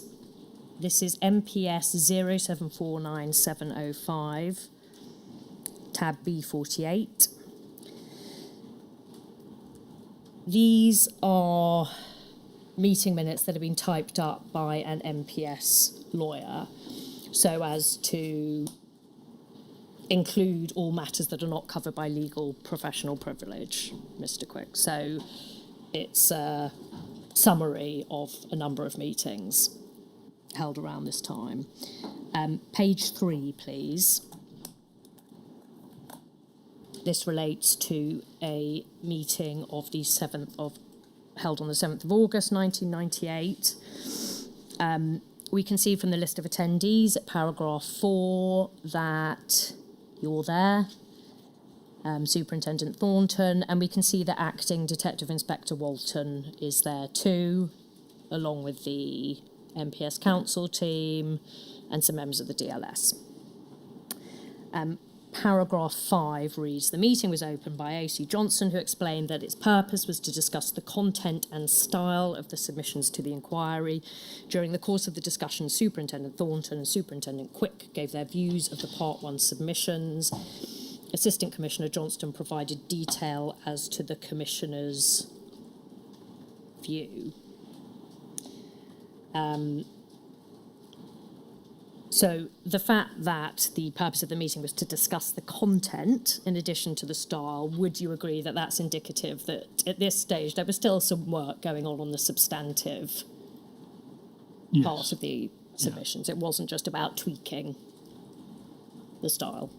This is MPS 0749705, tab B48. These are meeting minutes that have been typed up by an MPS lawyer so as to include all matters that are not covered by legal professional privilege, Mr. Quick. So it's a summary of a number of meetings held around this time. Page 3, please. This relates to a meeting of the held on the 7th of August 1998. We can see from the list of attendees at paragraph 4 that you're there, Superintendent Thornton, and we can see that Acting Detective Inspector Walton is there too, along with the MPS Council team and some members of the DLS. Paragraph 5 reads, the meeting was opened by AC Johnson, who explained that its purpose was to discuss the content and style of the submissions to the inquiry. During the course of the discussion, Superintendent Thornton and Superintendent Quick gave their views of the Part 1 submissions. Assistant Commissioner Johnston provided detail as to the Commissioner's view. So the fact that the purpose of the meeting was to discuss the content in addition to the style, would you agree that that's indicative that at this stage there was still some work going on the substantive part of the submissions? It wasn't just about tweaking the style.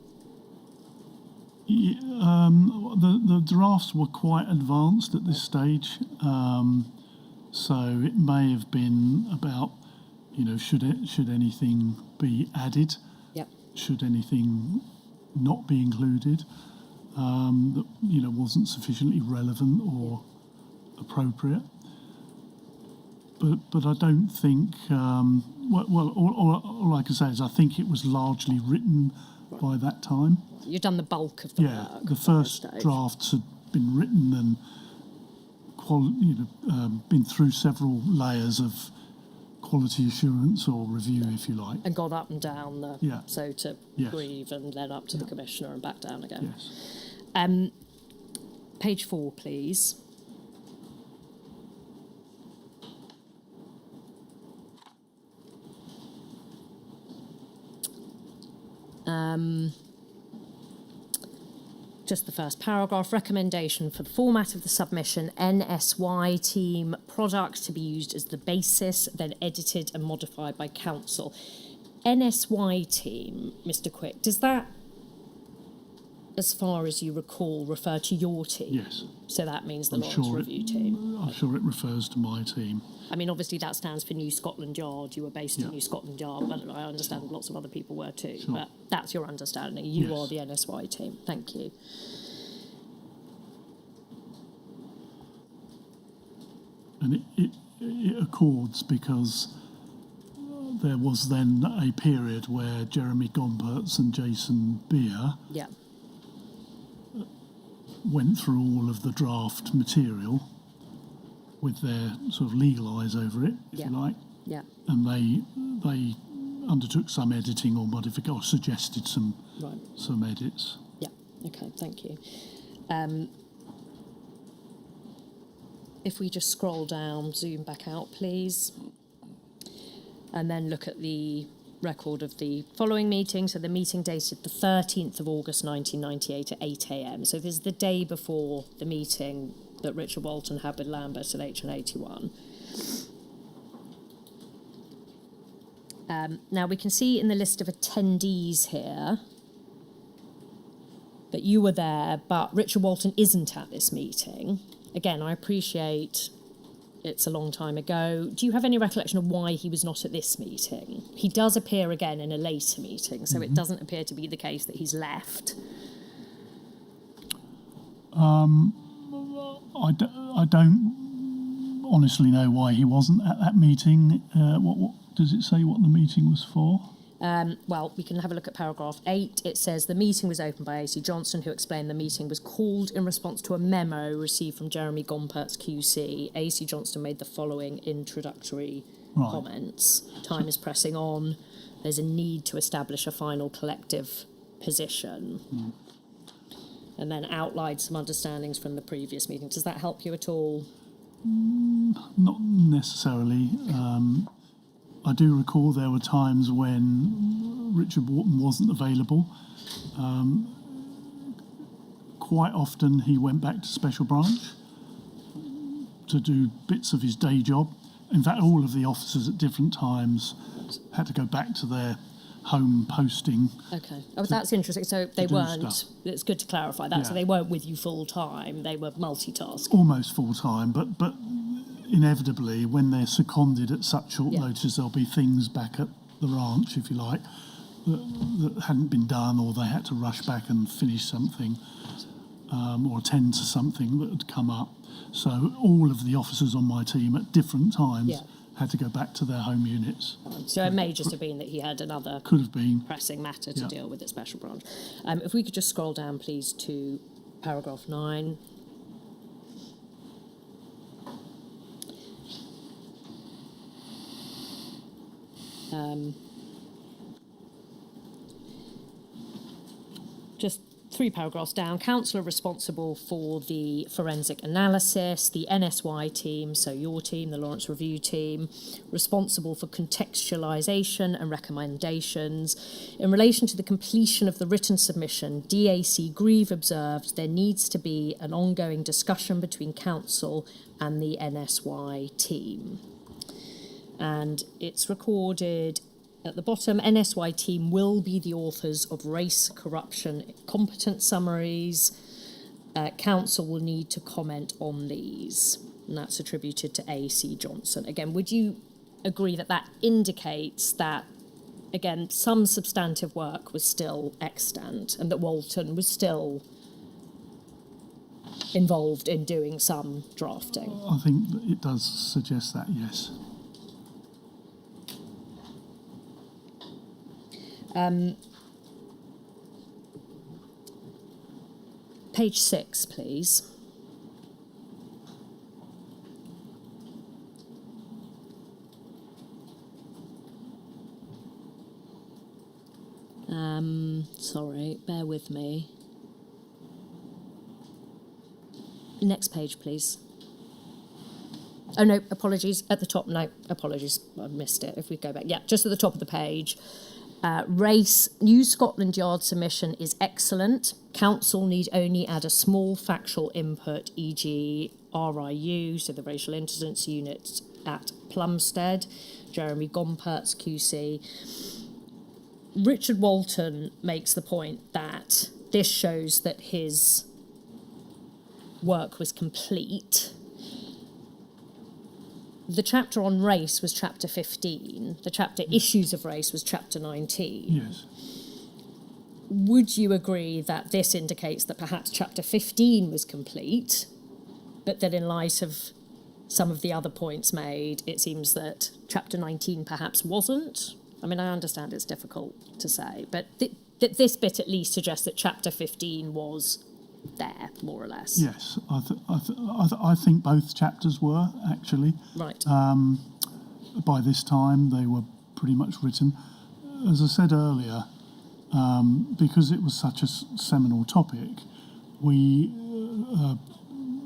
The drafts were quite advanced at this stage, so it may have been about, should anything be added? Yep. Should anything not be included that wasn't sufficiently relevant or appropriate? But I don't think. All I can say is I think it was largely written by that time. You've done the bulk of the work. The first drafts had been written and been through several layers of quality assurance or review, if you like. And got up and down so to Grieve and then up to the Commissioner and back down again. Yes. Page 4, please. Just the first paragraph, recommendation for the format of the submission, NSY team product to be used as the basis, then edited and modified by council. NSY team, Mr. Quick, does that, as far as you recall, refer to your team? Yes. So that means the Lawrence Review team? I'm sure it refers to my team. I mean, obviously that stands for New Scotland Yard. You were based in New Scotland Yard, but I understand lots of other people were too. Sure. But that's your understanding. You are the NSY team. Thank you. And it accords because there was then a period where Jeremy Gompertz and Jason Beer went through all of the draft material with their sort of legal eyes over it, if you like. Yeah. And they undertook some editing or modification, or suggested some edits. Yeah. Okay. Thank you. If we just scroll down, zoom back out, please, and then look at the record of the following meeting. So the meeting dated the 13th of August 1998 at 8 a.m. So this is the day before the meeting that Richard Walton had with Lambert at HN81. Now we can see in the list of attendees here that you were there, but Richard Walton isn't at this meeting. Again, I appreciate it's a long time ago. Do you have any recollection of why he was not at this meeting? He does appear again in a later meeting, so it doesn't appear to be the case that he's left. I don't honestly know why he wasn't at that meeting. What does it say what the meeting was for? Well, we can have a look at paragraph 8. It says the meeting was opened by AC Johnston, who explained the meeting was called in response to a memo received from Jeremy Gompertz QC. AC Johnston made the following introductory comments. Time is pressing on. There's a need to establish a final collective position. And then outlined some understandings from the previous meeting. Does that help you at all? Not necessarily. I do recall there were times when Richard Walton wasn't available. Quite often he went back to Special Branch to do bits of his day job. In fact, all of the officers at different times had to go back to their home posting. Okay. Oh, that's interesting. So they weren't, stuff. it's good to clarify that. So they weren't with you full time, they were multitasking. Almost full time, but inevitably, when they're seconded at such short notice, there'll be things back at the ranch, if you like, that hadn't been done, or they had to rush back and finish something, or attend to something that had come up. So all of the officers on my team at different times had to go back to their home units. So it may just have been that he had another could have been pressing matter to deal with at Special Branch. If we could just scroll down, please, to paragraph 9. Just 3 paragraphs down, council are responsible for the forensic analysis, the NSY team, so your team, the Lawrence Review team, responsible for contextualisation and recommendations. In relation to the completion of the written submission, DAC Grieve observed there needs to be an ongoing discussion between council and the NSY team. And it's recorded at the bottom, NSY team will be the authors of race, corruption, competence summaries. Council will need to comment on these. And that's attributed to A.C. Johnson. Again, would you agree that that indicates that, again, some substantive work was still extant and that Walton was still involved in doing some drafting? I think that it does suggest that, yes. Page 6, please. Sorry, bear with me. Next page, please. Oh, no, apologies. At the top, no, apologies. I missed it. If we go back. Yeah, just at the top of the page. Race, New Scotland Yard submission is excellent. Council need only add a small factual input, e.g. RIU, so the Racial Incidence Unit at Plumstead, Jeremy Gompertz, QC. Richard Walton makes the point that this shows that his work was complete. The chapter on race was chapter 15. The chapter issues of race was chapter 19. Yes. Would you agree that this indicates that perhaps chapter 15 was complete, but that in light of some of the other points made, it seems that chapter 19 perhaps wasn't? I mean, I understand it's difficult to say, but this bit at least suggests that chapter 15 was there, more or less. Yes, I think both chapters were, actually. Right. By this time, they were pretty much written. As I said earlier, because it was such a seminal topic, we,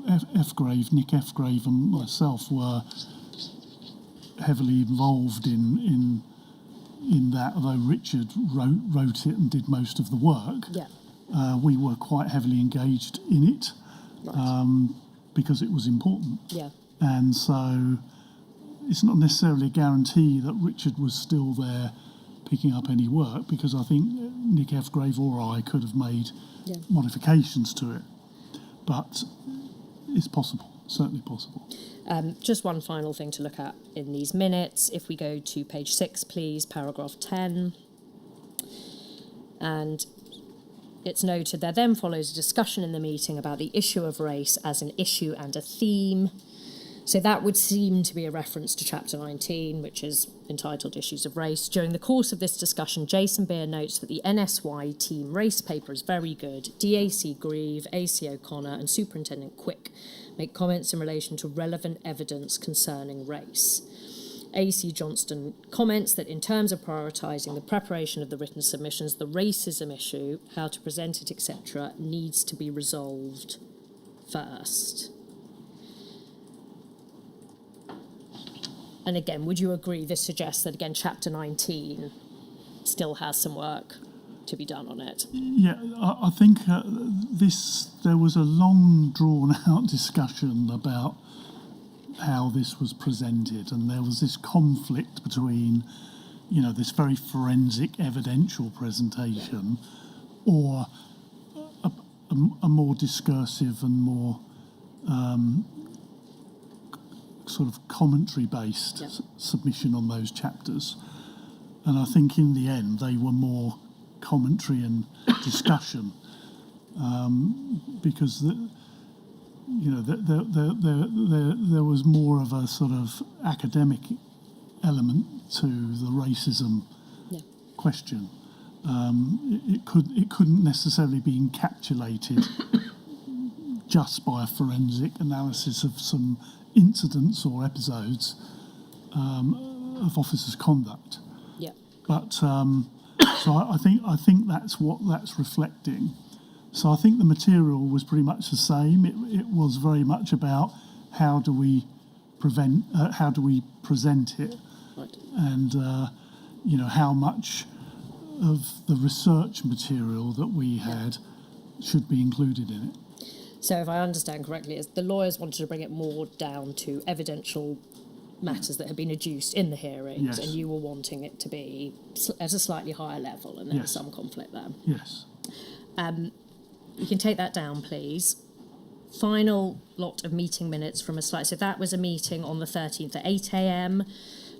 Nick F. Grave and myself were heavily involved in that, although Richard wrote it and did most of the work. Yeah. We were quite heavily engaged in it, Right. because it was important. Yeah. And so it's not necessarily a guarantee that Richard was still there picking up any work, because I think Nick F. Grave or I could have made modifications to it. But it's possible, certainly possible. Just one final thing to look at in these minutes. If we go to page 6, please, paragraph 10. And it's noted there then follows a discussion in the meeting about the issue of race as an issue and a theme. So that would seem to be a reference to chapter 19, which is entitled Issues of Race. During the course of this discussion, Jason Beer notes that the NSY team race paper is very good. DAC Grieve, AC O'Connor and Superintendent Quick make comments in relation to relevant evidence concerning race. A.C. Johnston comments that in terms of prioritising the preparation of the written submissions, the racism issue, how to present it, etc., needs to be resolved first. And again, would you agree this suggests that, again, chapter 19 still has some work to be done on it? Yeah, I think there was a long, drawn-out discussion about how this was presented, and there was this conflict between, this very forensic evidential presentation or a more discursive and more sort of commentary-based submission on those chapters. And I think in the end they were more commentary and discussion, because there was more of a sort of academic element to the racism question. It couldn't necessarily be encapsulated just by a forensic analysis of some incidents or episodes of officers' conduct. Yeah. But so I think that's what that's reflecting. So I think the material was pretty much the same. It was very much about how do we present it, Right. and how much of the research material that we had should be included in it. So if I understand correctly, the lawyers wanted to bring it more down to evidential matters that had been adduced in the hearings, Yes. and you were wanting it to be at a slightly higher level, and there was Yes. some conflict there. Yes. You can take that down, please. Final lot of meeting minutes from a slide. So that was a meeting on the 13th at 8 a.m.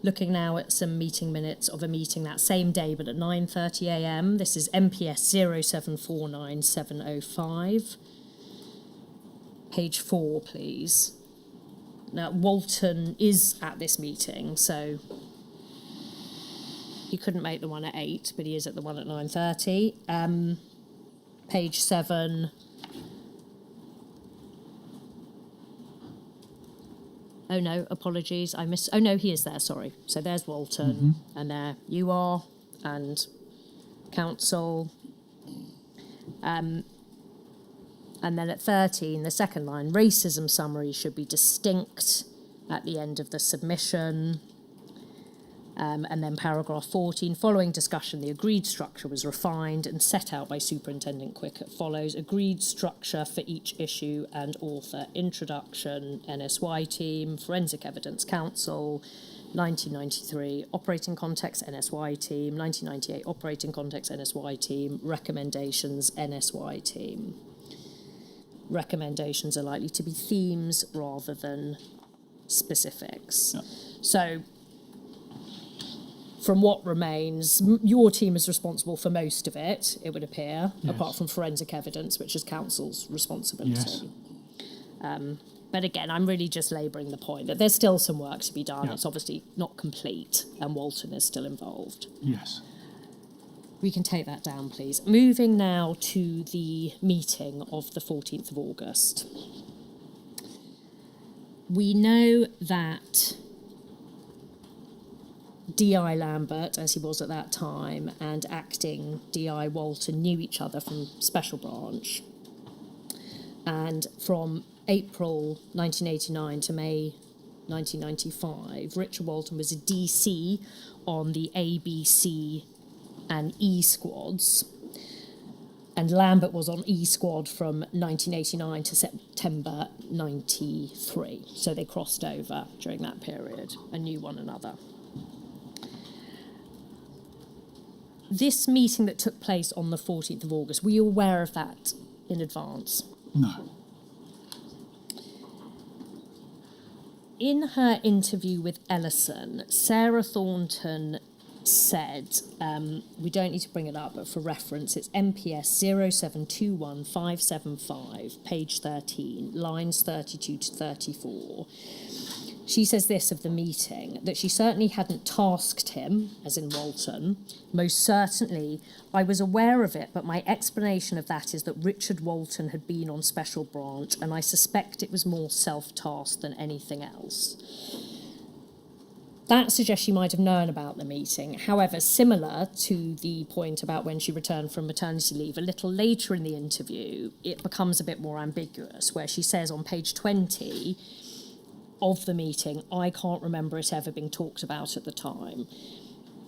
Looking now at some meeting minutes of a meeting that same day, but at 9:30 a.m. This is MPS 0749705. Page 4, please. Now, Walton is at this meeting, so he couldn't make the one at 8, but he is at the one at 9:30. Page 7. Oh no, apologies, I missed. Oh no, he is there, sorry. So there's Walton, and there you are, and counsel. And then at 13, the second line, racism summary should be distinct at the end of the submission. And then paragraph 14, following discussion, the agreed structure was refined and set out by Superintendent Quick as follows. Agreed structure for each issue and author. Introduction, NSY team, Forensic Evidence Council, 1993, operating context, NSY team, 1998, operating context, NSY team, recommendations, NSY team. Recommendations are likely to be themes rather than specifics. Yeah. So, from what remains, your team is responsible for most of it, it would appear, Yes. apart from forensic evidence, which is council's responsibility. Yes. But again, I'm really just labouring the point that there's still some work to be done. Yeah. It's obviously not complete, and Walton is still involved. Yes. We can take that down, please. Moving now to the meeting of the 14th of August. We know that DI Lambert, as he was at that time, and acting DI Walton knew each other from Special Branch. And from April 1989 to May 1995, Richard Walton was a DC on the ABC and E squads, and Lambert was on E squad from 1989 to September 93. So they crossed over during that period and knew one another. This meeting that took place on the 14th of August, were you aware of that in advance? No. In her interview with Ellison, Sarah Thornton said, we don't need to bring it up, but for reference, it's MPS 0721575, page 13, lines 32 to 34. She says this of the meeting, that she certainly hadn't tasked him, as in Walton. Most certainly, I was aware of it, but my explanation of that is that Richard Walton had been on Special Branch, and I suspect it was more self-tasked than anything else. That suggests she might have known about the meeting. However, similar to the point about when she returned from maternity leave, a little later in the interview, it becomes a bit more ambiguous, where she says on page 20 of the meeting, I can't remember it ever being talked about at the time.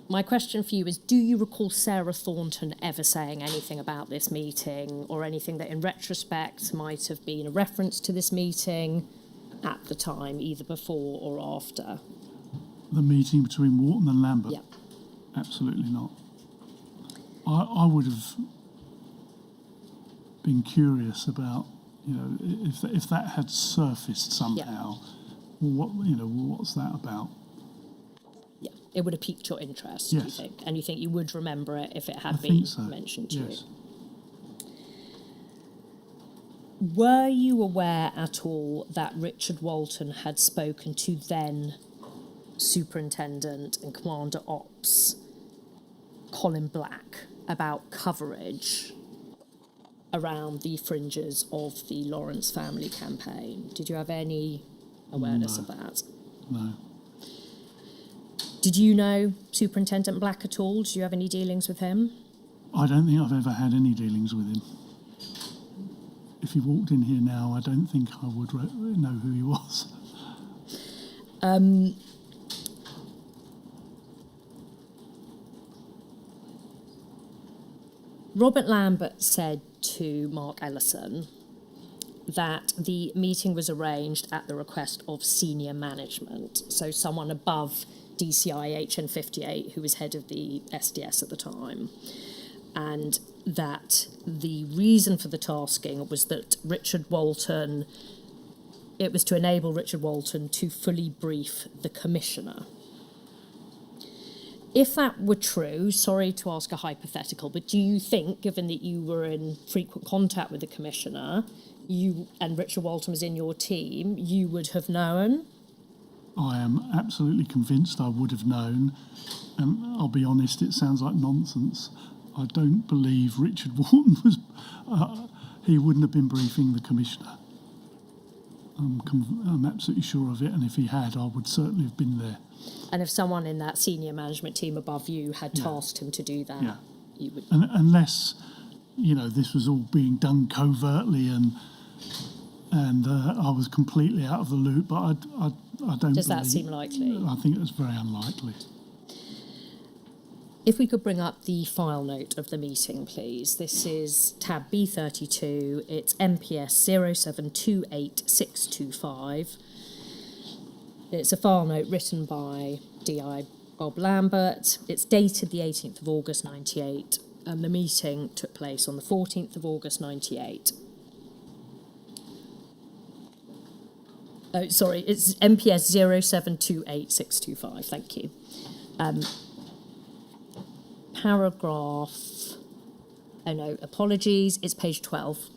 My question for you is, do you recall Sarah Thornton ever saying anything about this meeting, or anything that in retrospect might have been a reference to this meeting at the time, either before or after? The meeting between Walton and Lambert? Yeah. Absolutely not. I would have been curious about, if that had surfaced somehow. What's that about? Yeah, it would have piqued your interest, Yes. do you think? And you think you would remember it if it had I been think so. mentioned to Yes. you? Were you aware at all that Richard Walton had spoken to then Superintendent and Commander Ops Colin Black about coverage around the fringes of the Lawrence family campaign? Did you have any awareness of that? No. Did you know Superintendent Black at all? Did you have any dealings with him? I don't think I've ever had any dealings with him. if he walked in here now, I don't think I would know who he was. Robert Lambert said to Mark Ellison that the meeting was arranged at the request of senior management, so someone above DCI HN58, who was head of the SDS at the time, and that the reason for the tasking was that it was to enable Richard Walton to fully brief the commissioner. If that were true, sorry to ask a hypothetical, but do you think, given that you were in frequent contact with the commissioner, you and Richard Walton was in your team, you would have known? I am absolutely convinced I would have known, and I'll be honest, it sounds like nonsense. I don't believe Richard Walton was... he wouldn't have been briefing the commissioner. I'm absolutely sure of it, and if he had, I would certainly have been there. And if someone in that senior management team above you had tasked him to do that, you would... Unless, this was all being done covertly and I was completely out of the loop, but I don't Does that seem likely? I think it's very unlikely. If we could bring up the file note of the meeting, please. This is tab B32. It's MPS 0728625. It's a file note written by DI Bob Lambert. It's dated the 18th of August 98, and the meeting took place on the 14th of August 98. Oh, sorry, it's MPS 0728625. Thank you. Paragraph... Oh no, apologies. It's page 12.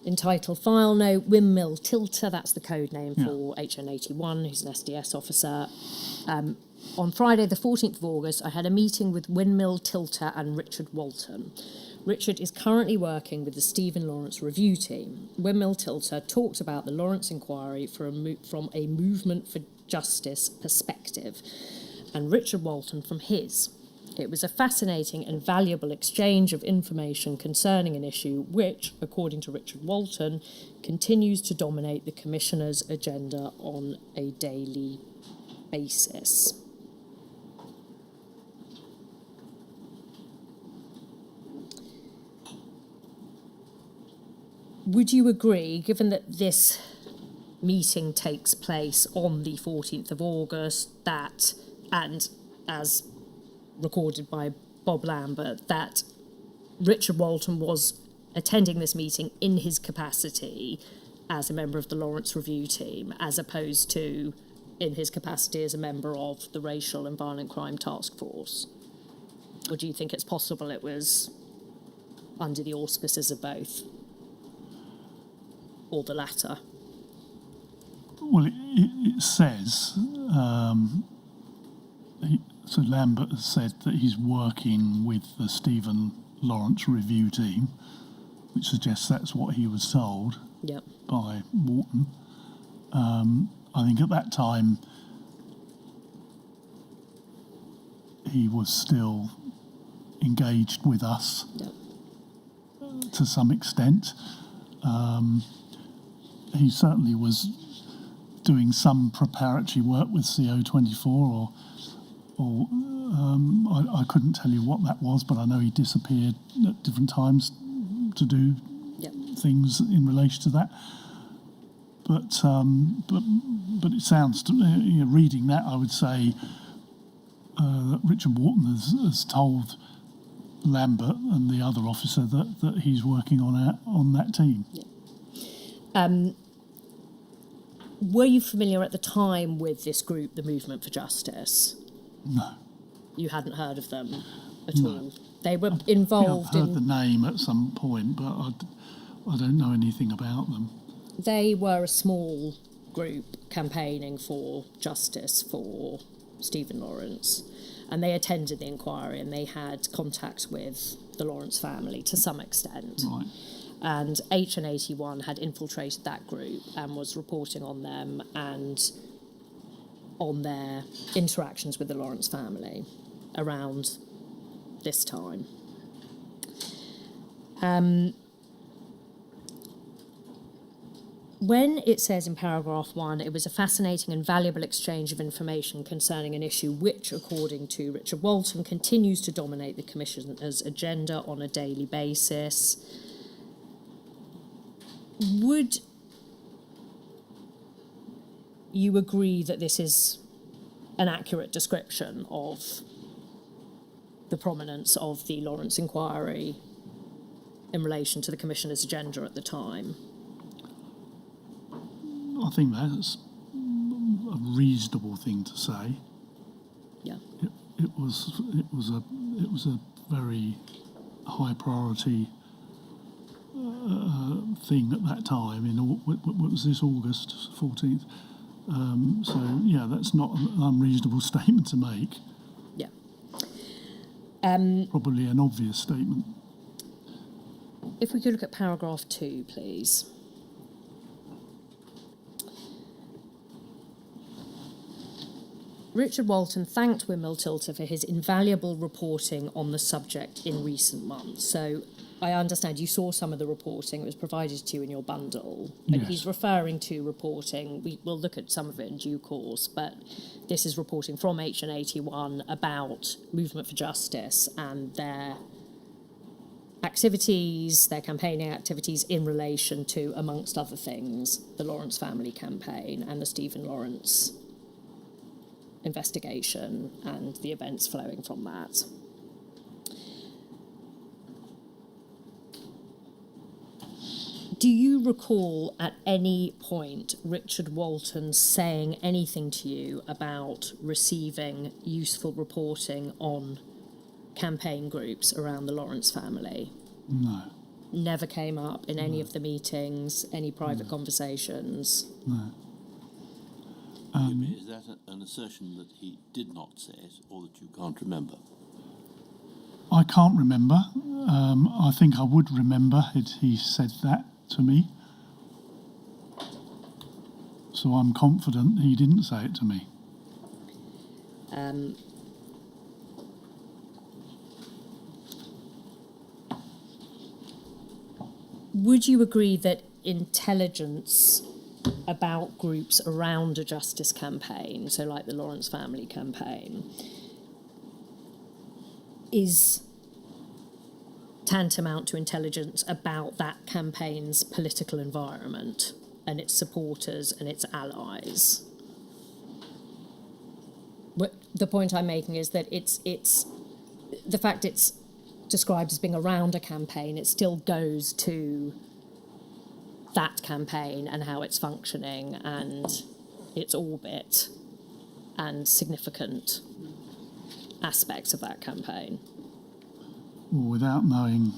Entitled File Note, Windmill Tilter, that's the code name for HN81, who's an SDS officer. On Friday, the 14th of August, I had a meeting with Windmill Tilter and Richard Walton. Richard is currently working with the Stephen Lawrence review team. Windmill Tilter talked about the Lawrence inquiry from a movement for justice perspective, and Richard Walton from his. It was a fascinating and valuable exchange of information concerning an issue which, according to Richard Walton, continues to dominate the Commissioner's agenda on a daily basis. Would you agree, given that this meeting takes place on the 14th of August, that, and as recorded by Bob Lambert, that Richard Walton was attending this meeting in his capacity as a member of the Lawrence Review team, as opposed to in his capacity as a member of the Racial and Violent Crime Task Force? Or do you think it's possible it was under the auspices of both? Or the latter? Well, it says... So Lambert has said that he's working with the Stephen Lawrence review team, which suggests that's what he was told by Walton. I think at that time he was still engaged with us to some extent. He certainly was doing some preparatory work with CO24 or I couldn't tell you what that was, but I know he disappeared at different times to do things in relation to that. But it sounds to me, reading that, I would say that Richard Walton has told Lambert and the other officer that he's working on that team. Were you familiar at the time with this group, the Movement for Justice? No. You hadn't heard of them at all? They were involved I've heard the name at some point, but I don't know anything about them. They were a small group campaigning for justice for Stephen Lawrence, and they attended the inquiry and they had contact with the Lawrence family to some extent. Right. And HN81 had infiltrated that group and was reporting on them and on their interactions with the Lawrence family. around this time. When it says in paragraph 1, it was a fascinating and valuable exchange of information concerning an issue which, according to Richard Walton, continues to dominate the Commissioner's agenda on a daily basis. Would you agree that this is an accurate description of the prominence of the Lawrence inquiry in relation to the Commissioner's agenda at the time? I think that's a reasonable thing to say. Yeah. It was a very high priority thing at that time. What was this, August 14th? So yeah, that's not an unreasonable statement to make. Yeah. Probably an obvious statement. If we could look at paragraph 2, please. Richard Walton thanked Wimell Tilter for his invaluable reporting on the subject in recent months. So I understand you saw some of the reporting. It was provided to you in your bundle. But Yes. he's referring to reporting. We'll look at some of it in due course, but this is reporting from HN81 about Movement for Justice and their activities, their campaigning activities in relation to, amongst other things, the Lawrence family campaign and the Stephen Lawrence investigation and the events flowing from that. Do you recall at any point Richard Walton saying anything to you about receiving useful reporting on campaign groups around the Lawrence family? No. Never came up in any of the meetings, any private conversations? No. Is that an assertion that he did not say it, or that you can't remember? I can't remember. I think I would remember it. He said that to me. So I'm confident he didn't say it to me. Would you agree that intelligence about groups around a justice campaign, so like the Lawrence family campaign, is tantamount to intelligence about that campaign's political environment and its supporters and its allies? But the point I'm making is that it's the fact it's described as being around a campaign, it still goes to that campaign and how it's functioning and its orbit and significant aspects of that campaign. Well, without knowing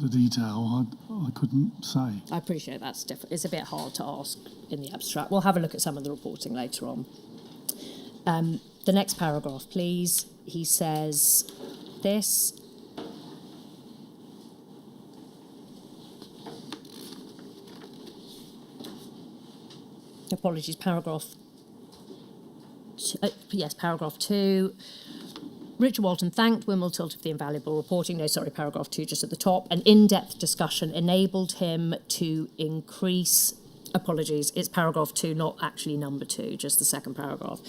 the detail, I couldn't say. I appreciate that's different. It's a bit hard to ask in the abstract. We'll have a look at some of the reporting later on. The next paragraph, please. He says this. Apologies, paragraph 2. Richard Walton thanked Wimell Tilter for the invaluable reporting. Paragraph 2 just at the top. An in-depth discussion enabled him to increase... Apologies, it's paragraph 2, not actually number 2, just the second paragraph.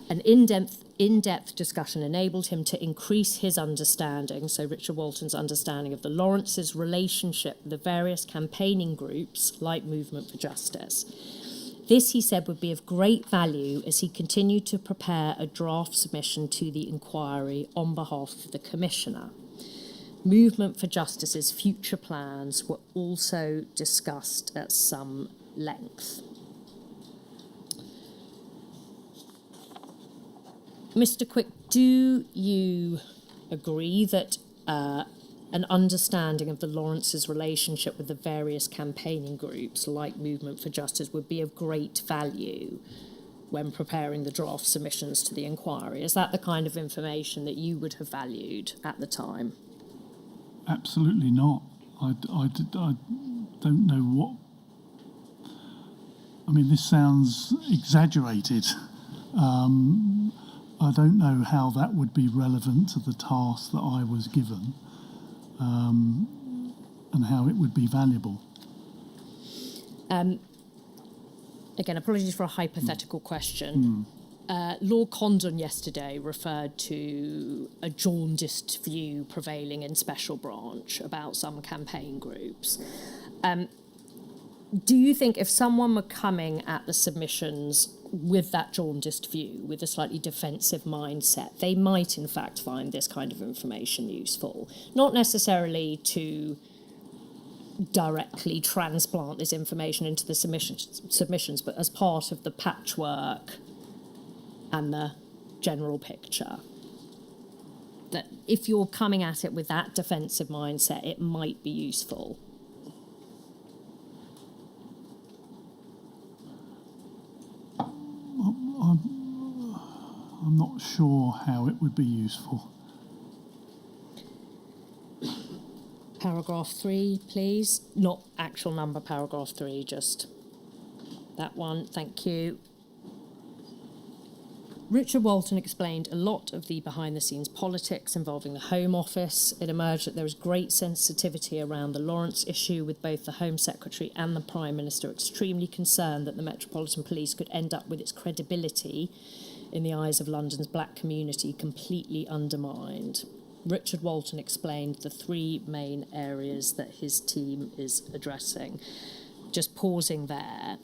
An in-depth discussion enabled him to increase his understanding, so Richard Walton's understanding of the Lawrences' relationship with the various campaigning groups like Movement for Justice. This, he said, would be of great value as he continued to prepare a draft submission to the inquiry on behalf of the Commissioner. Movement for Justice's future plans were also discussed at some length. Mr. Quick, do you agree that an understanding of the Lawrences' relationship with the various campaigning groups like Movement for Justice would be of great value when preparing the draft submissions to the inquiry? Is that the kind of information that you would have valued at the time? Absolutely not. I don't know what... I mean, this sounds exaggerated, I don't know how that would be relevant to the task that I was given, and how it would be valuable. Again, apologies for a hypothetical question. Lord Condon yesterday referred to a jaundiced view prevailing in Special Branch about some campaign groups. Do you think if someone were coming at the submissions with that jaundiced view, with a slightly defensive mindset, they might in fact find this kind of information useful? Not necessarily to directly transplant this information into the submissions, but as part of the patchwork and the general picture. That if you're coming at it with that defensive mindset, it might be useful. I'm not sure how it would be useful. Paragraph 3, please. Not actual number paragraph 3, just that one. Thank you. Richard Walton explained a lot of the behind-the-scenes politics involving the Home Office. It emerged that there is great sensitivity around the Lawrence issue, with both the Home Secretary and the Prime Minister extremely concerned that the Metropolitan Police could end up with its credibility in the eyes of London's black community completely undermined. Richard Walton explained the 3 main areas that his team is addressing. Just pausing there.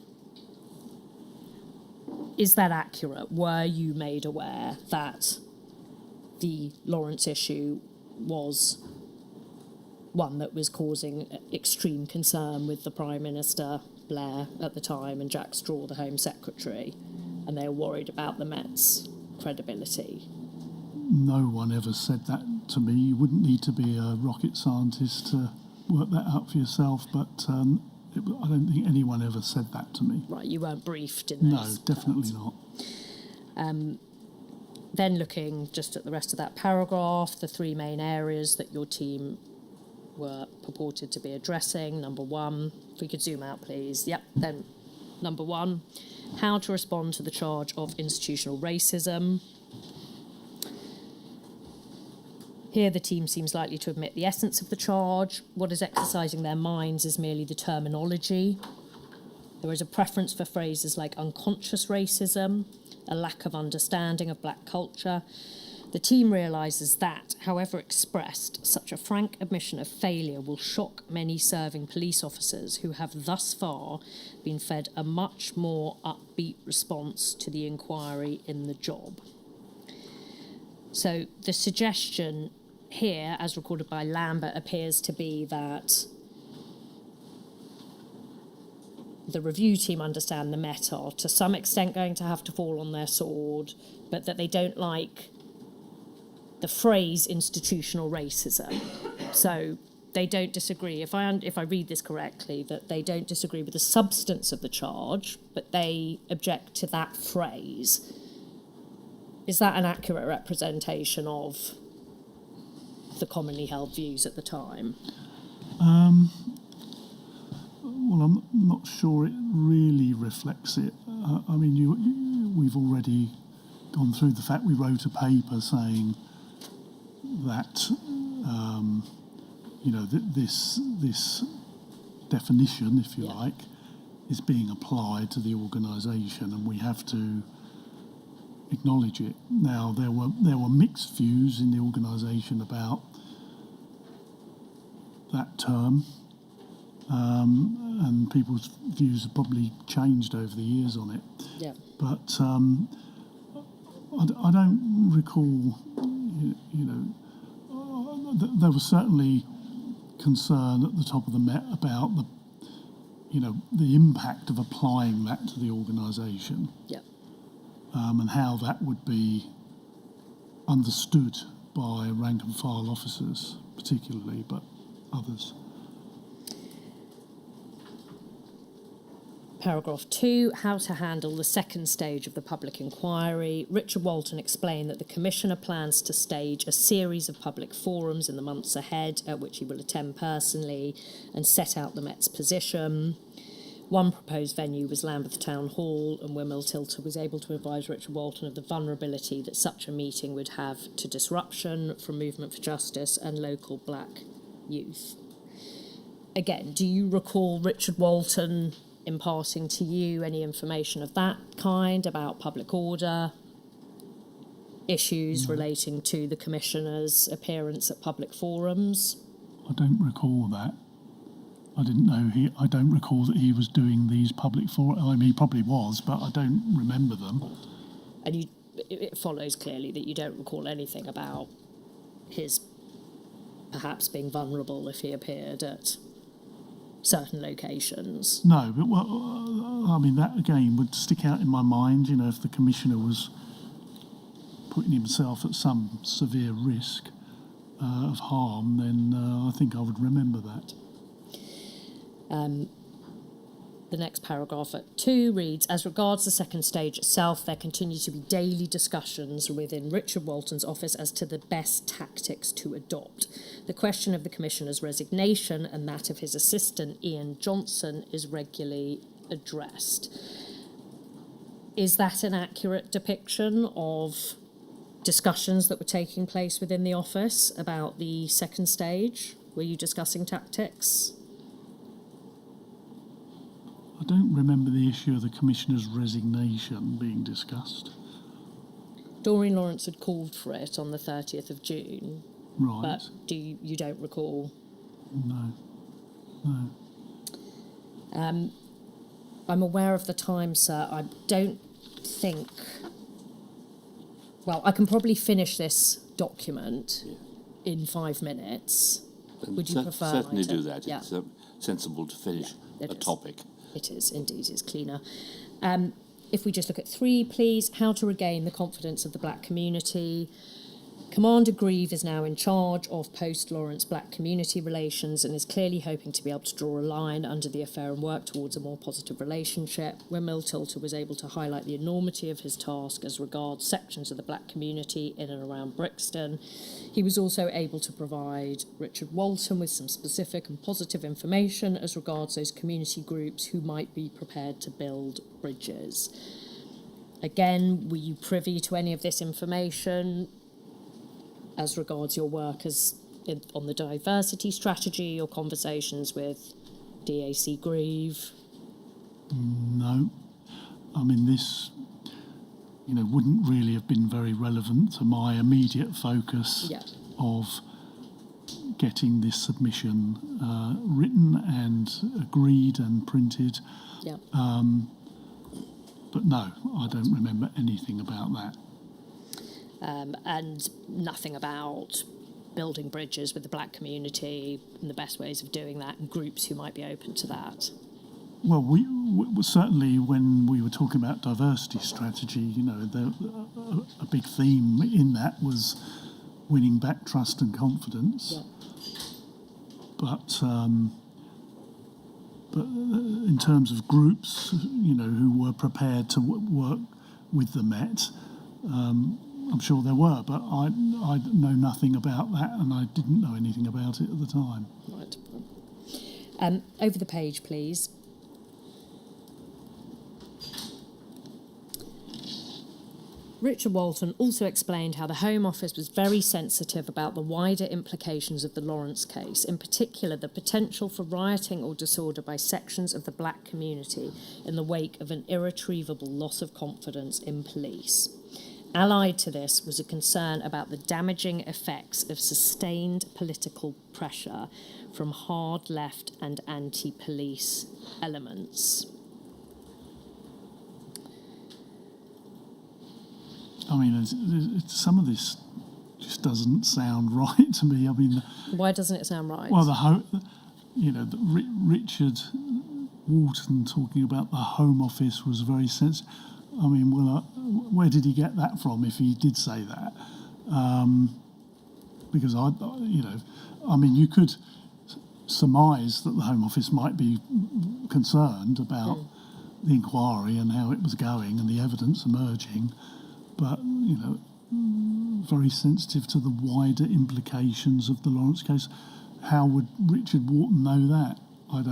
Is that accurate? Were you made aware that the Lawrence issue was one that was causing extreme concern with the Prime Minister, Blair, at the time, and Jack Straw, the Home Secretary, and they were worried about the Met's credibility? No one ever said that to me. You wouldn't need to be a rocket scientist to work that out for yourself, but I don't think anyone ever said that to me. Right, you weren't briefed in those? No, definitely not. Then looking just at the rest of that paragraph, the 3 main areas that your team were purported to be addressing. Number 1, if we could zoom out, please. Yep, then number 1, how to respond to the charge of institutional racism. Here, the team seems likely to admit the essence of the charge. What is exercising their minds is merely the terminology. There is a preference for phrases like unconscious racism, a lack of understanding of black culture. The team realises that, however expressed, such a frank admission of failure will shock many serving police officers who have thus far been fed a much more upbeat response to the inquiry in the job. So the suggestion here, as recorded by Lambert, appears to be that the review team understand the Met are to some extent going to have to fall on their sword, but that they don't like the phrase institutional racism. So they don't disagree, if I read this correctly, that they don't disagree with the substance of the charge, but they object to that phrase. Is that an accurate representation of the commonly held views at the time? Well, I'm not sure it really reflects it. I mean, we've already gone through the fact we wrote a paper saying that, this definition, if you like, is being applied to the organisation, and we have to acknowledge it. Now, there were mixed views in the organisation about that term, and people's views have probably changed over the years on it. Yeah. But I don't recall, there was certainly concern at the top of the Met about the impact of applying that to the organisation. Yeah. And how that would be understood by rank and file officers, particularly, but others. Paragraph 2, how to handle the second stage of the public inquiry. Richard Walton explained that the Commissioner plans to stage a series of public forums in the months ahead, at which he will attend personally and set out the Met's position. One proposed venue was Lambeth Town Hall, and Wimmill Tilter was able to advise Richard Walton of the vulnerability that such a meeting would have to disruption from Movement for Justice and local black youth. Again, do you recall Richard Walton imparting to you any information of that kind about public order, issues relating to the Commissioner's appearance at public forums? I don't recall that. I don't recall that he was doing these public forums. I mean, he probably was, but I don't remember them. And it follows clearly that you don't recall anything about his perhaps being vulnerable if he appeared at certain locations. No, but I mean, that again would stick out in my mind, you know, if the Commissioner was putting himself at some severe risk of harm, then I think I would remember that. The next paragraph at 2 reads, as regards the second stage itself, there continue to be daily discussions within Richard Walton's office as to the best tactics to adopt. The question of the Commissioner's resignation and that of his assistant, Ian Johnson, is regularly addressed. Is that an accurate depiction of discussions that were taking place within the office about the second stage? Were you discussing tactics? I don't remember the issue of the Commissioner's resignation being discussed. Doreen Lawrence had called for it on the 30th of June. Right. But you don't recall? No. I'm aware of the time, sir. I don't think... Well, I can probably finish this document in 5 minutes. Would you prefer? Certainly do that. Yeah. It's sensible to finish it a is. topic. It is, indeed, it's cleaner. If we just look at 3, please. How to regain the confidence of the black community. Commander Grieve is now in charge of post-Lawrence black community relations and is clearly hoping to be able to draw a line under the affair and work towards a more positive relationship. Wimmill Tilter was able to highlight the enormity of his task as regards sections of the black community in and around Brixton. He was also able to provide Richard Walton with some specific and positive information as regards those community groups who might be prepared to build bridges. Again, were you privy to any of this information as regards your work on the diversity strategy or conversations with DAC Grieve? No. I mean, this, wouldn't really have been very relevant to my immediate focus of getting this submission written and agreed and printed. Yeah. But no, I don't remember anything about that. And nothing about building bridges with the black community and the best ways of doing that and groups who might be open to that? Well, we certainly, when we were talking about diversity strategy, a big theme in that was winning back trust and confidence. Yeah. But in terms of groups, who were prepared to work with the Met, I'm sure there were, but I know nothing about that, and I didn't know anything about it at the time. Right. Over the page, please. Richard Walton also explained how the Home Office was very sensitive about the wider implications of the Lawrence case, in particular the potential for rioting or disorder by sections of the black community in the wake of an irretrievable loss of confidence in police. Allied to this was a concern about the damaging effects of sustained political pressure from hard left and anti-police elements. I mean, some of this just doesn't sound right to me. I mean, why doesn't it sound right? Well, Richard Walton talking about the Home Office was very sensitive. I mean, where did he get that from if he did say that? Because you could surmise that the Home Office might be concerned about the inquiry and how it was going and the evidence emerging, but, very sensitive to the wider implications of the Lawrence case. How would Richard Walton know that? I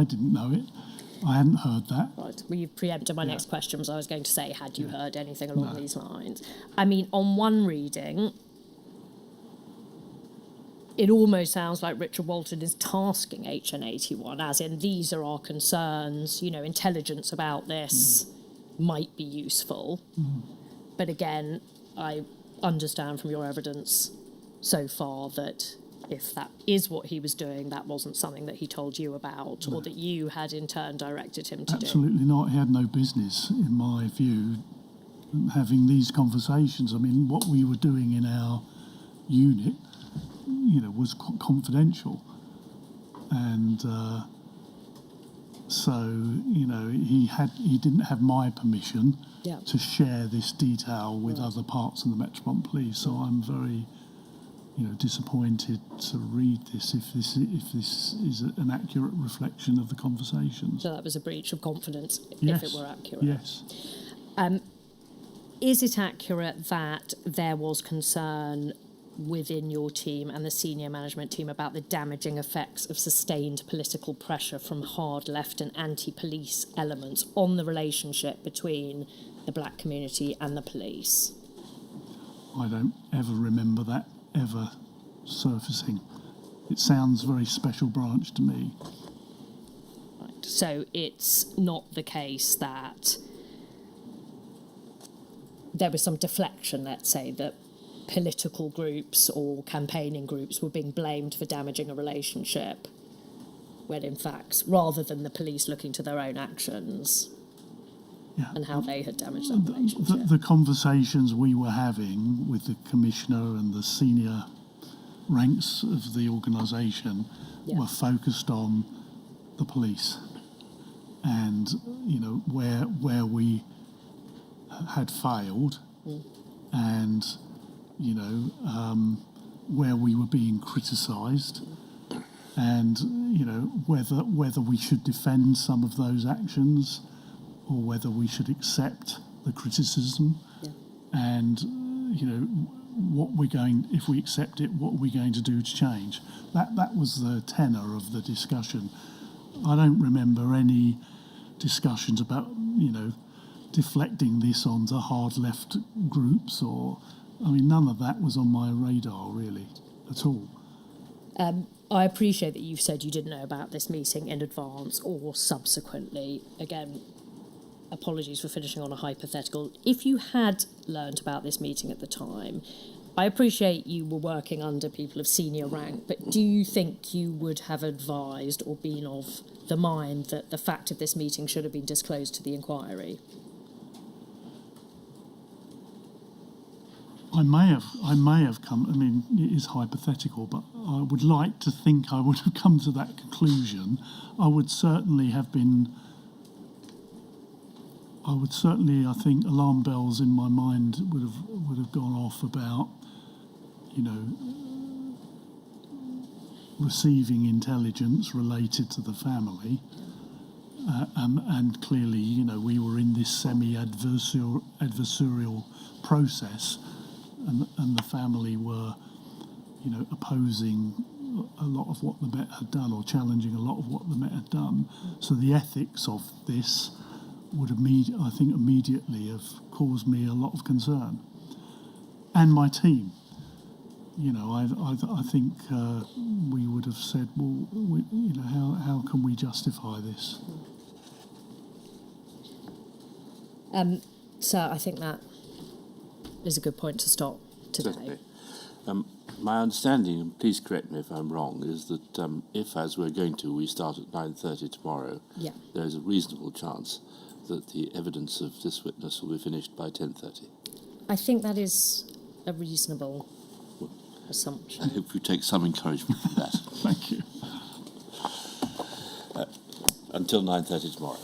didn't know it. I hadn't heard that. Right. Well, you've preempted my next question, as I was going to say, had you heard anything along these lines? I mean, on one reading, it almost sounds like Richard Walton is tasking HN81, as in, these are our concerns, you know, intelligence about this might be useful. But again, I understand from your evidence so far that if that is what he was doing, that wasn't something that he told you about, or that you had in turn directed him to do. Absolutely not. He had no business, in my view, having these conversations. I mean, what we were doing in our unit, you know, was confidential. And so, you know, he didn't have my permission to share this detail with other parts of the Metropolitan Police. So I'm very, you know, disappointed to read this if this is an accurate reflection of the conversations. So that was a breach of confidence, Yes. if it were accurate. Yes. Is it accurate that there was concern within your team and the senior management team about the damaging effects of sustained political pressure from hard left and anti-police elements on the relationship between the black community and the police? I don't ever remember that ever surfacing. It sounds very special branch to me. Right. So it's not the case that there was some deflection, let's say, that political groups or campaigning groups were being blamed for damaging a relationship, when in fact, rather than the police looking to their own actions and how they had damaged that relationship. The conversations we were having with the commissioner and the senior ranks of the organisation were focused on the police, and you know where we had failed, and you know where we were being criticised, and you know whether we should defend some of those actions or whether we should accept the criticism, and you know if we accept it, what are we going to do to change? That was the tenor of the discussion. I don't remember any discussions about deflecting this onto hard left groups, or I mean none of that was on my radar really at all. I appreciate that you've said you didn't know about this meeting in advance or subsequently. Again, apologies for finishing on a hypothetical. If you had learned about this meeting at the time, I appreciate you were working under people of senior rank, but do you think you would have advised or been of the mind that the fact of this meeting should have been disclosed to the inquiry? I may have come, I mean, it is hypothetical, but I would like to think I would have come to that conclusion. I would certainly, I think alarm bells in my mind would have gone off about, receiving intelligence related to the family. And clearly, we were in this semi-adversarial process, and the family were, opposing a lot of what the Met had done, or challenging a lot of what the Met had done. So the ethics of this would immediately have caused me a lot of concern, and my team. I think we would have said, well, how can we justify this? So I think that is a good point to stop today. Certainly. My understanding, and please correct me if I'm wrong, is that if, as we're going to, we start at 9:30 tomorrow, there is a reasonable chance that the evidence of this witness will be finished by 10:30. I think that is a reasonable assumption. I hope you take some encouragement from that. Thank you. Until 9:30 tomorrow.